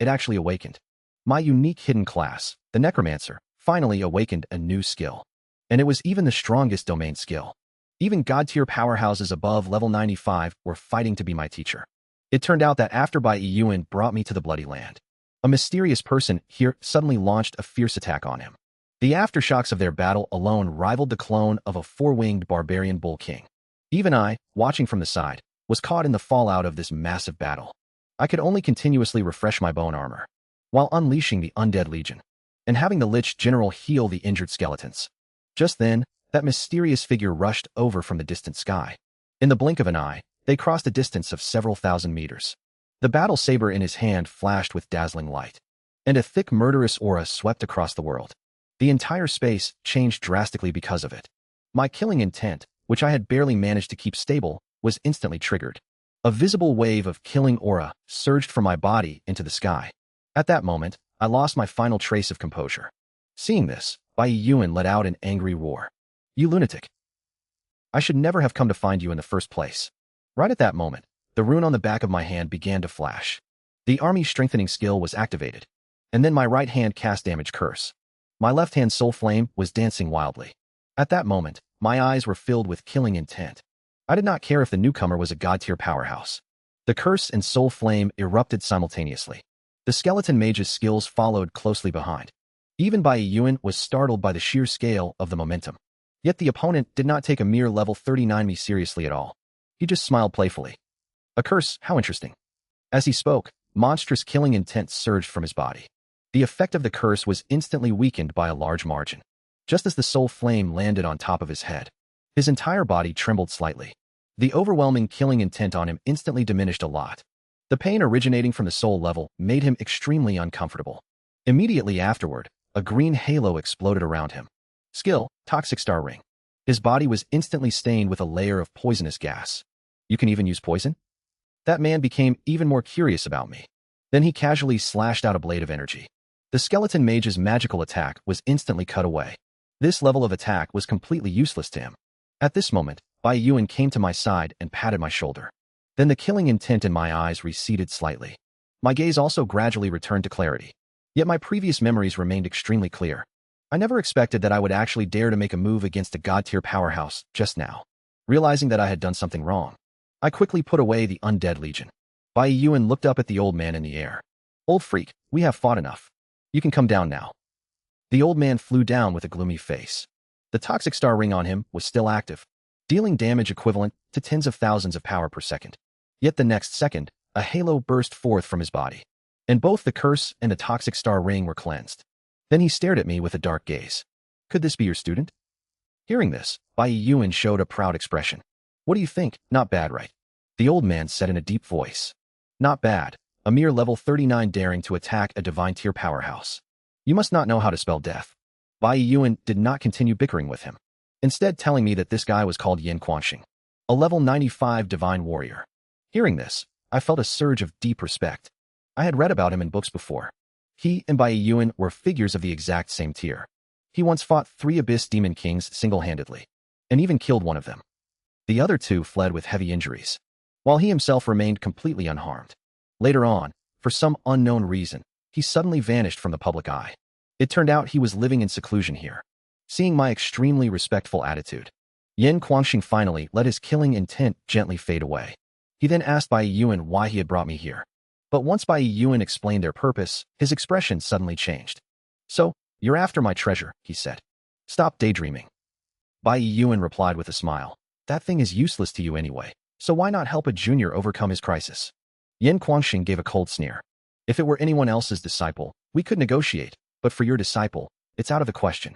Speaker 1: actually awakened. My unique hidden class, the Necromancer, finally awakened a new skill. And it was even the strongest domain skill. Even god-tier powerhouses above level 95 were fighting to be my teacher. It turned out that after Bai Yuan brought me to the Bloody Land, a mysterious person here suddenly launched a fierce attack on him. The aftershocks of their battle alone rivaled the clone of a four-winged barbarian bull king. Even I, watching from the side, was caught in the fallout of this massive battle. I could only continuously refresh my bone armor, while unleashing the Undead Legion, and having the Lich General heal the injured skeletons. Just then, that mysterious figure rushed over from the distant sky. In the blink of an eye, they crossed a distance of several thousand meters. The battle saber in his hand flashed with dazzling light, and a thick murderous aura swept across the world. The entire space changed drastically because of it. My killing intent, which I had barely managed to keep stable, was instantly triggered. A visible wave of killing aura surged from my body into the sky. At that moment, I lost my final trace of composure. Seeing this, Bai Yuan let out an angry roar. "You lunatic! I should never have come to find you in the first place." Right at that moment, the rune on the back of my hand began to flash. The army strengthening skill was activated, and then my right hand cast damage curse. My left hand soul flame was dancing wildly. At that moment, my eyes were filled with killing intent. I did not care if the newcomer was a god-tier powerhouse. The curse and soul flame erupted simultaneously. The skeleton mage's skills followed closely behind. Even Bai Yuan was startled by the sheer scale of the momentum. Yet the opponent did not take a mere level 39 me seriously at all. He just smiled playfully. "A curse, how interesting." As he spoke, monstrous killing intent surged from his body. The effect of the curse was instantly weakened by a large margin. Just as the soul flame landed on top of his head, his entire body trembled slightly. The overwhelming killing intent on him instantly diminished a lot. The pain originating from the soul level made him extremely uncomfortable. Immediately afterward, a green halo exploded around him. Skill, Toxic Star Ring. His body was instantly stained with a layer of poisonous gas. "You can even use poison?" That man became even more curious about me. Then he casually slashed out a blade of energy. The skeleton mage's magical attack was instantly cut away. This level of attack was completely useless to him. At this moment, Bai Yuan came to my side and patted my shoulder. Then the killing intent in my eyes receded slightly. My gaze also gradually returned to clarity. Yet my previous memories remained extremely clear. I never expected that I would actually dare to make a move against a god-tier powerhouse just now. Realizing that I had done something wrong, I quickly put away the Undead Legion. Bai Yuan looked up at the old man in the air. "Old freak, we have fought enough. You can come down now." The old man flew down with a gloomy face. The Toxic Star Ring on him was still active, dealing damage equivalent to tens of thousands of power per second. Yet the next second, a halo burst forth from his body, and both the curse and the Toxic Star Ring were cleansed. Then he stared at me with a dark gaze. "Could this be your student?" Hearing this, Bai Yuan showed a proud expression. "What do you think? Not bad, right?" The old man said in a deep voice. "Not bad. A mere level 39 daring to attack a divine tier powerhouse. You must not know how to spell death." Bai Yuan did not continue bickering with him, instead telling me that this guy was called Yin Quanxing, a level 95 divine warrior. Hearing this, I felt a surge of deep respect. I had read about him in books before. He and Bai Yuan were figures of the exact same tier. He once fought 3 Abyss Demon Kings single-handedly, and even killed one of them. The other 2 fled with heavy injuries, while he himself remained completely unharmed. Later on, for some unknown reason, he suddenly vanished from the public eye. It turned out he was living in seclusion here. Seeing my extremely respectful attitude, Yin Quanxing finally let his killing intent gently fade away. He then asked Bai Yuan why he had brought me here. But once Bai Yuan explained their purpose, his expression suddenly changed. So, you're after my treasure, he said. Stop daydreaming. Bai Yuan replied with a smile. That thing is useless to you anyway, so why not help a junior overcome his crisis? Yin Quanxing gave a cold sneer. If it were anyone else's disciple, we could negotiate, but for your disciple, it's out of the question.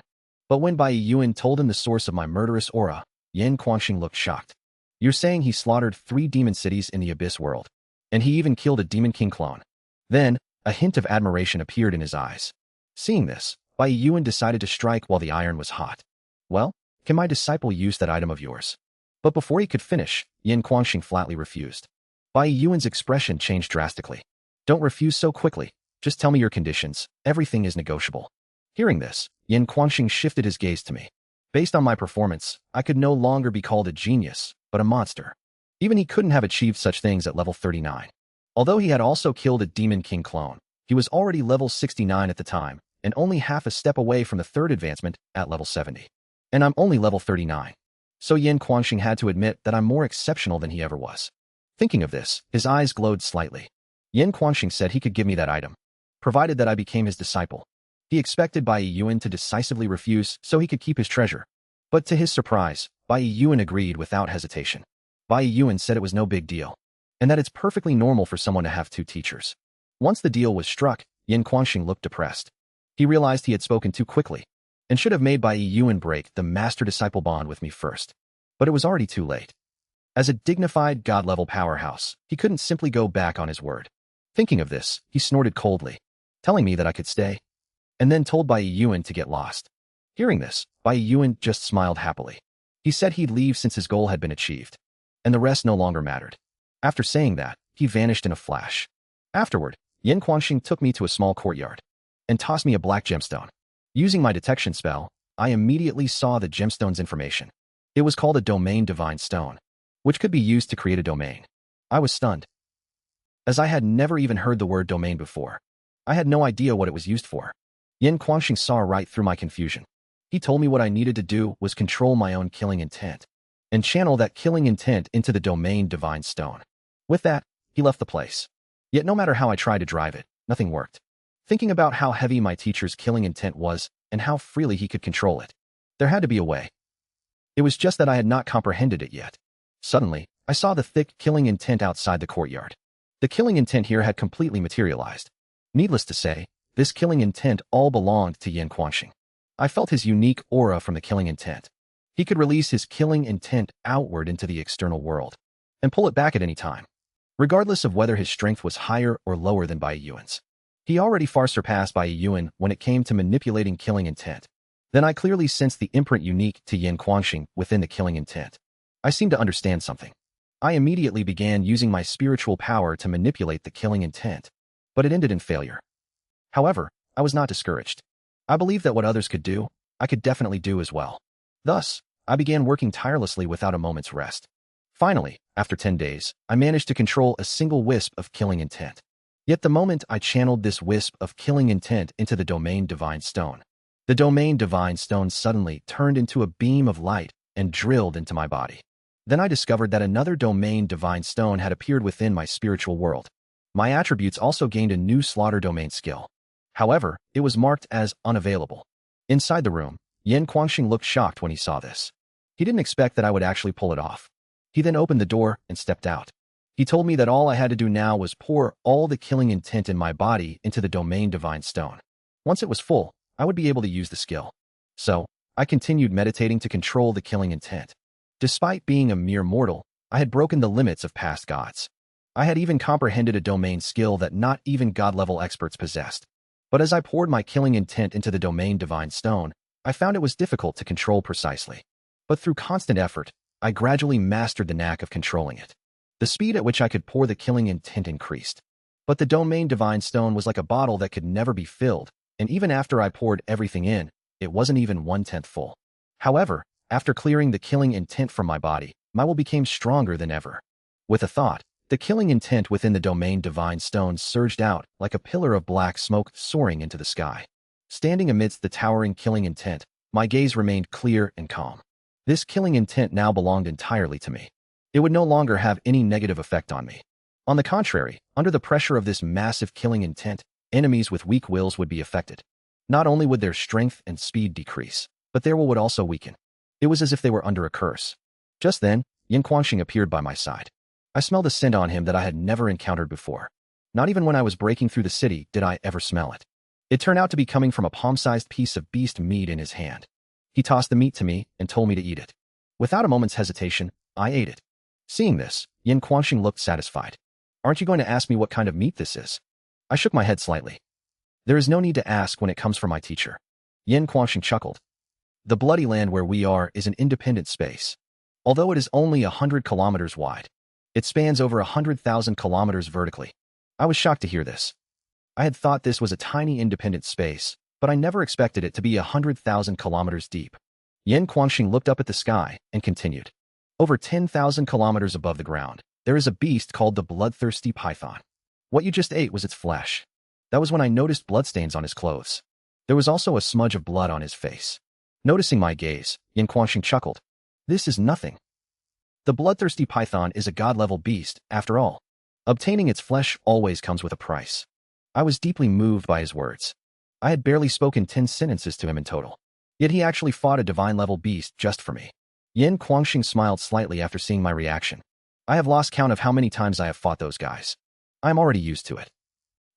Speaker 1: But when Bai Yuan told him the source of my murderous aura, Yin Quanxing looked shocked. You're saying he slaughtered 3 demon cities in the Abyss world, and he even killed a demon king clone. Then, a hint of admiration appeared in his eyes. Seeing this, Bai Yuan decided to strike while the iron was hot. Well, can my disciple use that item of yours? But before he could finish, Yin Quanxing flatly refused. Bai Yuan's expression changed drastically. Don't refuse so quickly. Just tell me your conditions. Everything is negotiable. Hearing this, Yin Quanxing shifted his gaze to me. Based on my performance, I could no longer be called a genius, but a monster. Even he couldn't have achieved such things at level 39. Although he had also killed a demon king clone, he was already level 69 at the time, and only half a step away from the 3rd advancement at level 70. And I'm only level 39. So Yin Quanxing had to admit that I'm more exceptional than he ever was. Thinking of this, his eyes glowed slightly. Yin Quanxing said he could give me that item, provided that I became his disciple. He expected Bai Yuan to decisively refuse so he could keep his treasure. But to his surprise, Bai Yuan agreed without hesitation. Bai Yuan said it was no big deal, and that it's perfectly normal for someone to have 2 teachers. Once the deal was struck, Yin Quanxing looked depressed. He realized he had spoken too quickly, and should have made Bai Yuan break the master-disciple bond with me first. But it was already too late. As a dignified god-level powerhouse, he couldn't simply go back on his word. Thinking of this, he snorted coldly, telling me that I could stay, and then told Bai Yuan to get lost. Hearing this, Bai Yuan just smiled happily. He said he'd leave since his goal had been achieved, and the rest no longer mattered. After saying that, he vanished in a flash. Afterward, Yin Quanxing took me to a small courtyard and tossed me a black gemstone. Using my detection spell, I immediately saw the gemstone's information. It was called a domain divine stone, which could be used to create a domain. I was stunned, as I had never even heard the word domain before. I had no idea what it was used for. Yin Quanxing saw right through my confusion. He told me what I needed to do was control my own killing intent, and channel that killing intent into the domain divine stone. With that, he left the place. Yet no matter how I tried to drive it, nothing worked. Thinking about how heavy my teacher's killing intent was, and how freely he could control it, there had to be a way. It was just that I had not comprehended it yet. Suddenly, I saw the thick killing intent outside the courtyard. The killing intent here had completely materialized. Needless to say, this killing intent all belonged to Yin Quanxing. I felt his unique aura from the killing intent. He could release his killing intent outward into the external world, and pull it back at any time, regardless of whether his strength was higher or lower than Bai Yuan's. He already far surpassed Bai Yuan when it came to manipulating killing intent. Then I clearly sensed the imprint unique to Yin Quanxing within the killing intent. I seemed to understand something. I immediately began using my spiritual power to manipulate the killing intent, but it ended in failure. However, I was not discouraged. I believed that what others could do, I could definitely do as well. Thus, I began working tirelessly without a moment's rest. Finally, after 10 days, I managed to control a single wisp of killing intent. Yet the moment I channeled this wisp of killing intent into the domain divine stone, the domain divine stone suddenly turned into a beam of light and drilled into my body. Then I discovered that another domain divine stone had appeared within my spiritual world. My attributes also gained a new slaughter domain skill. However, it was marked as unavailable. Inside the room, Yin Quanxing looked shocked when he saw this. He didn't expect that I would actually pull it off. He then opened the door and stepped out. He told me that all I had to do now was pour all the killing intent in my body into the domain divine stone. Once it was full, I would be able to use the skill. So, I continued meditating to control the killing intent. Despite being a mere mortal, I had broken the limits of past gods. I had even comprehended a domain skill that not even god-level experts possessed. But as I poured my killing intent into the domain divine stone, I found it was difficult to control precisely. But through constant effort, I gradually mastered the knack of controlling it. The speed at which I could pour the killing intent increased. But the domain divine stone was like a bottle that could never be filled, and even after I poured everything in, it wasn't even 1/10 full. However, after clearing the killing intent from my body, my will became stronger than ever. With a thought, the killing intent within the domain divine stone surged out like a pillar of black smoke soaring into the sky. Standing amidst the towering killing intent, my gaze remained clear and calm. This killing intent now belonged entirely to me. It would no longer have any negative effect on me. On the contrary, under the pressure of this massive killing intent, enemies with weak wills would be affected. Not only would their strength and speed decrease, but their will would also weaken. It was as if they were under a curse. Just then, Yin Quanxing appeared by my side. I smelled a scent on him that I had never encountered before. Not even when I was breaking through the city did I ever smell it. It turned out to be coming from a palm-sized piece of beast meat in his hand. He tossed the meat to me and told me to eat it. Without a moment's hesitation, I ate it. Seeing this, Yin Quanxing looked satisfied. Aren't you going to ask me what kind of meat this is? I shook my head slightly. There is no need to ask when it comes from my teacher. Yin Quanxing chuckled. The bloody land where we are is an independent space. Although it is only 100 kilometers wide, it spans over 100,000 kilometers vertically. I was shocked to hear this. I had thought this was a tiny independent space, but I never expected it to be 100,000 kilometers deep. Yin Quanxing looked up at the sky and continued. Over 10,000 kilometers above the ground, there is a beast called the bloodthirsty python. What you just ate was its flesh. That was when I noticed bloodstains on his clothes. There was also a smudge of blood on his face. Noticing my gaze, Yin Quanxing chuckled. This is nothing. The bloodthirsty python is a god-level beast, after all. Obtaining its flesh always comes with a price. I was deeply moved by his words. I had barely spoken 10 sentences to him in total. Yet he actually fought a divine-level beast just for me. Yin Quanxing smiled slightly after seeing my reaction. I have lost count of how many times I have fought those guys. I am already used to it.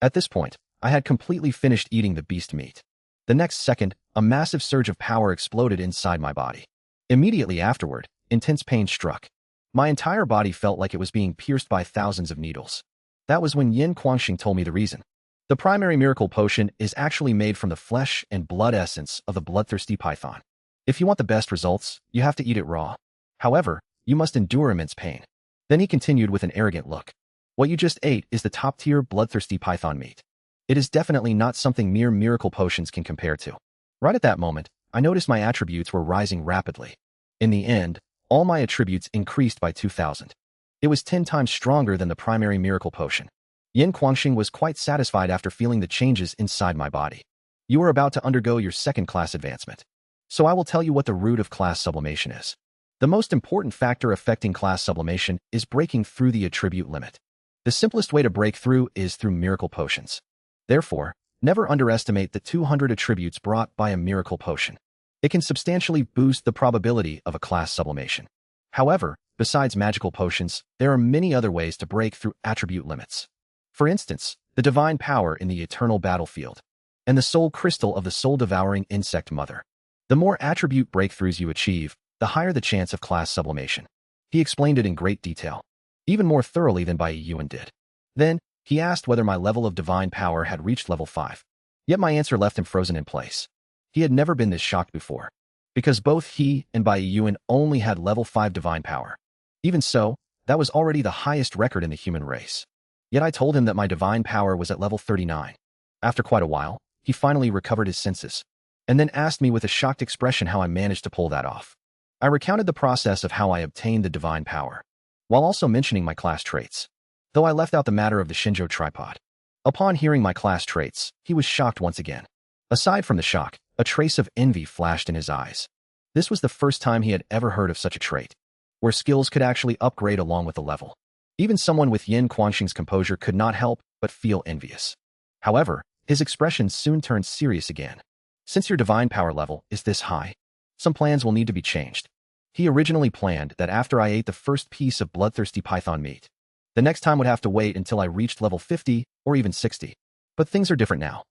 Speaker 1: At this point, I had completely finished eating the beast meat. The next second, a massive surge of power exploded inside my body. Immediately afterward, intense pain struck. My entire body felt like it was being pierced by thousands of needles. That was when Yin Quanxing told me the reason. The primary miracle potion is actually made from the flesh and blood essence of the bloodthirsty python. If you want the best results, you have to eat it raw. However, you must endure immense pain. Then he continued with an arrogant look. What you just ate is the top-tier bloodthirsty python meat. It is definitely not something mere miracle potions can compare to. Right at that moment, I noticed my attributes were rising rapidly. In the end, all my attributes increased by 2,000. It was 10 times stronger than the primary miracle potion. Yin Quanxing was quite satisfied after feeling the changes inside my body. You are about to undergo your second class advancement. So I will tell you what the root of class sublimation is. The most important factor affecting class sublimation is breaking through the attribute limit. The simplest way to break through is through miracle potions. Therefore, never underestimate the 200 attributes brought by a miracle potion. It can substantially boost the probability of a class sublimation. However, besides magical potions, there are many other ways to break through attribute limits. For instance, the divine power in the eternal battlefield, and the soul crystal of the soul-devouring insect mother. The more attribute breakthroughs you achieve, the higher the chance of class sublimation. He explained it in great detail, even more thoroughly than Bai Yuan did. Then, he asked whether my level of divine power had reached level 5. Yet my answer left him frozen in place. He had never been this shocked before, because both he and Bai Yuan only had level 5 divine power. Even so, that was already the highest record in the human race. Yet I told him that my divine power was at level 39. After quite a while, he finally recovered his senses, and then asked me with a shocked expression how I managed to pull that off. I recounted the process of how I obtained the divine power, while also mentioning my class traits, though I left out the matter of the Shinjo tripod. Upon hearing my class traits, he was shocked once again. Aside from the shock, a trace of envy flashed in his eyes. This was the first time he had ever heard of such a trait, where skills could actually upgrade along with the level. Even someone with Yin Quanxing's composure could not help but feel envious. However, his expression soon turned serious again. Since your divine power level is this high, some plans will need to be changed. He originally planned that after I ate the first piece of bloodthirsty python meat, the next time would have to wait until I reached level 50 or even 60. But things are different now.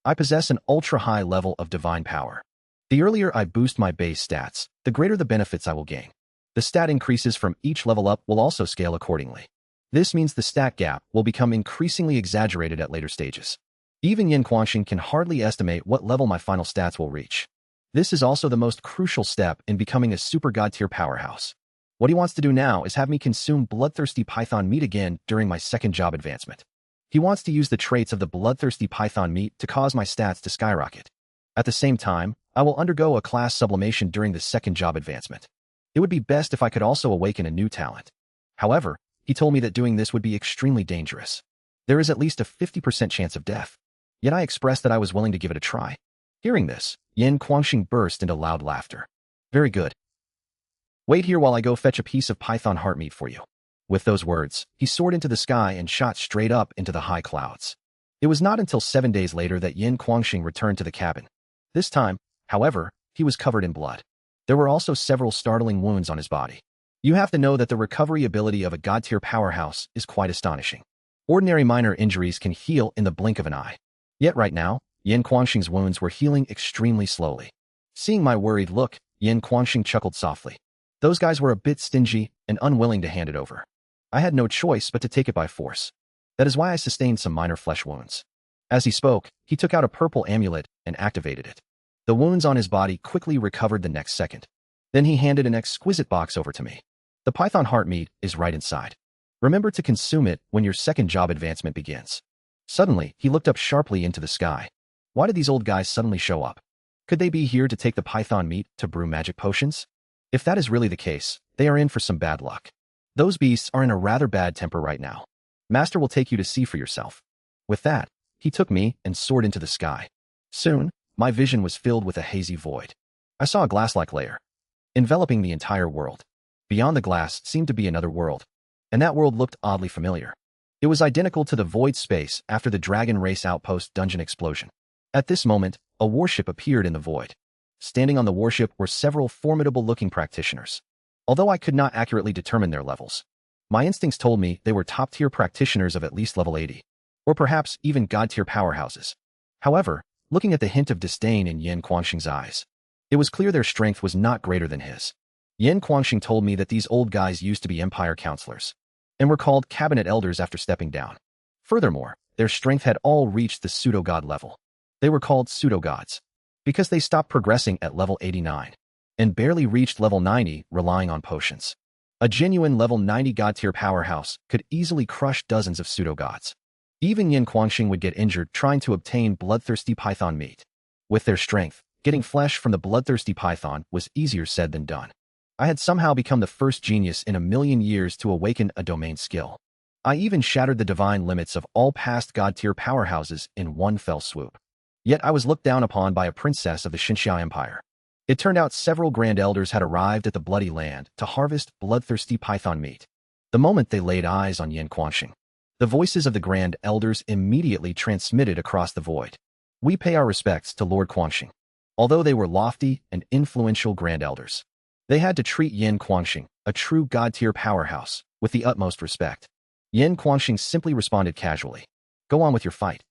Speaker 1: I possess an ultra-high level of divine power. The earlier I boost my base stats, the greater the benefits I will gain. The stat increases from each level up will also scale accordingly. This means the stat gap will become increasingly exaggerated at later stages. Even Yin Quanxing can hardly estimate what level my final stats will reach. This is also the most crucial step in becoming a super god tier powerhouse. What he wants to do now is have me consume bloodthirsty python meat again during my second job advancement. He wants to use the traits of the bloodthirsty python meat to cause my stats to skyrocket. At the same time, I will undergo a class sublimation during the second job advancement. It would be best if I could also awaken a new talent. However, he told me that doing this would be extremely dangerous. There is at least a 50% chance of death. Yet I expressed that I was willing to give it a try. Hearing this, Yin Quanxing burst into loud laughter. Very good. Wait here while I go fetch a piece of python heart meat for you. With those words, he soared into the sky and shot straight up into the high clouds. It was not until 7 days later that Yin Guangxing returned to the cabin. This time, however, he was covered in blood. There were also several startling wounds on his body. You have to know that the recovery ability of a god-tier powerhouse is quite astonishing. Ordinary minor injuries can heal in the blink of an eye. Yet right now, Yin Guangxing's wounds were healing extremely slowly. Seeing my worried look, Yin Guangxing chuckled softly. Those guys were a bit stingy and unwilling to hand it over. I had no choice but to take it by force. That is why I sustained some minor flesh wounds. As he spoke, he took out a purple amulet and activated it. The wounds on his body quickly recovered the next second. Then he handed an exquisite box over to me. The python heart meat is right inside. Remember to consume it when your second job advancement begins. Suddenly, he looked up sharply into the sky. Why did these old guys suddenly show up? Could they be here to take the python meat to brew magic potions? If that is really the case, they are in for some bad luck. Those beasts are in a rather bad temper right now. Master will take you to see for yourself. With that, he took me and soared into the sky. Soon, my vision was filled with a hazy void. I saw a glass-like layer, enveloping the entire world. Beyond the glass seemed to be another world, and that world looked oddly familiar. It was identical to the void space after the Dragon Race Outpost dungeon explosion. At this moment, a warship appeared in the void. Standing on the warship were several formidable-looking practitioners. Although I could not accurately determine their levels, my instincts told me they were top-tier practitioners of at least level 80, or perhaps even god-tier powerhouses. However, looking at the hint of disdain in Yin Guangxing's eyes, it was clear their strength was not greater than his. Yin Guangxing told me that these old guys used to be empire counselors, and were called cabinet elders after stepping down. Furthermore, their strength had all reached the pseudo-god level. They were called pseudo-gods, because they stopped progressing at level 89. And barely reached level 90 relying on potions. A genuine level 90 god-tier powerhouse could easily crush dozens of pseudo-gods. Even Yin Guangxing would get injured trying to obtain bloodthirsty python meat. With their strength, getting flesh from the bloodthirsty python was easier said than done. I had somehow become the first genius in a million years to awaken a domain skill. I even shattered the divine limits of all past god-tier powerhouses in one fell swoop. Yet I was looked down upon by a princess of the Xinxia Empire. It turned out several grand elders had arrived at the Bloody Land to harvest bloodthirsty python meat. The moment they laid eyes on Yin Guangxing, the voices of the grand elders immediately transmitted across the void. We pay our respects to Lord Guangxing. Although they were lofty and influential grand elders, they had to treat Yin Guangxing, a true god-tier powerhouse, with the utmost respect. Yin Guangxing simply responded casually. Go on with your fight.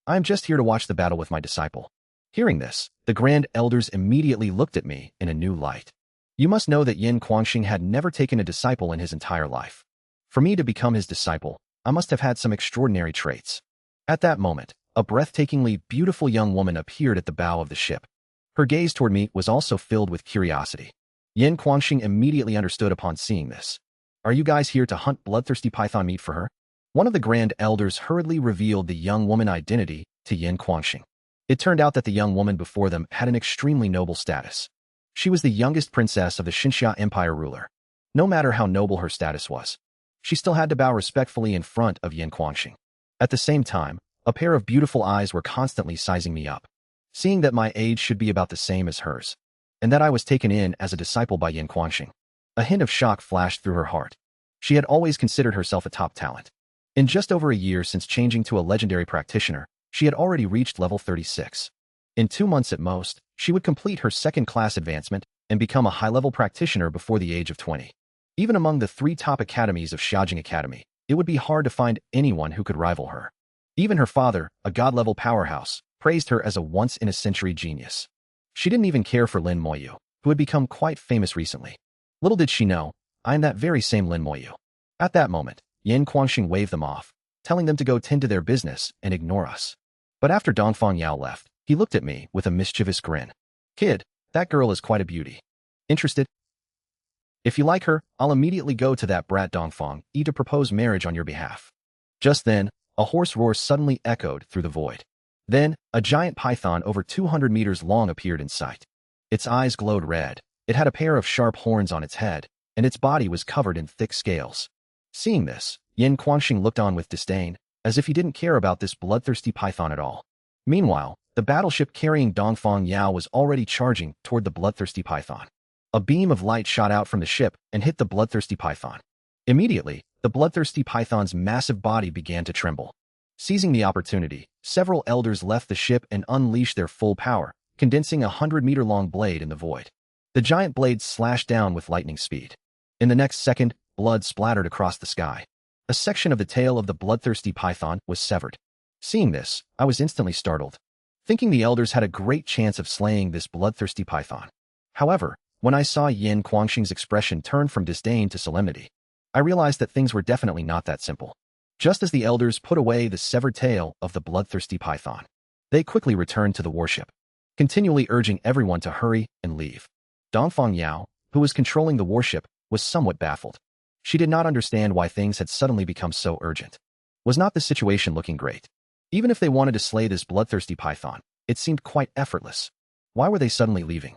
Speaker 1: I am just here to watch the battle with my disciple. Hearing this, the grand elders immediately looked at me in a new light. You must know that Yin Guangxing had never taken a disciple in his entire life. For me to become his disciple, I must have had some extraordinary traits. At that moment, a breathtakingly beautiful young woman appeared at the bow of the ship. Her gaze toward me was also filled with curiosity. Yin Guangxing immediately understood upon seeing this. Are you guys here to hunt bloodthirsty python meat for her? One of the grand elders hurriedly revealed the young woman's identity to Yin Guangxing. It turned out that the young woman before them had an extremely noble status. She was the youngest princess of the Xinxia Empire ruler. No matter how noble her status was, she still had to bow respectfully in front of Yin Guangxing. At the same time, a pair of beautiful eyes were constantly sizing me up. Seeing that my age should be about the same as hers, and that I was taken in as a disciple by Yin Guangxing, a hint of shock flashed through her heart. She had always considered herself a top talent. In just over a year since changing to a legendary practitioner, she had already reached level 36. In 2 months at most, she would complete her second-class advancement and become a high-level practitioner before the age of 20. Even among the 3 top academies of Xiaojing Academy, it would be hard to find anyone who could rival her. Even her father, a god-level powerhouse, praised her as a once-in-a-century genius. She didn't even care for Lin Moyu, who had become quite famous recently. Little did she know, I am that very same Lin Moyu. At that moment, Yin Guangxing waved them off, telling them to go tend to their business and ignore us. But after Dongfang Yao left, he looked at me with a mischievous grin. Kid, that girl is quite a beauty. Interested? If you like her, I'll immediately go to that brat Dongfang Yi to propose marriage on your behalf. Just then, a hoarse roar suddenly echoed through the void. Then, a giant python over 200 meters long appeared in sight. Its eyes glowed red, it had a pair of sharp horns on its head, and its body was covered in thick scales. Seeing this, Yin Guangxing looked on with disdain, as if he didn't care about this bloodthirsty python at all. Meanwhile, the battleship carrying Dongfang Yao was already charging toward the bloodthirsty python. A beam of light shot out from the ship and hit the bloodthirsty python. Immediately, the bloodthirsty python's massive body began to tremble. Seizing the opportunity, several elders left the ship and unleashed their full power, condensing a 100-meter-long blade in the void. The giant blade slashed down with lightning speed. In the next second, blood splattered across the sky. A section of the tail of the bloodthirsty python was severed. Seeing this, I was instantly startled, thinking the elders had a great chance of slaying this bloodthirsty python. However, when I saw Yin Guangxing's expression turn from disdain to solemnity, I realized that things were definitely not that simple. Just as the elders put away the severed tail of the bloodthirsty python, they quickly returned to the warship, continually urging everyone to hurry and leave. Dongfang Yao, who was controlling the warship, was somewhat baffled. She did not understand why things had suddenly become so urgent. Was not the situation looking great? Even if they wanted to slay this bloodthirsty python, it seemed quite effortless. Why were they suddenly leaving?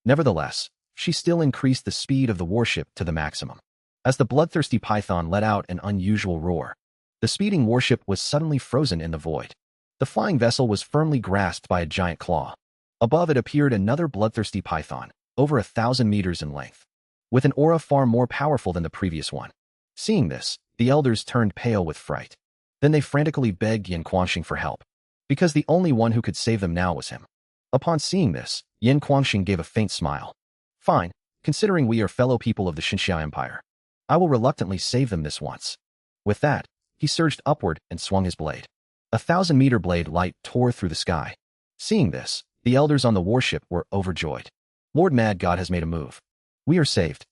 Speaker 1: Nevertheless, she still increased the speed of the warship to the maximum. As the bloodthirsty python let out an unusual roar, the speeding warship was suddenly frozen in the void. The flying vessel was firmly grasped by a giant claw. Above it appeared another bloodthirsty python, over 1,000 meters in length, with an aura far more powerful than the previous one. Seeing this, the elders turned pale with fright. Then they frantically begged Yin Guangxing for help, because the only one who could save them now was him. Upon seeing this, Yin Guangxing gave a faint smile. Fine, considering we are fellow people of the Xinxia Empire, I will reluctantly save them this once. With that, he surged upward and swung his blade. A 1,000-meter blade light tore through the sky. Seeing this, the elders on the warship were overjoyed. Lord Mad God has made a move. We are saved.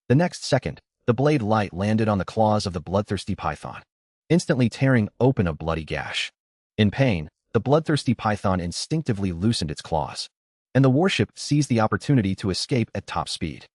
Speaker 1: The next second, the blade light landed on the claws of the bloodthirsty python, instantly tearing open a bloody gash. In pain, the bloodthirsty python instinctively loosened its claws, and the warship seized the opportunity to escape at top speed.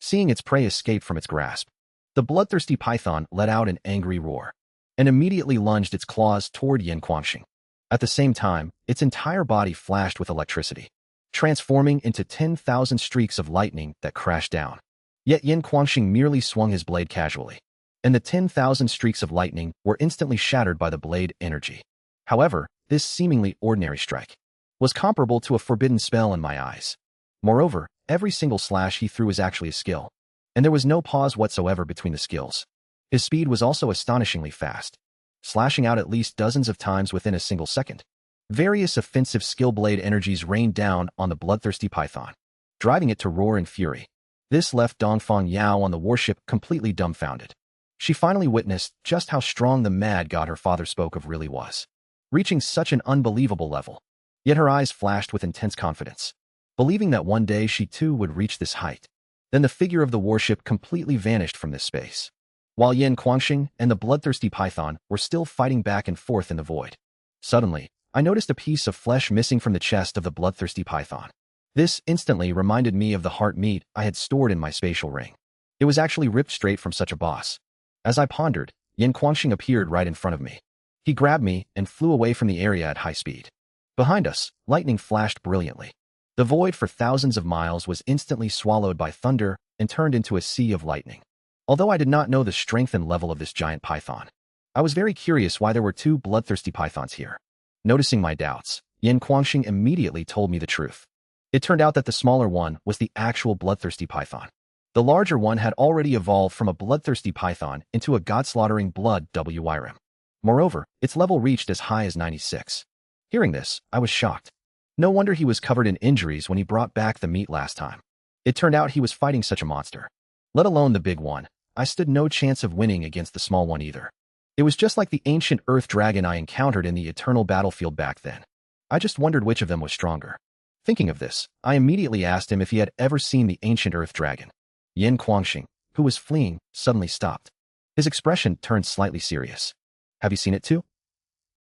Speaker 1: Seeing its prey escape from its grasp, the bloodthirsty python let out an angry roar and immediately lunged its claws toward Yin Guangxing. At the same time, its entire body flashed with electricity, transforming into 10,000 streaks of lightning that crashed down. Yet Yin Guangxing merely swung his blade casually, and the 10,000 streaks of lightning were instantly shattered by the blade energy. However, this seemingly ordinary strike was comparable to a forbidden spell in my eyes. Moreover, every single slash he threw was actually a skill, and there was no pause whatsoever between the skills. His speed was also astonishingly fast, slashing out at least dozens of times within a single second. Various offensive skill blade energies rained down on the bloodthirsty python, driving it to roar in fury. This left Dongfang Yao on the warship completely dumbfounded. She finally witnessed just how strong the mad god her father spoke of really was, reaching such an unbelievable level. Yet her eyes flashed with intense confidence, believing that one day she too would reach this height. Then the figure of the warship completely vanished from this space, while Yin Guangxing and the bloodthirsty python were still fighting back and forth in the void. Suddenly, I noticed a piece of flesh missing from the chest of the bloodthirsty python. This instantly reminded me of the heart meat I had stored in my spatial ring. It was actually ripped straight from such a boss. As I pondered, Yin Guangxing appeared right in front of me. He grabbed me and flew away from the area at high speed. Behind us, lightning flashed brilliantly. The void for thousands of miles was instantly swallowed by thunder and turned into a sea of lightning. Although I did not know the strength and level of this giant python, I was very curious why there were two bloodthirsty pythons here. Noticing my doubts, Yin Guangxing immediately told me the truth. It turned out that the smaller one was the actual bloodthirsty python. The larger one had already evolved from a bloodthirsty python into a god-slaughtering blood WYRM. Moreover, its level reached as high as 96. Hearing this, I was shocked. No wonder he was covered in injuries when he brought back the meat last time. It turned out he was fighting such a monster. Let alone the big one, I stood no chance of winning against the small one either. It was just like the ancient earth dragon I encountered in the eternal battlefield back then. I just wondered which of them was stronger. Thinking of this, I immediately asked him if he had ever seen the ancient earth dragon. Yin Guangxing, who was fleeing, suddenly stopped. His expression turned slightly serious. Have you seen it too?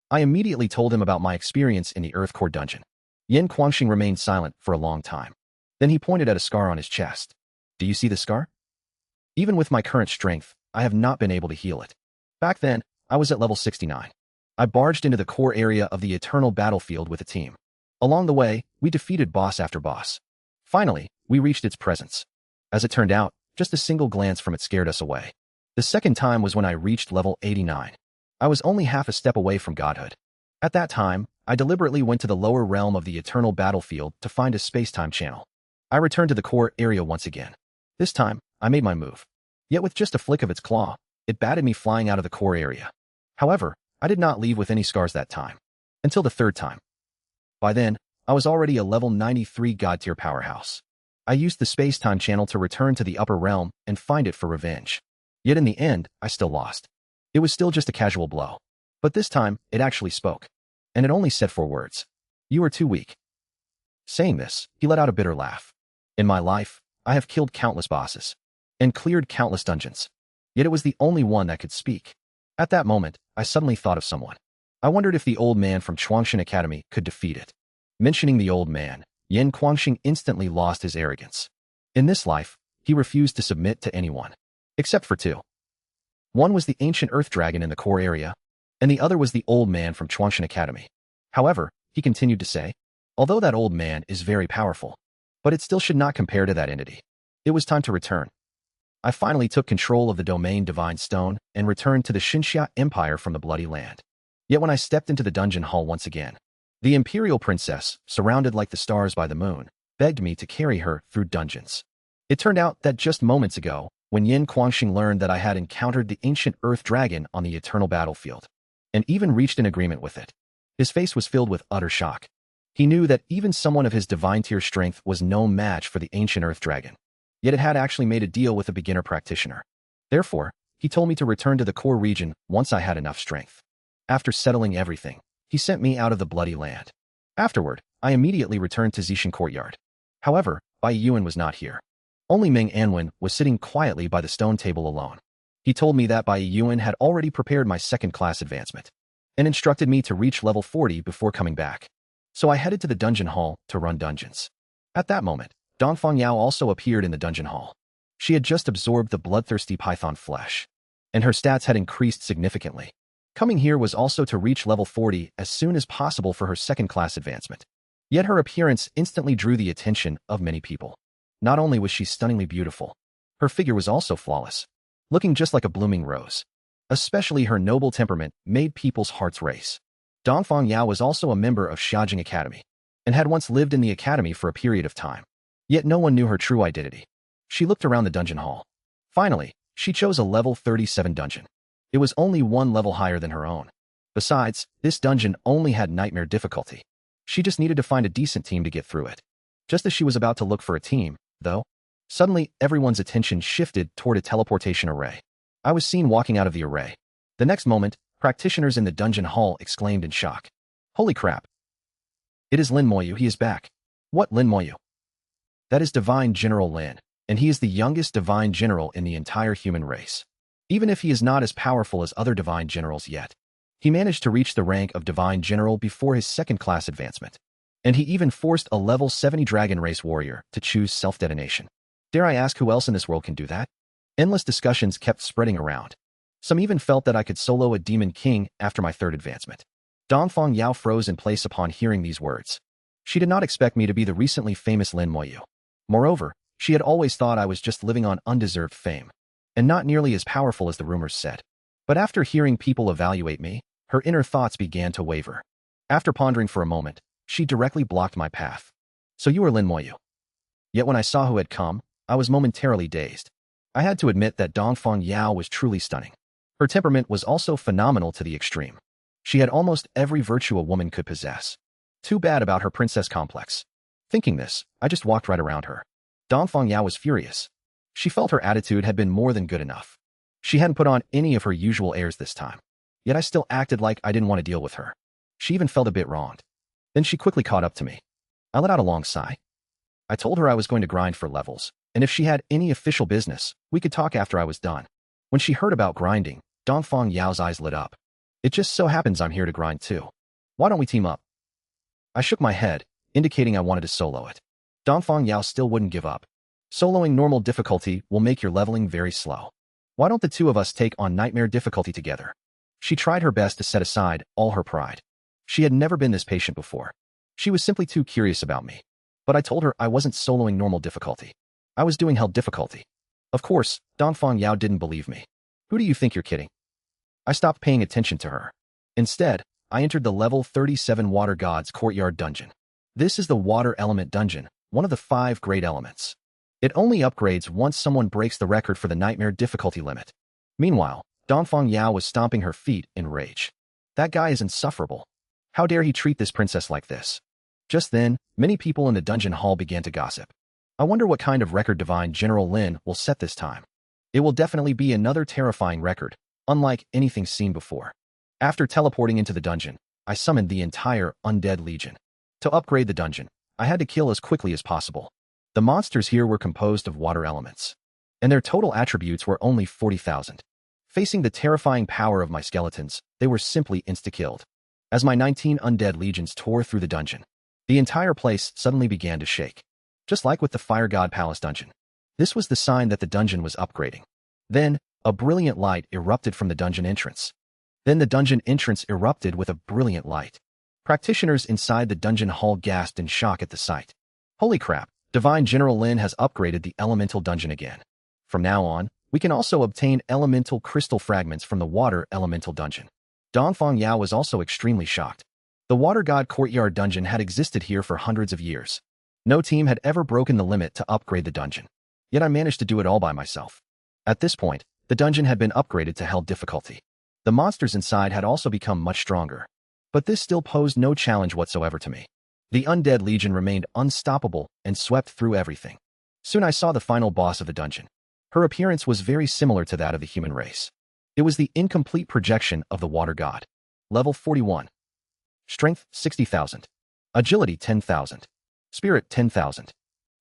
Speaker 1: I immediately told him about my experience in the Earth Core dungeon. Yin Guangxing remained silent for a long time. Then he pointed at a scar on his chest. Do you see the scar? Even with my current strength, I have not been able to heal it. Back then, I was at level 69. I barged into the core area of the eternal battlefield with a team. Along the way, we defeated boss after boss. Finally, we reached its presence. As it turned out, just a single glance from it scared us away. The second time was when I reached level 89. I was only half a step away from godhood. At that time, I deliberately went to the lower realm of the eternal battlefield to find a space-time channel. I returned to the core area once again. This time, I made my move. Yet with just a flick of its claw, it batted me flying out of the core area. However, I did not leave with any scars that time. Until the third time. By then, I was already a level 93 god-tier powerhouse. I used the space-time channel to return to the upper realm and find it for revenge. Yet in the end, I still lost. It was still just a casual blow. But this time, it actually spoke. And it only said 4 words. You are too weak. Saying this, he let out a bitter laugh. In my life, I have killed countless bosses. And cleared countless dungeons. Yet it was the only one that could speak. At that moment, I suddenly thought of someone. I wondered if the old man from Chuangshan Academy could defeat it. Mentioning the old man, Yin Guangxing instantly lost his arrogance. In this life, he refused to submit to anyone. Except for 2. One was the ancient earth dragon in the core area, and the other was the old man from Chuangshan Academy. However, he continued to say, although that old man is very powerful, but it still should not compare to that entity. It was time to return. I finally took control of the domain Divine Stone and returned to the Xinxia Empire from the Bloody Land. Yet when I stepped into the dungeon hall once again, the Imperial Princess, surrounded like the stars by the moon, begged me to carry her through dungeons. It turned out that just moments ago, when Yin Guangxing learned that I had encountered the ancient earth dragon on the eternal battlefield, and even reached an agreement with it, his face was filled with utter shock. He knew that even someone of his divine tier strength was no match for the ancient earth dragon. Yet it had actually made a deal with a beginner practitioner. Therefore, he told me to return to the core region once I had enough strength. After settling everything, he sent me out of the Bloody Land. Afterward, I immediately returned to Zishan Courtyard. However, Bai Yuan was not here. Only Ming Anwen was sitting quietly by the stone table alone. He told me that Bai Yuan had already prepared my second-class advancement, and instructed me to reach level 40 before coming back. So I headed to the dungeon hall to run dungeons. At that moment, Dongfang Yao also appeared in the dungeon hall. She had just absorbed the bloodthirsty python flesh, and her stats had increased significantly. Coming here was also to reach level 40 as soon as possible for her second-class advancement. Yet her appearance instantly drew the attention of many people. Not only was she stunningly beautiful, her figure was also flawless, looking just like a blooming rose. Especially her noble temperament made people's hearts race. Dongfang Yao was also a member of Xiaojing Academy, and had once lived in the academy for a period of time. Yet no one knew her true identity. She looked around the dungeon hall. Finally, she chose a level 37 dungeon. It was only 1 level higher than her own. Besides, this dungeon only had nightmare difficulty. She just needed to find a decent team to get through it. Just as she was about to look for a team, though, suddenly everyone's attention shifted toward a teleportation array. I was seen walking out of the array. The next moment, practitioners in the dungeon hall exclaimed in shock. Holy crap! It is Lin Moyu, he is back. What Lin Moyu? That is Divine General Lin, and he is the youngest Divine General in the entire human race. Even if he is not as powerful as other Divine Generals yet, he managed to reach the rank of Divine General before his second-class advancement. And he even forced a level 70 Dragon Race warrior to choose self-detonation. Dare I ask who else in this world can do that? Endless discussions kept spreading around. Some even felt that I could solo a Demon King after my third advancement. Dongfang Yao froze in place upon hearing these words. She did not expect me to be the recently famous Lin Moyu. Moreover, she had always thought I was just living on undeserved fame, and not nearly as powerful as the rumors said. But after hearing people evaluate me, her inner thoughts began to waver. After pondering for a moment, she directly blocked my path. So you are Lin Moyu. Yet when I saw who had come, I was momentarily dazed. I had to admit that Dongfang Yao was truly stunning. Her temperament was also phenomenal to the extreme. She had almost every virtue a woman could possess. Too bad about her princess complex. Thinking this, I just walked right around her. Dongfang Yao was furious. She felt her attitude had been more than good enough. She hadn't put on any of her usual airs this time. Yet I still acted like I didn't want to deal with her. She even felt a bit wronged. Then she quickly caught up to me. I let out a long sigh. I told her I was going to grind for levels, and if she had any official business, we could talk after I was done. When she heard about grinding, Dongfang Yao's eyes lit up. It just so happens I'm here to grind too. Why don't we team up? I shook my head, indicating I wanted to solo it. Dongfang Yao still wouldn't give up. Soloing normal difficulty will make your leveling very slow. Why don't the two of us take on nightmare difficulty together? She tried her best to set aside all her pride. She had never been this patient before. She was simply too curious about me. But I told her I wasn't soloing normal difficulty. I was doing hell difficulty. Of course, Dongfang Yao didn't believe me. Who do you think you're kidding? I stopped paying attention to her. Instead, I entered the level 37 Water God's Courtyard dungeon. This is the water element dungeon, one of the 5 great elements. It only upgrades once someone breaks the record for the nightmare difficulty limit. Meanwhile, Dongfang Yao was stomping her feet in rage. That guy is insufferable. How dare he treat this princess like this? Just then, many people in the dungeon hall began to gossip. I wonder what kind of record Divine General Lin will set this time. It will definitely be another terrifying record, unlike anything seen before. After teleporting into the dungeon, I summoned the entire Undead Legion. To upgrade the dungeon, I had to kill as quickly as possible. The monsters here were composed of water elements, and their total attributes were only 40,000. Facing the terrifying power of my skeletons, they were simply insta-killed. As my 19 undead legions tore through the dungeon, the entire place suddenly began to shake. Just like with the Fire God Palace dungeon. This was the sign that the dungeon was upgrading. Then, a brilliant light erupted from the dungeon entrance. Then the dungeon entrance erupted with a brilliant light. Practitioners inside the dungeon hall gasped in shock at the sight. Holy crap, Divine General Lin has upgraded the elemental dungeon again. From now on, we can also obtain elemental crystal fragments from the water elemental dungeon. Dongfang Yao was also extremely shocked. The Water God Courtyard dungeon had existed here for hundreds of years. No team had ever broken the limit to upgrade the dungeon. Yet I managed to do it all by myself. At this point, the dungeon had been upgraded to Hell difficulty. The monsters inside had also become much stronger. But this still posed no challenge whatsoever to me. The Undead Legion remained unstoppable and swept through everything. Soon I saw the final boss of the dungeon. Her appearance was very similar to that of the human race. It was the incomplete projection of the Water God. Level 41. Strength 60,000. Agility 10,000. Spirit 10,000.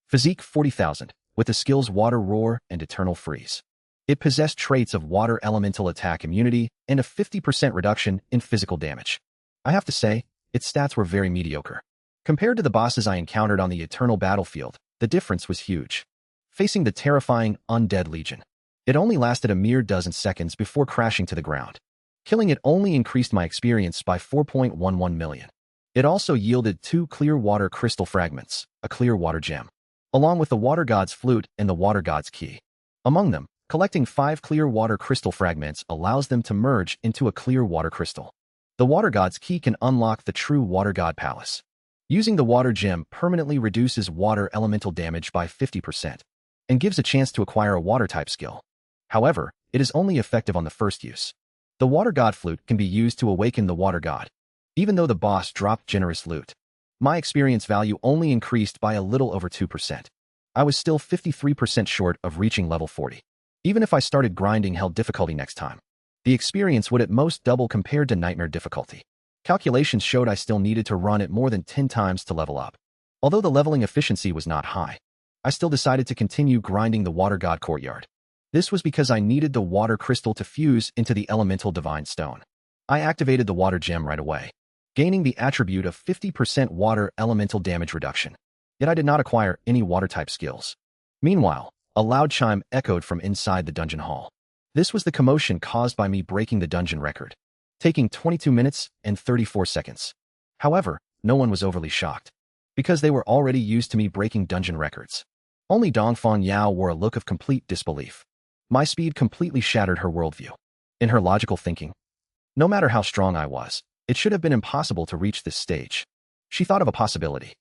Speaker 1: Physique 40,000, with the skills Water Roar and Eternal Freeze. It possessed traits of Water Elemental Attack Immunity and a 50% reduction in physical damage. I have to say, its stats were very mediocre. Compared to the bosses I encountered on the Eternal Battlefield, the difference was huge. Facing the terrifying Undead Legion, it only lasted a mere dozen seconds before crashing to the ground. Killing it only increased my experience by 4.11 million. It also yielded 2 clear water crystal fragments, a clear water gem, along with the Water God's flute and the Water God's key. Among them, collecting 5 clear water crystal fragments allows them to merge into a clear water crystal. The Water God's key can unlock the true Water God Palace. Using the water gem permanently reduces water elemental damage by 50% and gives a chance to acquire a water type skill. However, it is only effective on the first use. The Water God flute can be used to awaken the Water God. Even though the boss dropped generous loot, my experience value only increased by a little over 2%. I was still 53% short of reaching level 40. Even if I started grinding Hell difficulty next time, the experience would at most double compared to Nightmare difficulty. Calculations showed I still needed to run it more than 10 times to level up. Although the leveling efficiency was not high, I still decided to continue grinding the Water God Courtyard. This was because I needed the water crystal to fuse into the elemental divine stone. I activated the water gem right away, gaining the attribute of 50% water elemental damage reduction. Yet I did not acquire any water type skills. Meanwhile, a loud chime echoed from inside the dungeon hall. This was the commotion caused by me breaking the dungeon record, taking 22 minutes and 34 seconds. However, no one was overly shocked, because they were already used to me breaking dungeon records. Only Dongfang Yao wore a look of complete disbelief. My speed completely shattered her worldview. In her logical thinking, no matter how strong I was, it should have been impossible to reach this stage. She thought of a possibility,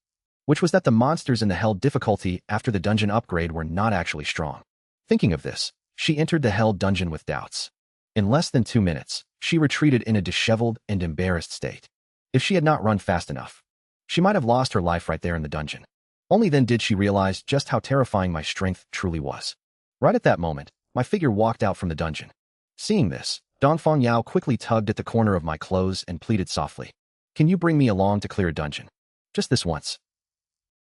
Speaker 1: which was that the monsters in the Hell difficulty after the dungeon upgrade were not actually strong. Thinking of this, she entered the Hell dungeon with doubts. In less than 2 minutes, she retreated in a disheveled and embarrassed state. If she had not run fast enough, she might have lost her life right there in the dungeon. Only then did she realize just how terrifying my strength truly was. Right at that moment, my figure walked out from the dungeon. Seeing this, Dongfang Yao quickly tugged at the corner of my clothes and pleaded softly, "Can you bring me along to clear a dungeon? Just this once.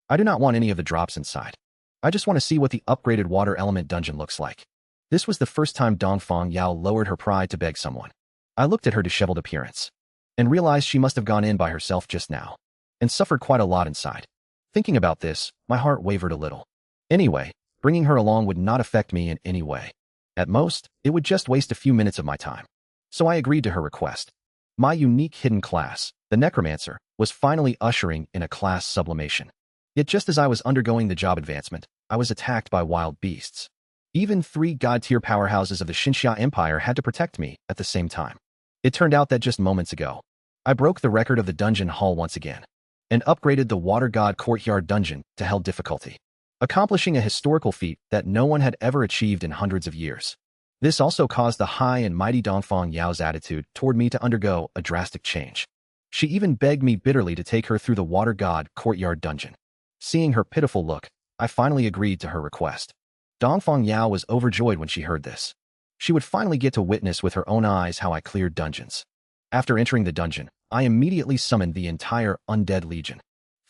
Speaker 1: I do not want any of the drops inside. I just want to see what the upgraded water element dungeon looks like." This was the first time Dongfang Yao lowered her pride to beg someone. I looked at her disheveled appearance and realized she must have gone in by herself just now and suffered quite a lot inside. Thinking about this, my heart wavered a little. Anyway, bringing her along would not affect me in any way. At most, it would just waste a few minutes of my time. So I agreed to her request. My unique hidden class, the Necromancer, was finally ushering in a class sublimation. Yet just as I was undergoing the job advancement, I was attacked by wild beasts. Even 3 god-tier powerhouses of the Xinxia Empire had to protect me at the same time. It turned out that just moments ago, I broke the record of the dungeon hall once again. and upgraded the Water God Courtyard dungeon to Hell difficulty, accomplishing a historical feat that no one had ever achieved in hundreds of years. This also caused the high and mighty Dongfang Yao's attitude toward me to undergo a drastic change. She even begged me bitterly to take her through the Water God Courtyard dungeon. Seeing her pitiful look, I finally agreed to her request. Dongfang Yao was overjoyed when she heard this. She would finally get to witness with her own eyes how I cleared dungeons. After entering the dungeon, I immediately summoned the entire Undead Legion.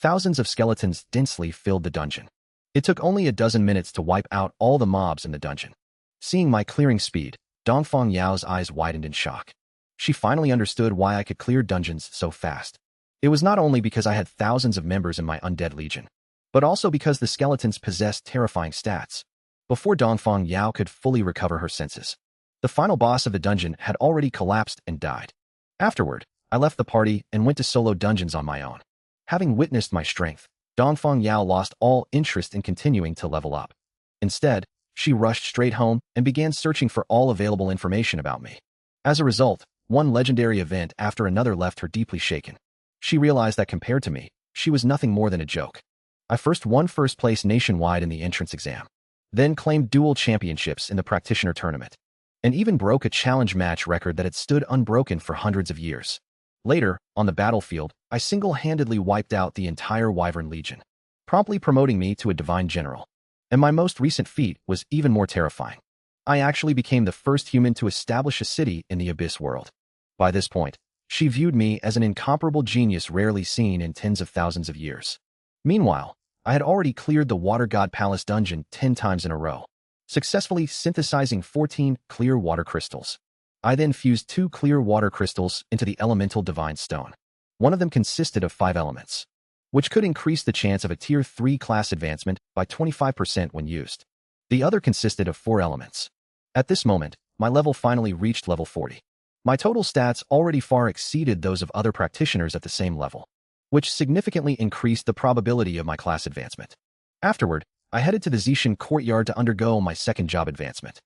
Speaker 1: Thousands of skeletons densely filled the dungeon. It took only a dozen minutes to wipe out all the mobs in the dungeon. Seeing my clearing speed, Dongfang Yao's eyes widened in shock. She finally understood why I could clear dungeons so fast. It was not only because I had thousands of members in my Undead Legion, but also because the skeletons possessed terrifying stats. Before Dongfang Yao could fully recover her senses, the final boss of the dungeon had already collapsed and died. Afterward, I left the party and went to solo dungeons on my own. Having witnessed my strength, Dongfang Yao lost all interest in continuing to level up. Instead, she rushed straight home and began searching for all available information about me. As a result, one legendary event after another left her deeply shaken. She realized that compared to me, she was nothing more than a joke. I first won first place nationwide in the entrance exam, then claimed dual championships in the practitioner tournament, and even broke a challenge match record that had stood unbroken for hundreds of years. Later, on the battlefield, I single-handedly wiped out the entire Wyvern Legion, promptly promoting me to a divine general. And my most recent feat was even more terrifying. I actually became the first human to establish a city in the Abyss world. By this point, she viewed me as an incomparable genius rarely seen in tens of thousands of years. Meanwhile, I had already cleared the Water God Palace dungeon 10 times in a row, successfully synthesizing 14 clear water crystals. I then fused 2 clear water crystals into the elemental divine stone. One of them consisted of 5 elements, which could increase the chance of a Tier 3 class advancement by 25% when used. The other consisted of 4 elements. At this moment, my level finally reached level 40. My total stats already far exceeded those of other practitioners at the same level, which significantly increased the probability of my class advancement. Afterward, I headed to the Zishan courtyard to undergo my second job advancement.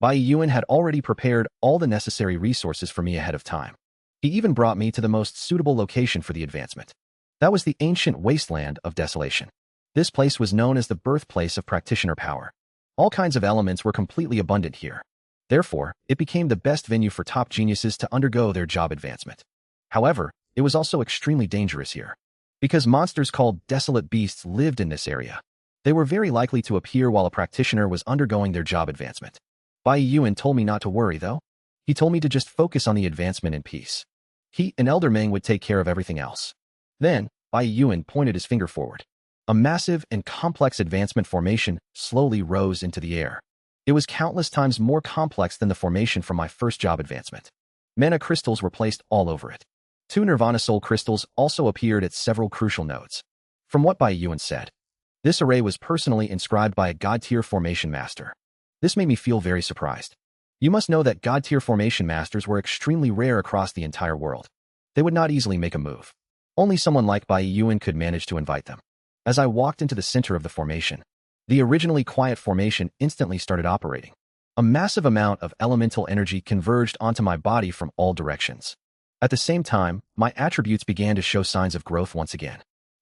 Speaker 1: Bai Yuan had already prepared all the necessary resources for me ahead of time. He even brought me to the most suitable location for the advancement. That was the ancient wasteland of desolation. This place was known as the birthplace of practitioner power. All kinds of elements were completely abundant here. Therefore, it became the best venue for top geniuses to undergo their job advancement. However, it was also extremely dangerous here, because monsters called desolate beasts lived in this area. They were very likely to appear while a practitioner was undergoing their job advancement. Bai Yuan told me not to worry, though. He told me to just focus on the advancement in peace. He and Elder Meng would take care of everything else. Then, Bai Yuan pointed his finger forward. A massive and complex advancement formation slowly rose into the air. It was countless times more complex than the formation from my first job advancement. Mana crystals were placed all over it. 2 Nirvana Soul crystals also appeared at several crucial nodes. From what Bai Yuan said, this array was personally inscribed by a God-tier formation master. This made me feel very surprised. You must know that God-tier formation masters were extremely rare across the entire world. They would not easily make a move. Only someone like Bai Yuan could manage to invite them. As I walked into the center of the formation, the originally quiet formation instantly started operating. A massive amount of elemental energy converged onto my body from all directions. At the same time, my attributes began to show signs of growth once again.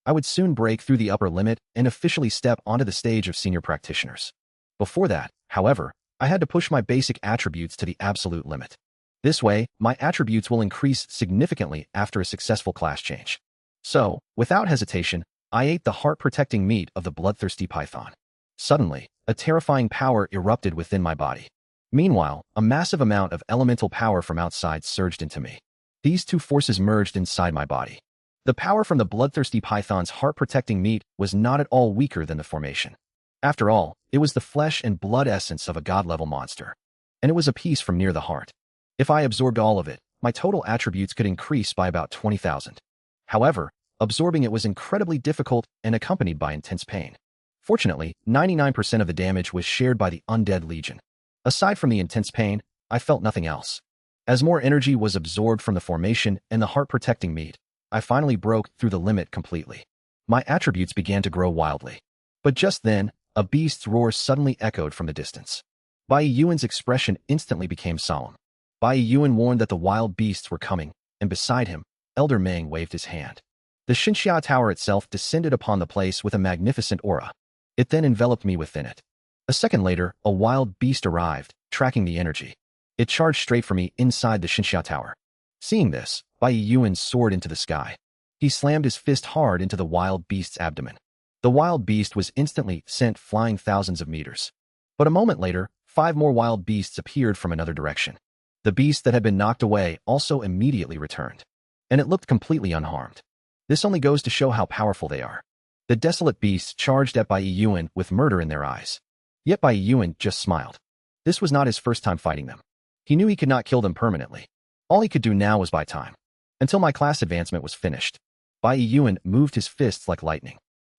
Speaker 1: I would soon break through the upper limit and officially step onto the stage of senior practitioners. Before that, however, I had to push my basic attributes to the absolute limit. This way, my attributes will increase significantly after a successful class change. So, without hesitation, I ate the heart-protecting meat of the bloodthirsty python. Suddenly, a terrifying power erupted within my body. Meanwhile, a massive amount of elemental power from outside surged into me. These 2 forces merged inside my body. The power from the bloodthirsty python's heart-protecting meat was not at all weaker than the formation. After all, it was the flesh and blood essence of a god-level monster, and it was a piece from near the heart. If I absorbed all of it, my total attributes could increase by about 20,000. However, absorbing it was incredibly difficult and accompanied by intense pain. Fortunately, 99% of the damage was shared by the Undead Legion. Aside from the intense pain, I felt nothing else. As more energy was absorbed from the formation and the heart-protecting meat, I finally broke through the limit completely. My attributes began to grow wildly. But just then, a beast's roar suddenly echoed from the distance. Bai Yuan's expression instantly became solemn. Bai Yuan warned that the wild beasts were coming, and beside him, Elder Meng waved his hand. The Xinxia Tower itself descended upon the place with a magnificent aura. It then enveloped me within it. A second later, a wild beast arrived, tracking the energy. It charged straight for me inside the Xinxia Tower. Seeing this, Bai Yuan soared into the sky. He slammed his fist hard into the wild beast's abdomen. The wild beast was instantly sent flying thousands of meters. But a moment later, 5 more wild beasts appeared from another direction. The beast that had been knocked away also immediately returned. And it looked completely unharmed. This only goes to show how powerful they are. The desolate beasts charged at Bai Yuan with murder in their eyes. Yet Bai Yuan just smiled. This was not his first time fighting them. He knew he could not kill them permanently. All he could do now was buy time. Until my class advancement was finished. Bai Yuan moved his fists like lightning,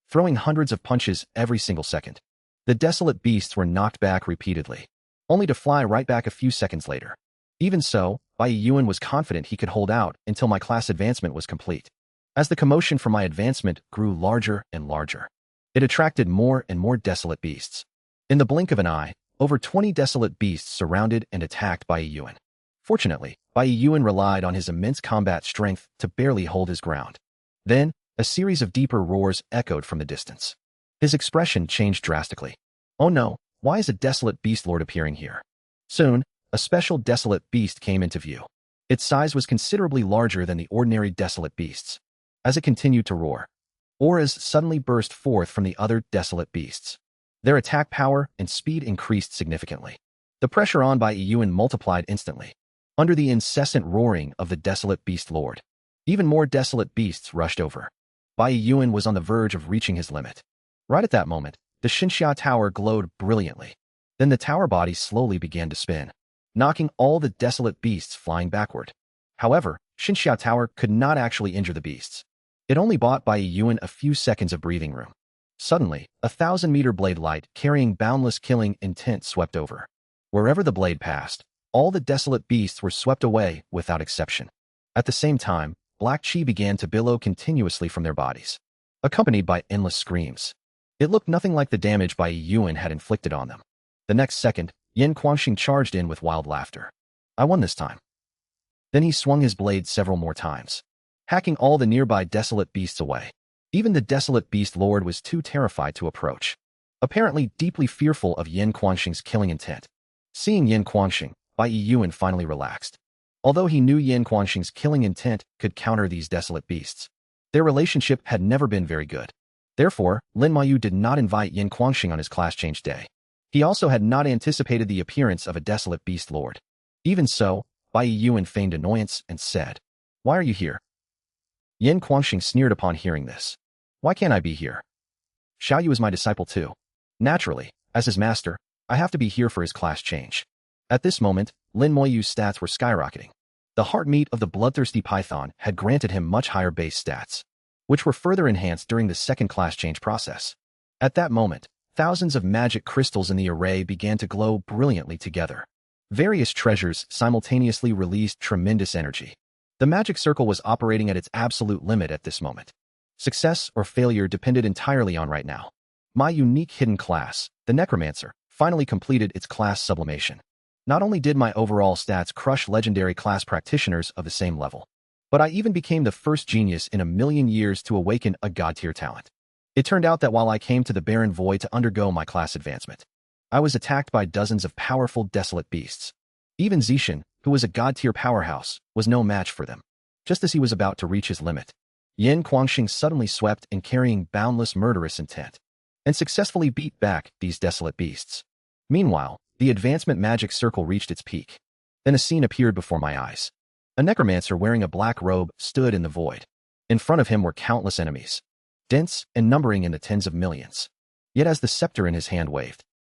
Speaker 1: throwing hundreds of punches every single second. The desolate beasts were knocked back repeatedly, only to fly right back a few seconds later. Even so, Bai Yuan was confident he could hold out until my class advancement was complete. As the commotion for my advancement grew larger and larger, it attracted more and more desolate beasts. In the blink of an eye, over 20 desolate beasts surrounded and attacked Bai Yuan. Fortunately, Bai Yuan relied on his immense combat strength to barely hold his ground. Then, a series of deeper roars echoed from the distance. His expression changed drastically. Oh no, why is a desolate beast lord appearing here? Soon, a special desolate beast came into view. Its size was considerably larger than the ordinary desolate beasts. As it continued to roar, auras suddenly burst forth from the other desolate beasts. Their attack power and speed increased significantly. The pressure on Bai Yuan multiplied instantly. Under the incessant roaring of the desolate beast lord, even more desolate beasts rushed over. Bai Yuan was on the verge of reaching his limit. Right at that moment, the Xinxia Tower glowed brilliantly. Then the tower body slowly began to spin, knocking all the desolate beasts flying backward. However, Xinxia Tower could not actually injure the beasts. It only bought Bai Yuan a few seconds of breathing room. Suddenly, a 1,000-meter blade light carrying boundless killing intent swept over. Wherever the blade passed, all the desolate beasts were swept away without exception. At the same time, black chi began to billow continuously from their bodies, accompanied by endless screams. It looked nothing like the damage Bai Yuan had inflicted on them. The next second, Yan Guangxing charged in with wild laughter. I won this time. Then he swung his blade several more times, hacking all the nearby desolate beasts away. Even the desolate beast lord was too terrified to approach, apparently deeply fearful of Yan Guangxing's killing intent. Seeing Yan Guangxing, Bai Yuan finally relaxed. Although he knew Yan Guangxing's killing intent could counter these desolate beasts, their relationship had never been very good. Therefore, Lin Mayu did not invite Yan Guangxing on his class change day. He also had not anticipated the appearance of a desolate beast lord. Even so, Bai Yuan feigned annoyance and said, "Why are you here?" Yan Guangxing sneered upon hearing this. "Why can't I be here? Xiaoyu is my disciple too. Naturally, as his master, I have to be here for his class change." At this moment, Lin Moyu's stats were skyrocketing. The heartmeat of the bloodthirsty python had granted him much higher base stats, which were further enhanced during the second class change process. At that moment, thousands of magic crystals in the array began to glow brilliantly together. Various treasures simultaneously released tremendous energy. The magic circle was operating at its absolute limit at this moment. Success or failure depended entirely on right now. My unique hidden class, the Necromancer, finally completed its class sublimation. Not only did my overall stats crush legendary class practitioners of the same level, but I even became the first genius in a million years to awaken a god-tier talent. It turned out that while I came to the barren void to undergo my class advancement, I was attacked by dozens of powerful desolate beasts. Even Zishan, who was a god-tier powerhouse, was no match for them. Just as he was about to reach his limit, Yan Guangxing suddenly swept in carrying boundless murderous intent, and successfully beat back these desolate beasts. Meanwhile, the advancement magic circle reached its peak. Then a scene appeared before my eyes. A necromancer wearing a black robe stood in the void. In front of him were countless enemies, dense and numbering in the tens of millions. Yet as the scepter in his hand waved,